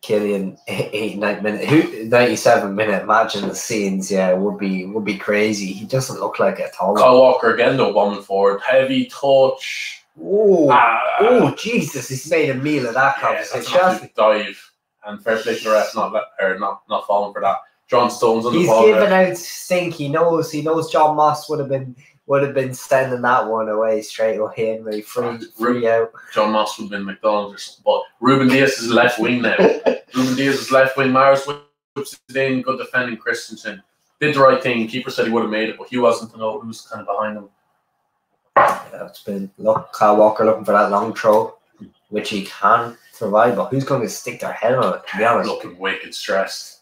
Killian 97 minute. Imagine the scenes. Yeah, would be crazy. He doesn't look like it at all. Kyle Walker again though, bombing forward, heavy touch. Oh, Jesus! He's made a meal of that conversation. Dive and fair play to the ref, not falling for that. John Stones on the ball. He's giving out stink. He knows John Moss would have been sending that one away straight away anyway, free out. John Moss would have been McDonald's or something. But Ruben Diaz is left wing now. Ruben Diaz is left wing. Mahrez whips it in. Good defending. Christensen did the right thing. Keeper said he would have made it, but he wasn't to know who's kind of behind him. Yeah, it's been Kyle Walker looking for that long throw, which he can survive, but who's going to stick their head on it, to be honest? Looking wicked stressed.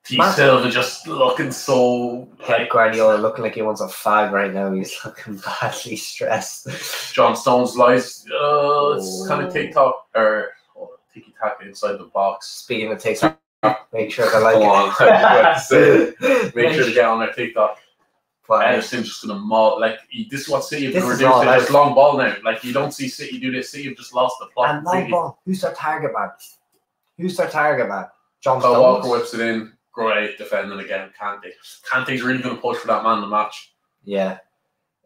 T. Silva just looking so... Pep Guardiola looking like he wants a fag right now. He's looking badly stressed. John Stones lies. It's kind of TikTok or tiki-taka inside the box. Speaking of TikTok, make sure to like it. Make sure to get on their TikTok. But Ederson just gonna maul. Like this is what City have This been is reduced all to, out. just long ball now. Like you don't see City do this. City have just lost the plot. and long ball. Who's their target man? John Kyle Stones. Walker whips it in. Great defending again. Kante's really gonna push for that man in the match. Yeah.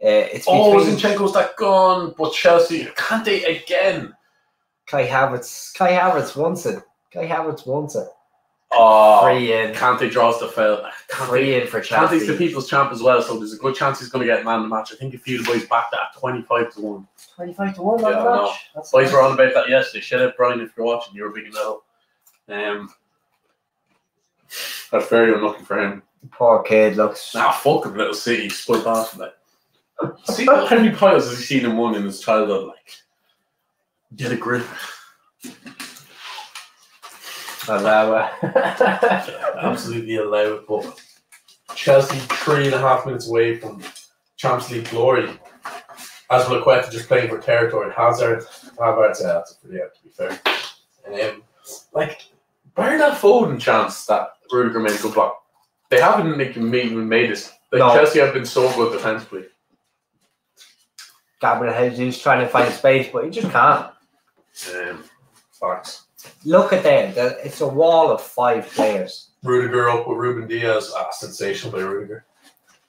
It's between Zinchenko's that gone, but Chelsea Kante again. Kai Havertz wants it. Oh, Free in. Kante draws the foul. Free in for Chelsea. Kante's the people's champ as well, so there's a good chance he's going to get man of the match. I think a few of the boys backed that at 25-1. 25-1 on Yeah, the I know. match. That's Boys nice. were on about that yesterday. Shout out Brian if you're watching. You were big enough. That's very unlucky for him. Poor kid looks. Nah, fuck him, little City. Spoiled off from that. See how many piles has he seen him won in his childhood? Like, get a grip. Absolutely allow it, but Chelsea 3.5 minutes away from Champions League glory. As Laqueta just playing for territory. Hazard's that's a pretty out to be fair. Like, bar that Foden chance that Rudiger made a good block. They haven't even made this. Like No. Chelsea have been so good defensively. Gabriel Jesus trying to find space, but he just can't. Facts. Look at them. It's a wall of 5 players. Rudiger up with Ruben Diaz. Sensational by Rudiger.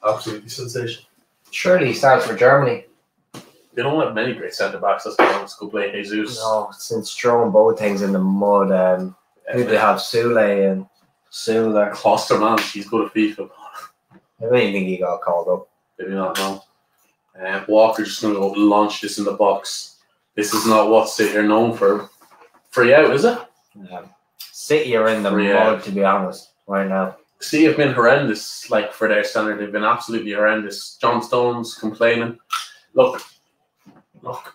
Absolutely sensational. Surely he starts for Germany. They don't have many great centre backs. That's the go play Jesus. No, since throwing both things in the mud. Who they have? Sule and Suler. Klosterman, he's good at FIFA. I don't even think he got called up. Maybe not know. Walker just going to go launch this in the box. This is not what City are known for. Free out, is it? City are in the Free mud, out. to be honest, right now. City have been horrendous, like for their standard. They've been absolutely horrendous. John Stones complaining. Look,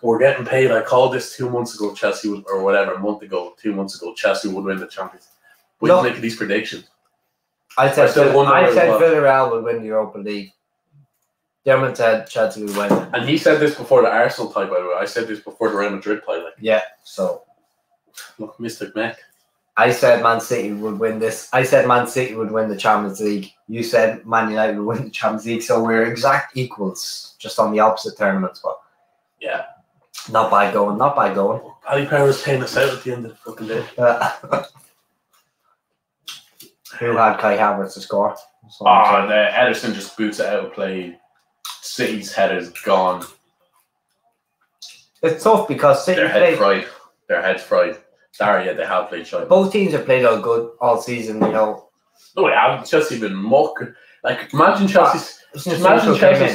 we're getting paid. I called this 2 months ago. Chelsea would, or whatever, a month ago, 2 months ago. Chelsea would win the Champions. We're making these predictions. I said well. Villarreal would win the Europa League. Dermot said Chelsea would win it. And he said this before the Arsenal tie, by the way. I said this before the Real Madrid tie. Like, Yeah, so look, Mr. Mech. I said Man City would win this. I said Man City would win the Champions League. You said Man United would win the Champions League. So we're exact equals, just on the opposite tournaments. But Yeah. not bad going. Paddy Power was paying us out at the end of the fucking day. Who had Kai Havertz to score? And Ederson just boots it out of play. City's head is gone. It's tough because City Their head fried. Their head's fried. Sorry, yeah, they have played shite. both teams have played all good all season. You know, No, they haven't. Chelsea been muck. Like, imagine Chelsea's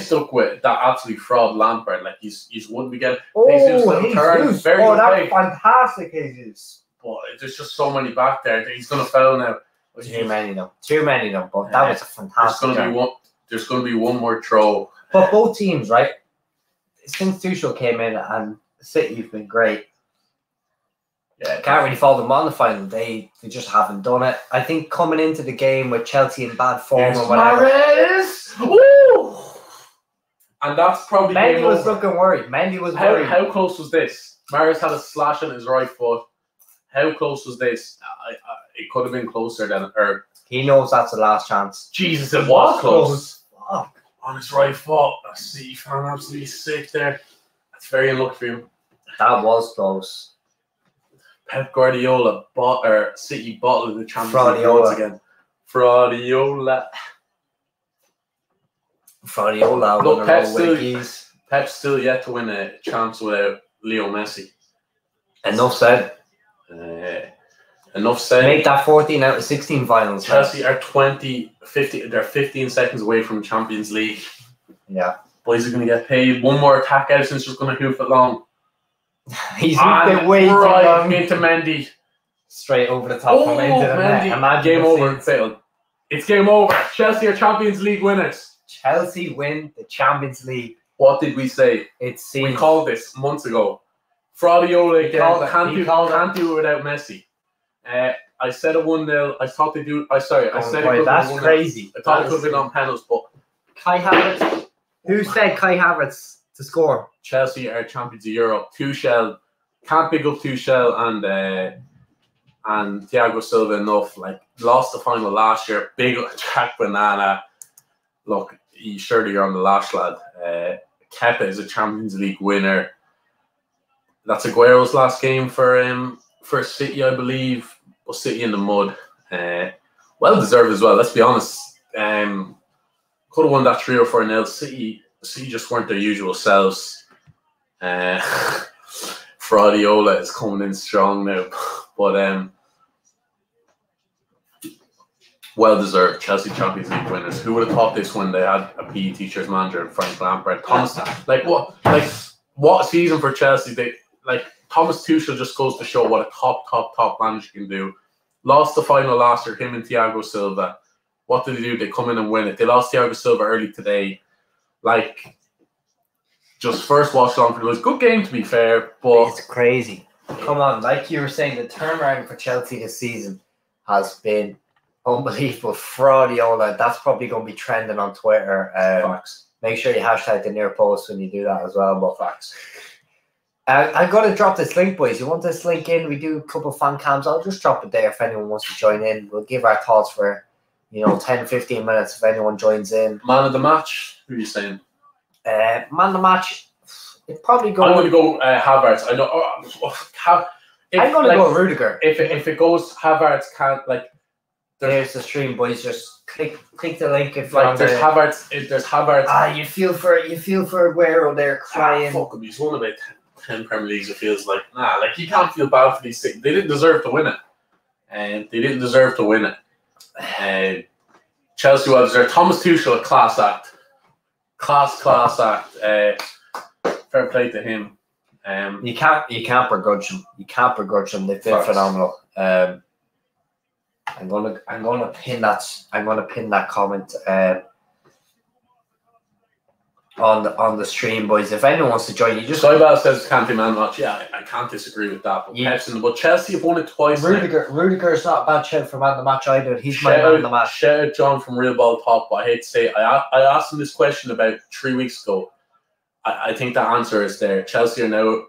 stuck with that absolute fraud Lampard. Like, he's wouldn't be getting. Jesus, very good that's play. fantastic, Jesus. But there's just so many back there. He's going to foul now. Too many of them. But that was a fantastic. There's going to be one more throw. But both teams, right? Since Tuchel came in and City have been great. Yeah, Can't really fault them on the final. They just haven't done it. I think coming into the game with Chelsea in bad form or whatever. Woo! And that's probably Mendy was looking worried. How close was this? Mahrez had a slash on his right foot. How close was this? It could have been closer than. Or He knows that's the last chance. Jesus, it was close. Fuck. On his right foot. I see, fan absolutely sick there. That's very unlucky for him. That was close. Pep Guardiola City bottled the Champions League Fraudiola. once again. Fraudiola. Look, Pep's still yet to win a chance without Leo Messi. Enough said. Enough said. Make that 14 out of 16 finals. Chelsea are 50. They're 15 seconds away from Champions League. Yeah. Boys are going to get paid. One more attack. Edison's just going to hoof it long. He's moved it way too long. Into Mendy. Straight over the top from into the net. Imagine Game over. It's game over. Chelsea are Champions League winners. Chelsea win the Champions League. What did we say? We called this months ago. Fraudiola again. Can't do it without Messi. I said a 1-0. I thought they do. I said it could that's crazy. I thought it could have been on penalties, but Kai Havertz. Who said Kai Havertz to score? Chelsea are champions of Europe. Tuchel can't pick up Tuchel and Thiago Silva enough. Like, lost the final last year. Big attack banana. Look, surely you're on the lash, lad. Kepa is a Champions League winner. That's Aguero's last game for City, I believe. But City in the mud. Well deserved as well. Let's be honest. Could have won that 3 or 4-0. City just weren't their usual selves. Fraudiola is coming in strong now, but well deserved. Chelsea Champions League winners. Who would have thought this when they had a PE teacher's manager and Frank Lampard? Thomas, what season for Chelsea? Thomas Tuchel just goes to show what a top manager can do. Lost the final last year, him and Thiago Silva. What did they do? They come in and win it. They lost Thiago Silva early today. Just first watch on for it. Good game to be fair, but it's crazy. Come on, like you were saying, the turnaround for Chelsea this season has been unbelievable. Fraudiola, that's probably going to be trending on Twitter. Facts. Make sure you hashtag the near post when you do that as well. But facts. I'm going to drop this link, boys. You want this link in? We do a couple of fan cams. I'll just drop it there if anyone wants to join in. We'll give our thoughts for 10-15 minutes if anyone joins in. Man of the match? Who are you saying? Man of the match, it's probably going. I'm going to go Havertz. I know. I'm going to go Rudiger. If it goes Havertz, can't There's the stream, boys. Just click the link if there's Havertz. There's Havertz. You feel for Aguero there crying. Fuck him. He's won about 10 Premier Leagues. It feels like you can't feel bad for these things. They didn't deserve to win it, and they didn't deserve to win it. And Chelsea well deserved. Thomas Tuchel, a class act. Class act. Fair play to him. You can't begrudge them. You can't begrudge them. They've been phenomenal. I'm gonna pin that comment on the stream, boys. If anyone wants to join, you just. Soibal says can't be man match. Yeah, I can't disagree with that. But Chelsea have won it twice. Rudiger is not a bad shout for man of the match either. He's my man of the match. Shout out John from Real Ball Talk. But I hate to say, I asked him this question about 3 weeks ago. I think the answer is there. Chelsea are now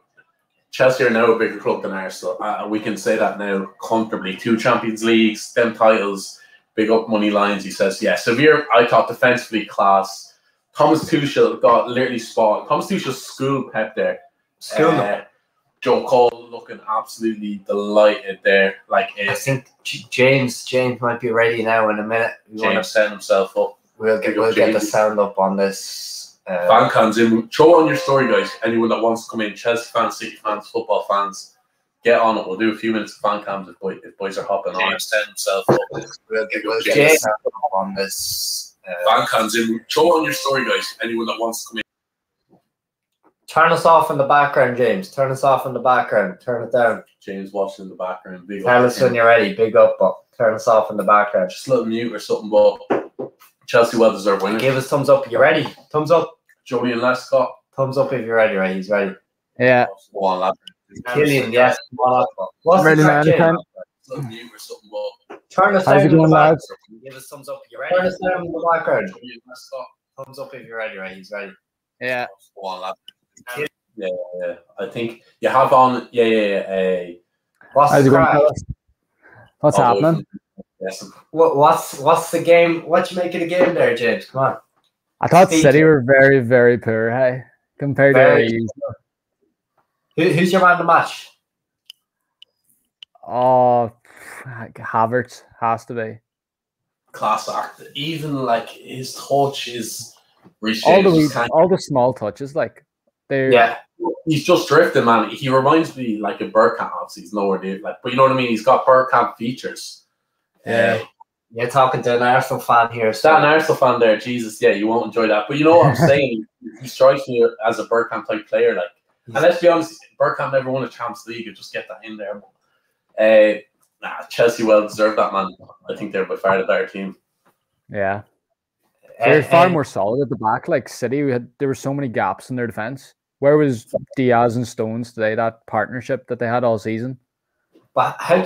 a bigger club than Arsenal. We can say that now comfortably. 2 Champions Leagues, them titles, big up money lines. He says, yeah. Severe, I thought defensively class. Thomas Tuchel got literally spot. Thomas Tuchel schooled Pep there. Joe Cole looking absolutely delighted there. I think James might be ready now in a minute. James set himself up. We'll get the sound up on this. Fan cams in. Throw on your story, guys. Anyone that wants to come in, Chelsea fans, City fans, football fans, get on it. We'll do a few minutes of fan cams if boys are hopping on. James set himself up. We'll get the sound up on this. Fan cams in. Throw on your story, guys. Anyone that wants to come in. Turn us off in the background, James. Turn us off in the background. Turn it down. James watching in the background. Tell us when you're ready. Big up, but turn us off in the background. Just a little mute or something, but Chelsea well deserved winning. Give us thumbs up. You ready? Thumbs up. Julian Lescott. Thumbs up if you're ready, right? He's ready. Yeah. Go on, lad. Killian, yes. What's ready, man. Little mute or something, but turn us How's down it going, lads? Give us thumbs up. You ready? Turn us down in the background. Thumbs up if you're ready, right? He's ready. Yeah. Go on, lad. Yeah. I think you have on. Yeah. What's the crack? What's happening? Yes. What's the game? What you make of the game there, James? Come on. I thought City were very, very poor, hey, compared to who's your man of the match? Oh, Havertz has to be. Class act. Even his touch is all the small touches, he's just drifting, man. He reminds me of Bergkamp. Obviously, he's nowhere near but you know what I mean. He's got Bergkamp features. Yeah. You're talking to an Arsenal fan here. So. An Arsenal fan there, Jesus. Yeah, you won't enjoy that. But you know what I'm saying? He strikes me as a Bergkamp type player. And let's be honest, Bergkamp never won a Champions League. You just get that in there. Chelsea well deserved that, man. I think they're by far the better team. Yeah. They're far more solid at the back. City, there were so many gaps in their defence. Where was Diaz and Stones today, that partnership that they had all season? But how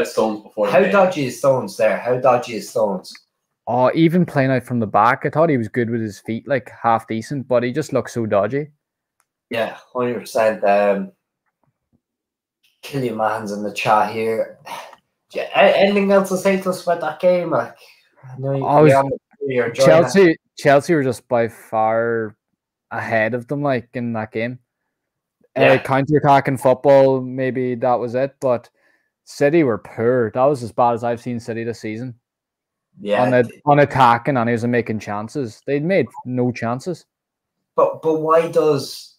Stones before dodgy is Stones there? How dodgy is Stones? Oh, even playing out from the back, I thought he was good with his feet, half decent, but he just looks so dodgy. Yeah, 100%. Killian Man's in the chat here. Anything else to say to us about that game? I You're enjoying it. Chelsea were just by far ahead of them, like in that game. Yeah. Counter-attacking football, maybe that was it, but City were poor. That was as bad as I've seen City this season. Yeah. On attacking and he was making chances. They'd made no chances. But why does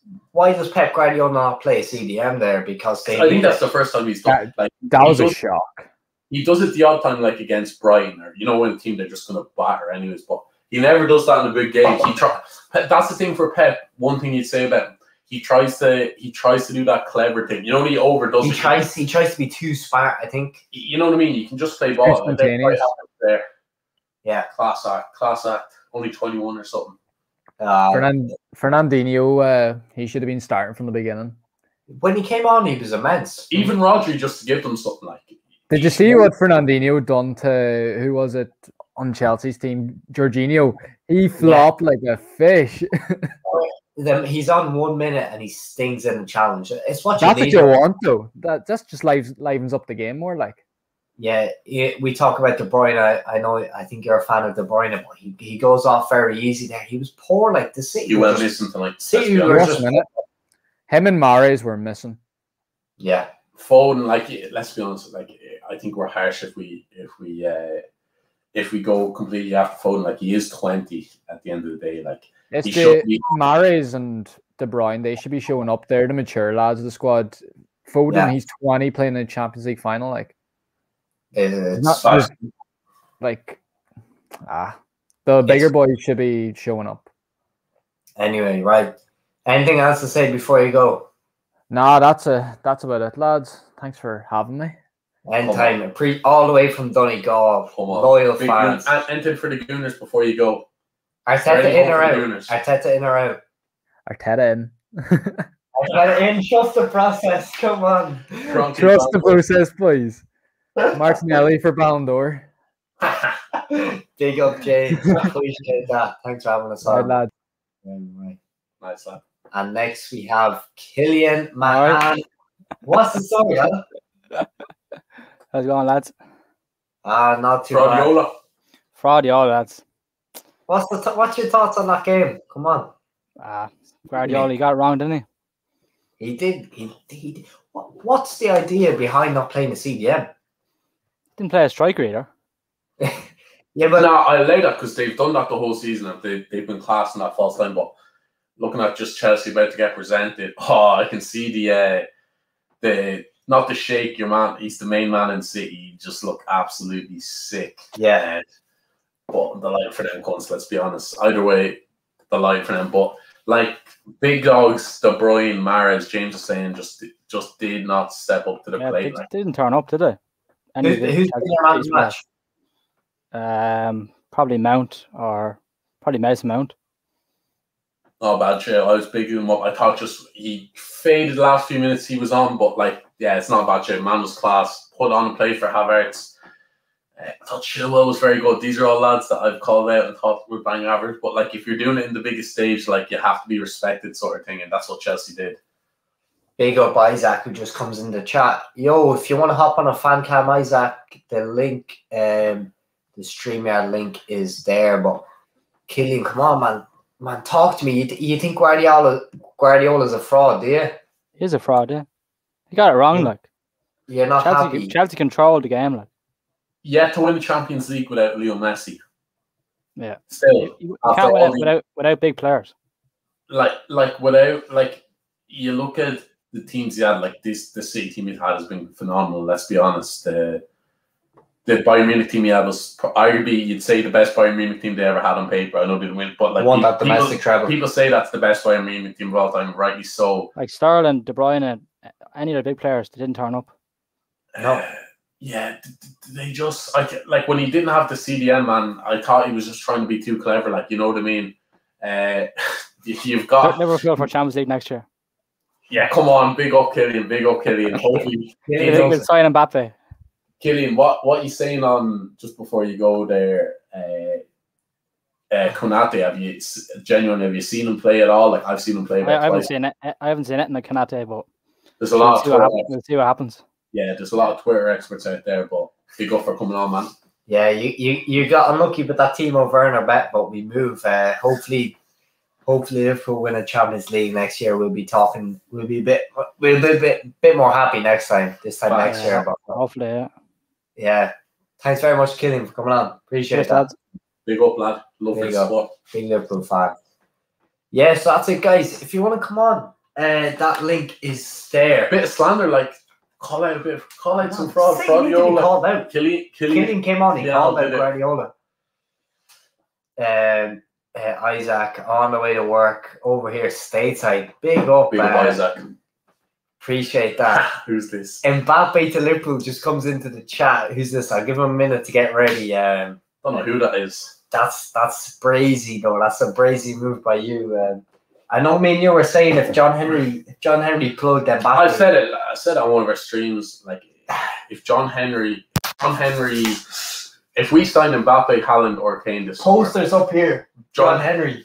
Pep Guardiola not play CDM there? Because I think that's the first time he's done it. Like, that was a shock. He does it the odd time, like against Brighton, or when a team they're just going to batter anyways. But he never does that in the big games. That's the thing for Pep. One thing you'd say about him, he tries to do that clever thing. He overdoes it. He tries to be too smart, I think. You know what I mean? You can just play ball. There. Yeah. Class act. Only 21 or something. Fernandinho, he should have been starting from the beginning. When he came on, he was immense. Even Rodri, just to give them something like. Did you see what Fernandinho done to, who was it on Chelsea's team? Jorginho. He flopped like a fish. He's on 1 minute and he stings in the challenge. It's what That's what you want, though. That's just livens up the game more, like. Yeah, we talk about De Bruyne. I think you're a fan of De Bruyne, but he goes off very easy there. He was poor, like the City. You went missing tonight. City were just him and Mahrez were missing. Yeah, Foden. Like, let's be honest. Like, I think we're harsh if we go completely after Foden. Like, he is 20 at the end of the day. Like, it's Mahrez and De Bruyne. They should be showing up there. The mature lads of the squad. Foden, he's 20, playing in the Champions League final. Like. It's not like the bigger boys should be showing up. Anyway, right. Anything else to say before you go? Nah, that's about it, lads. Thanks for having me. Anytime. All the way from Donegal. Loyal fans. Anything for the Gooners before you go? Arteta in or out? Arteta in or out? Arteta in. Arteta in. Trust the process. Come on. Trust the process, please. Martinelli for Ballon d'Or. Big up, James. Appreciate that. Thanks for having us on. Lad. Anyway. Nice, lad. And next we have Killian Mahan. What's the story, huh? How's it going, lads? Not too bad. Fraudiola, lads. What's your thoughts on that game? Come on. Guardiola, he got it wrong, didn't he? He did. He What's the idea behind not playing the CDM? Didn't play a striker either. Yeah, but no, I allow that because they've done that the whole season and they've been classing that false line. But looking at just Chelsea about to get presented, I can see the not to shake your man. He's the main man in City. Just look absolutely sick. Yeah, but the line for them cunts. Let's be honest. Either way, the line for them. But like big dogs, De Bruyne, Mahrez, James was saying, just did not step up to the plate. They didn't turn up, did they? Who's your man of the match? Probably Mount or probably Mason Mount. Oh, bad shit. I was bigging him up. I thought just he faded the last few minutes he was on, but like, yeah, it's not bad shit. Man was class. Put on and play for Havertz. I thought Chilwell was very good. These are all lads that I've called out and thought were bang average. But like, if you're doing it in the biggest stage, like you have to be respected, sort of thing, and that's what Chelsea did. Big up Isaac, who just comes in the chat. Yo, if you want to hop on a fan cam, Isaac, the link, the StreamYard link is there. But Killian, come on, man, talk to me. You think Guardiola's a fraud, do you? He's a fraud, yeah. He got it wrong, like. You're not happy. Chelsea controlled the game, like. Yet to win the Champions League without Leo Messi. Yeah. Still, you can't win without big players. Without you look at the teams he had, like the City team he had has been phenomenal. Let's be honest. The Bayern Munich team he had was arguably, you'd say, the best Bayern Munich team they ever had on paper. I know they didn't win, but like won that domestic treble. People say that's the best Bayern Munich team of all time, rightly so. Like Sterling, De Bruyne, any of the big players, they didn't turn up. No. Yeah, they just like when he didn't have the CDM, man. I thought he was just trying to be too clever. Like, you know what I mean? You've got Liverpool for Champions League next year. Yeah, come on, big up Killian. Hopefully, Killian sign Mbappe. Killian, what are you saying on just before you go there? Konate, have you seen him play at all? Like, I've seen him play. I haven't seen it. I haven't seen it in the Konate, but there's a lot. We'll see what happens. Yeah, there's a lot of Twitter experts out there, but big up for coming on, man. Yeah, you got unlucky with that Timo Werner bet, but we move. Hopefully Liverpool win a Champions League next year. We'll be a bit more happy next time. This time next year. But hopefully, yeah. Yeah. Thanks very much, Killian, for coming on. Appreciate that. Lads. Big up, lad. Love your support. Big Liverpool fan. Yeah, so that's it, guys. If you want to come on, that link is there. Bit of slander, like call out some fraud. Guardiola. Called out. Killian came on. He called out Guardiola. Isaac on the way to work over here stateside. Big up, Isaac. Appreciate that. Who's this? Mbappe to Liverpool just comes into the chat. Who's this? I'll give him a minute to get ready. Don't know who that is. That's brazy though. That's a brazy move by you. I know me and you were saying if John Henry plugged Mbappe. I said it on one of our streams. Like if John Henry, if we signed Mbappe, Haaland, or Kane this posters up here. John Henry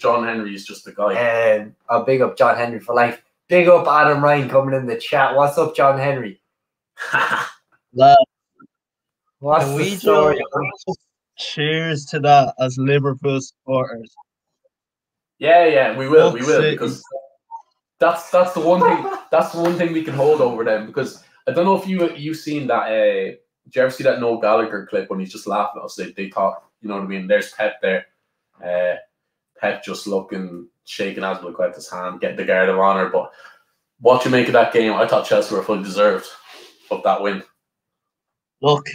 is just the guy. I'll big up John Henry for life. Big up Adam Ryan coming in the chat. What's up, John Henry? What's the story? Cheers to that as Liverpool supporters. Yeah, we will because that's the one thing. That's the one thing we can hold over them, because I don't know if you seen that. Did you ever see that Noel Gallagher clip when he's just laughing at us? They thought, you know what I mean. There's Pep there. Pep just looking, shaking Azpilicueta's hand, getting the guard of honour. But what you make of that game? I thought Chelsea were fully deserved of that win. Look,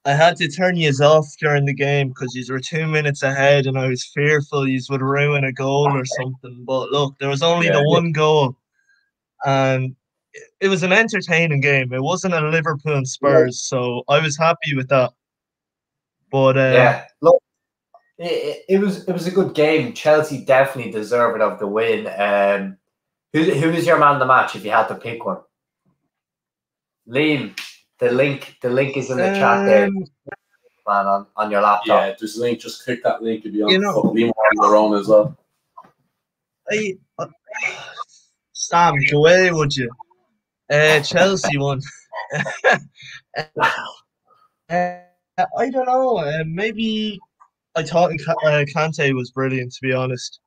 I had to turn you off during the game because you were 2 minutes ahead and I was fearful you would ruin a goal or something. But look, there was only the one goal. And it was an entertaining game. It wasn't a Liverpool and Spurs, so I was happy with that. But look, it was a good game. Chelsea definitely deserved it of the win. Who was your man of the match if you had to pick one? Liam, the link is in the chat there, man, on your laptop. Yeah, there's a link. Just click that link if you want. Liam on their own as well. Sam, go away, would you? Chelsea won. I don't know. Maybe I thought Kante was brilliant, to be honest.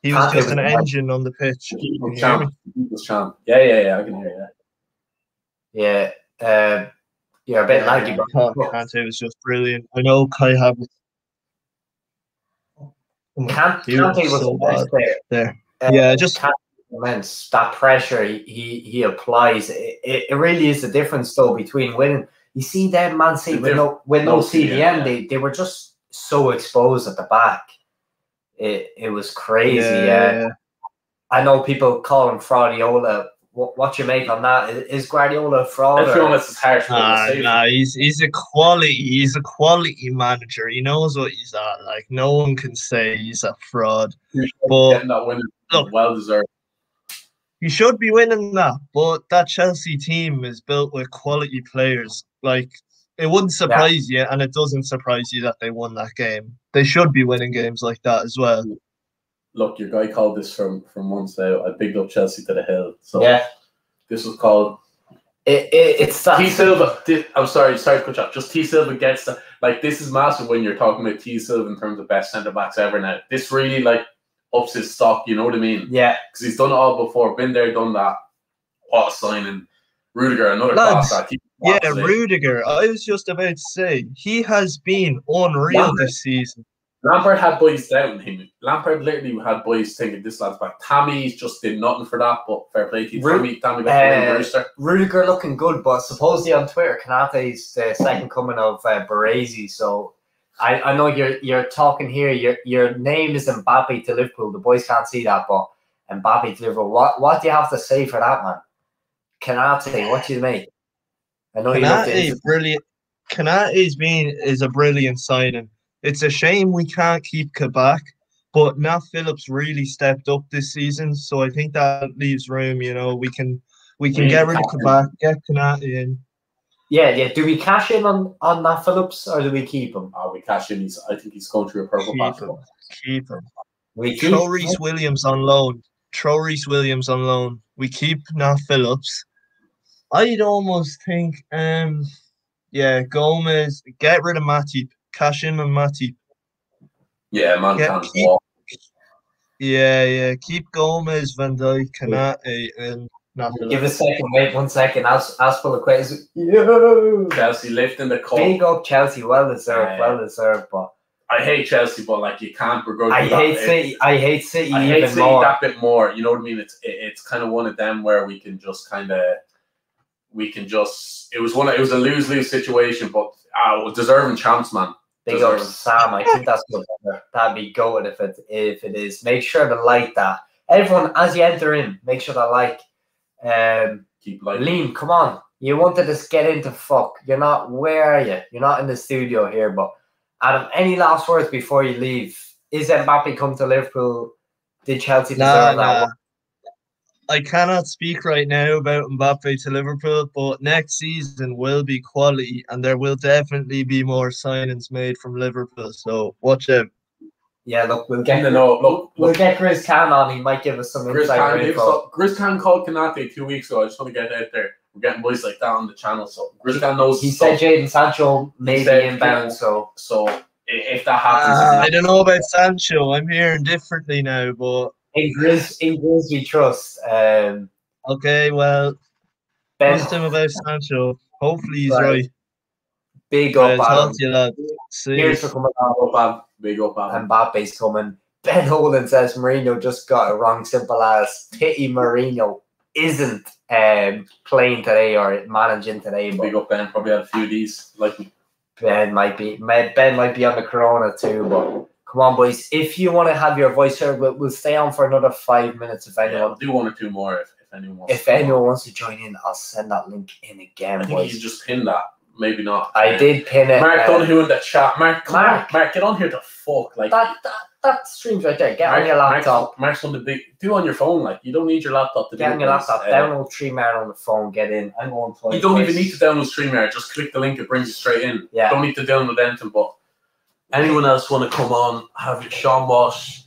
He was just an engine on the pitch. Yeah, I can hear you. Yeah, you're a bit laggy, but Kante was just brilliant. I know Kai Havertz. Kante was the best there. Yeah, just immense. That pressure he applies. It really is the difference though between winning. You see them Man City with no CDM, they were just so exposed at the back. It was crazy. Yeah. I know people call him Fraudiola. What you make on that? Is Guardiola a fraud? It's harsh. Nah, he's a quality manager. He knows what he's at. Like no one can say he's a fraud. But that win, look, well deserved. He should be winning that, but that Chelsea team is built with quality players. Like, it wouldn't surprise you, and it doesn't surprise you that they won that game. They should be winning games like that as well. Look, your guy called this from months out. I bigged up Chelsea to the hill. So this was called. It's that T Silva. I'm sorry to cut you off. Just T Silva gets that. Like, this is massive when you're talking about T Silva in terms of best centre backs ever. Now, this really ups his stock. You know what I mean? Yeah. Because he's done it all before. Been there, done that. What a signing. Rudiger, another class act. Rudiger. I was just about to say he has been unreal this season. Lampard had boys doubting him. Lampard literally had boys thinking this lad's back. Tammy's just did nothing for that, but fair play to you. Tammy Rudiger looking good, but supposedly on Twitter, Kanate's the second coming of Baresi. So I know you're talking here. Your name is Mbappe to Liverpool. The boys can't see that, but Mbappe to Liverpool. What do you have to say for that, man? Kanate, what do you make? I know Kanate, brilliant. Kanate is a brilliant signing. It's a shame we can't keep Kabak, but Nat Phillips really stepped up this season, so I think that leaves room. You know, we can get rid of Kabak, get Kanate in. Yeah. Do we cash in on Nat Phillips or do we keep him? We cash in. I think he's going through a purple patch. Keep him. Throw Reece Williams on loan. We keep Nat Phillips. I'd almost think, Gomez, get rid of Matip. cash in on Matty. Yeah, man can't keep, walk. Yeah. Keep Gomez, Van Dijk, Kanate, and give a second. Wait 1 second. Aspilicueta. Yo, Chelsea lifting the cup. Big up Chelsea. Well deserved. But I hate Chelsea, but like you can't begrudge. I hate City. I hate City more. That bit more. You know what I mean? It's kind of one of them where we can just. It was a lose-lose situation, but deserving champs, man. Big up Sam. I think that's good. That'd be good if it is. Make sure to like that. Everyone, as you enter in, make sure to like. Keep liking. Liam, come on. You wanted to get into fuck. You're not. Where are you? You're not in the studio here. But Adam, any last words before you leave? Is Mbappe come to Liverpool? Did Chelsea deserve that one? I cannot speak right now about Mbappe to Liverpool, but next season will be quality, and there will definitely be more signings made from Liverpool. So watch out. Yeah, look, we'll get Chris Khan on. He might give us some insight info. Chris Khan called Kanate 2 weeks ago. I just want to get out there. We're getting boys like that on the channel, so Chris Khan knows. He said Jadon Sancho may be inbound, so if that happens, I don't know about Sancho. I'm hearing differently now, but in Grizz we trust. Okay, well, trust him about Sancho. Hopefully he's right. Big up, talk to you, lad. Cheers for coming on. Big up, Adam. Mbappe's coming. Ben Holden says Mourinho just got it wrong. Simple as pity Mourinho isn't playing today or managing today. Big up, Ben. Probably had a few of these. Like Ben might be on the corona too. But come on, boys. If you want to have your voice heard, we'll stay on for another 5 minutes. If anyone, we'll do 1 or 2 more. If anyone wants. If anyone wants to join in, I'll send that link in again. I think you just pinned that. Maybe not. I did pin it. Mark Donahue in the chat. Mark, get on here to fuck. Like that stream's right there. Get on your laptop. Mark's on the big. Do on your phone. Like you don't need your laptop to get on your laptop. Download StreamYard on the phone. Get in. I'm going to. You don't even need to download StreamYard. Just click the link. It brings you straight in. Yeah. Don't need to download anything. But anyone else want to come on? Have it. Sean Walsh.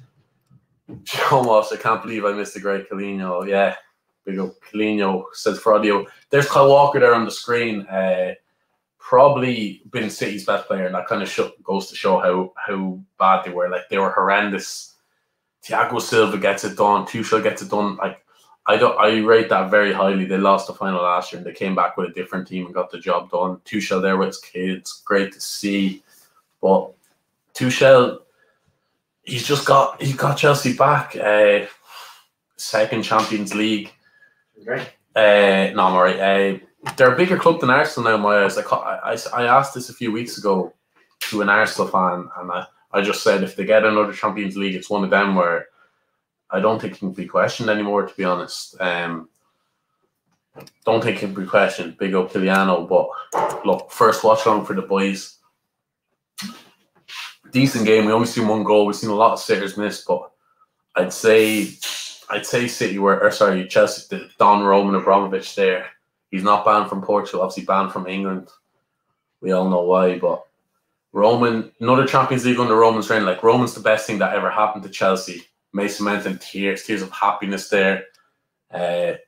I can't believe I missed the great Calino. Yeah. Big up Calino says for audio. There's Kyle Walker there on the screen. Probably been City's best player, and that kind of goes to show how bad they were. Like they were horrendous. Thiago Silva gets it done. Tuchel gets it done. Like I rate that very highly. They lost the final last year, and they came back with a different team and got the job done. Tuchel there with his kids, great to see. But Tuchel, he got Chelsea back. Second Champions League. Right. No, I'm alright. They're a bigger club than Arsenal now in my eyes. I asked this a few weeks ago to an Arsenal fan, and I just said if they get another Champions League, it's one of them where I don't think it can be questioned anymore, to be honest. Don't think it can be questioned. Big up Kiliano, but look, first watch along for the boys. Decent game. We only seen 1 goal. We've seen a lot of sitters miss, but I'd say City Chelsea, the Don Roman Abramovich there. He's not banned from Portugal, obviously banned from England. We all know why, but Roman, another Champions League under Roman's reign. Like Roman's the best thing that ever happened to Chelsea. Mason Mount and tears of happiness there. It's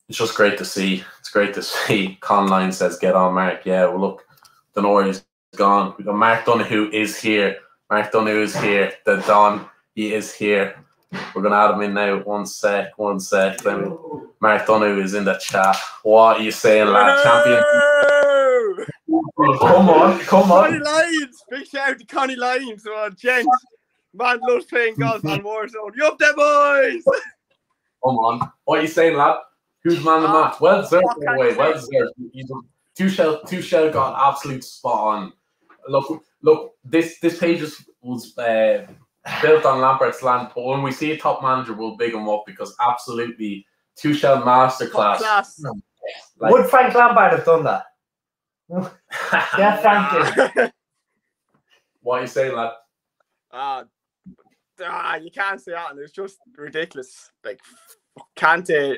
just great to see. It's great to see. Conline says, "Get on, Mark." Yeah, well, look, don't know where he's gone. We got Mark Donahue is here. Mark Donahue is here. The Don, he is here. We're gonna add him in now. One sec. Mark Donahue is in the chat. What are you saying, lad? Champion. Come on. Connie Lyons. Big shout out to Connie Lyons. Gent. Man loves playing golf on Warzone. You up there, boys? Come on. What are you saying, lad? Who's man the match? Well deserved, by the way. Well deserved. Tuchel got an absolute spot on. Look. This page was built on Lampard's land, but when we see a top manager, we'll big him up because absolutely Tuchel masterclass. Would Frank Lampard have done that? Yeah, Frank did. What are you saying, lad? You can't say that, and it's just ridiculous. Like Kante,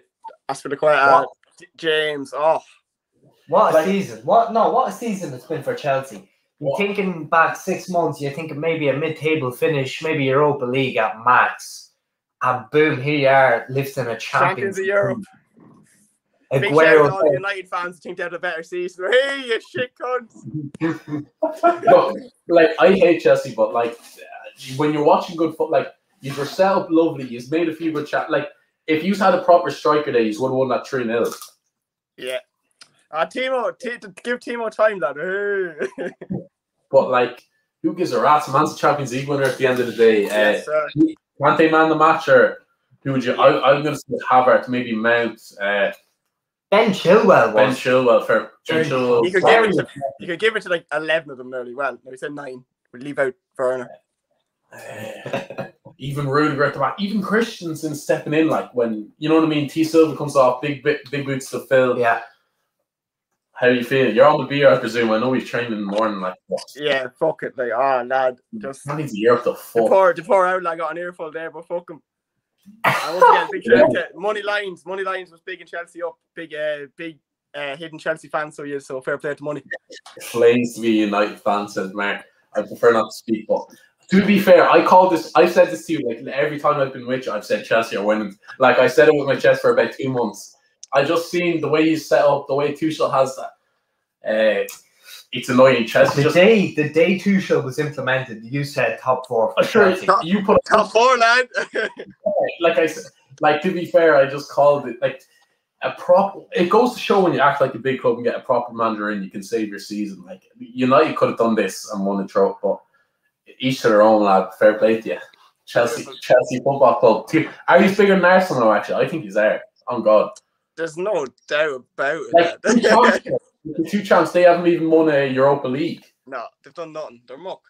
Aspilicueta, James. What a season! What a season it's been for Chelsea. You're thinking back 6 months, you're thinking maybe a mid-table finish, maybe Europa League at max, and boom, here you are lifting a Champions of Europe. Big shout out to all the United fans who think they have a better season. Hey, you shit cunts. Look, like, I hate Chelsea, but like when you're watching good football, like you've set up lovely, you've made a few good chat. Like if you had a proper striker day, you would have won that 3-0. Yeah. Give Timo time, lad. Hey. But like, who gives a rat's? Man's a Champions League winner at the end of the day. Yes, Can't they man the match, or who would you? I'm going to say Havertz, maybe Mount. Ben Chilwell. Ben Chilwell for Chilwell. You could give it to like 11 of them nearly. Well, no, he said 9. We'd leave out Werner. Even Rudiger at the back, even Christensen stepping in, like when you know what I mean. T Silva comes off, big boots to fill. Yeah. How are you feeling? You're on the beer, I presume. I know he's training in the morning. Like, what? Yeah, fuck it. Like, lad, just. That needs a year up the fuck. The poor outlaw got an earful there, but fuck him. I want to get a big shout out. Money Lines was big in Chelsea up. Big hidden Chelsea fans. So fair play to Money. Claims to be a United fan, says Mark. I prefer not to speak, but to be fair, I've said this to you, like every time I've been with you, I've said Chelsea are winning. Like I said it with my chest for about 2 months. I just seen the way he's set up, the way Tuchel has that. It's annoying. Chelsea the day Tuchel was implemented, you said top 4. Sure, you put top 4, lad. Like I said, like to be fair, I just called it like a proper. It goes to show when you act like a big club and get a proper manager in, you can save your season. Like United could have done this and won the trophy, but each to their own, lad. Fair play to you. Chelsea Football Club. Are you bigger than Arsenal now, actually? I think he's there. On God. There's no doubt about like, it. The 2 champs, they haven't even won a Europa League. No, they've done nothing. They're muck.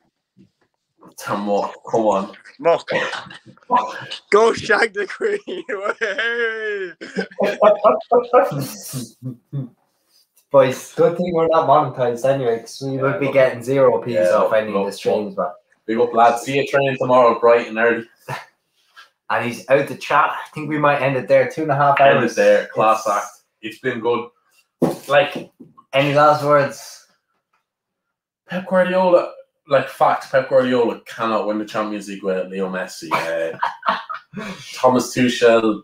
Come on. Muck. Go shag the queen. Boys, good thing we're not monetized anyway, because we would be getting 0 P's off any of the streams. But big up, lads. See you training tomorrow, bright and early. And he's out the chat. I think we might end it there. 2.5 hours. End it there. Class act. It's been good. Like, any last words? Pep Guardiola cannot win the Champions League without Leo Messi. Thomas Tuchel,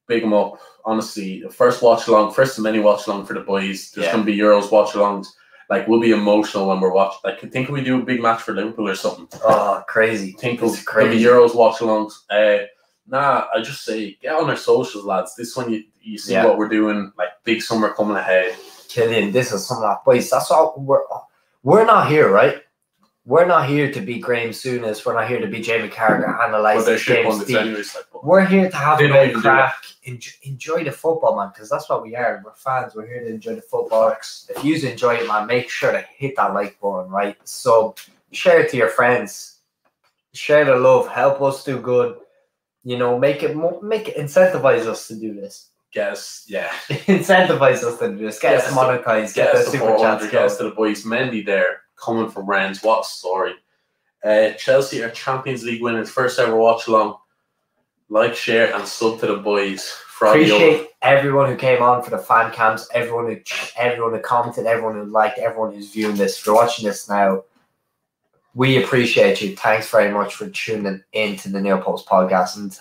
big him up. Honestly, first of many watch along for the boys. There's going to be Euros watch alongs. Like, we'll be emotional when we're watching. Like, I think we do a big match for Liverpool or something. Oh, crazy. Think there'll be Euros watch alongs. I just say get on our socials, lads. This one you see what we're doing. Like, big summer coming ahead. Killian, this is some of that, boys. That's all we're not here, right? We're not here to be Graham Souness. We're not here to be Jamie Carragher analysing games. We're here to have a bit of crack. Enjoy the football, man, because that's what we are. We're fans. We're here to enjoy the football. If you enjoy it, man, make sure to hit that like button, right? So share it to your friends. Share the love. Help us do good. You know, make it incentivize us to do this. Yes, yeah. Incentivize us to do this. Get us monetized. Get us super chats. Get us to the boys. Mendy there, coming from Rennes. What a story. Chelsea are Champions League winners. First ever watch along. Like, share, and sub to the boys. Appreciate everyone who came on for the fan camps. Everyone who commented. Everyone who liked. Everyone who's viewing this. If you're watching this now, we appreciate you. Thanks very much for tuning in to the Neil Post podcast. And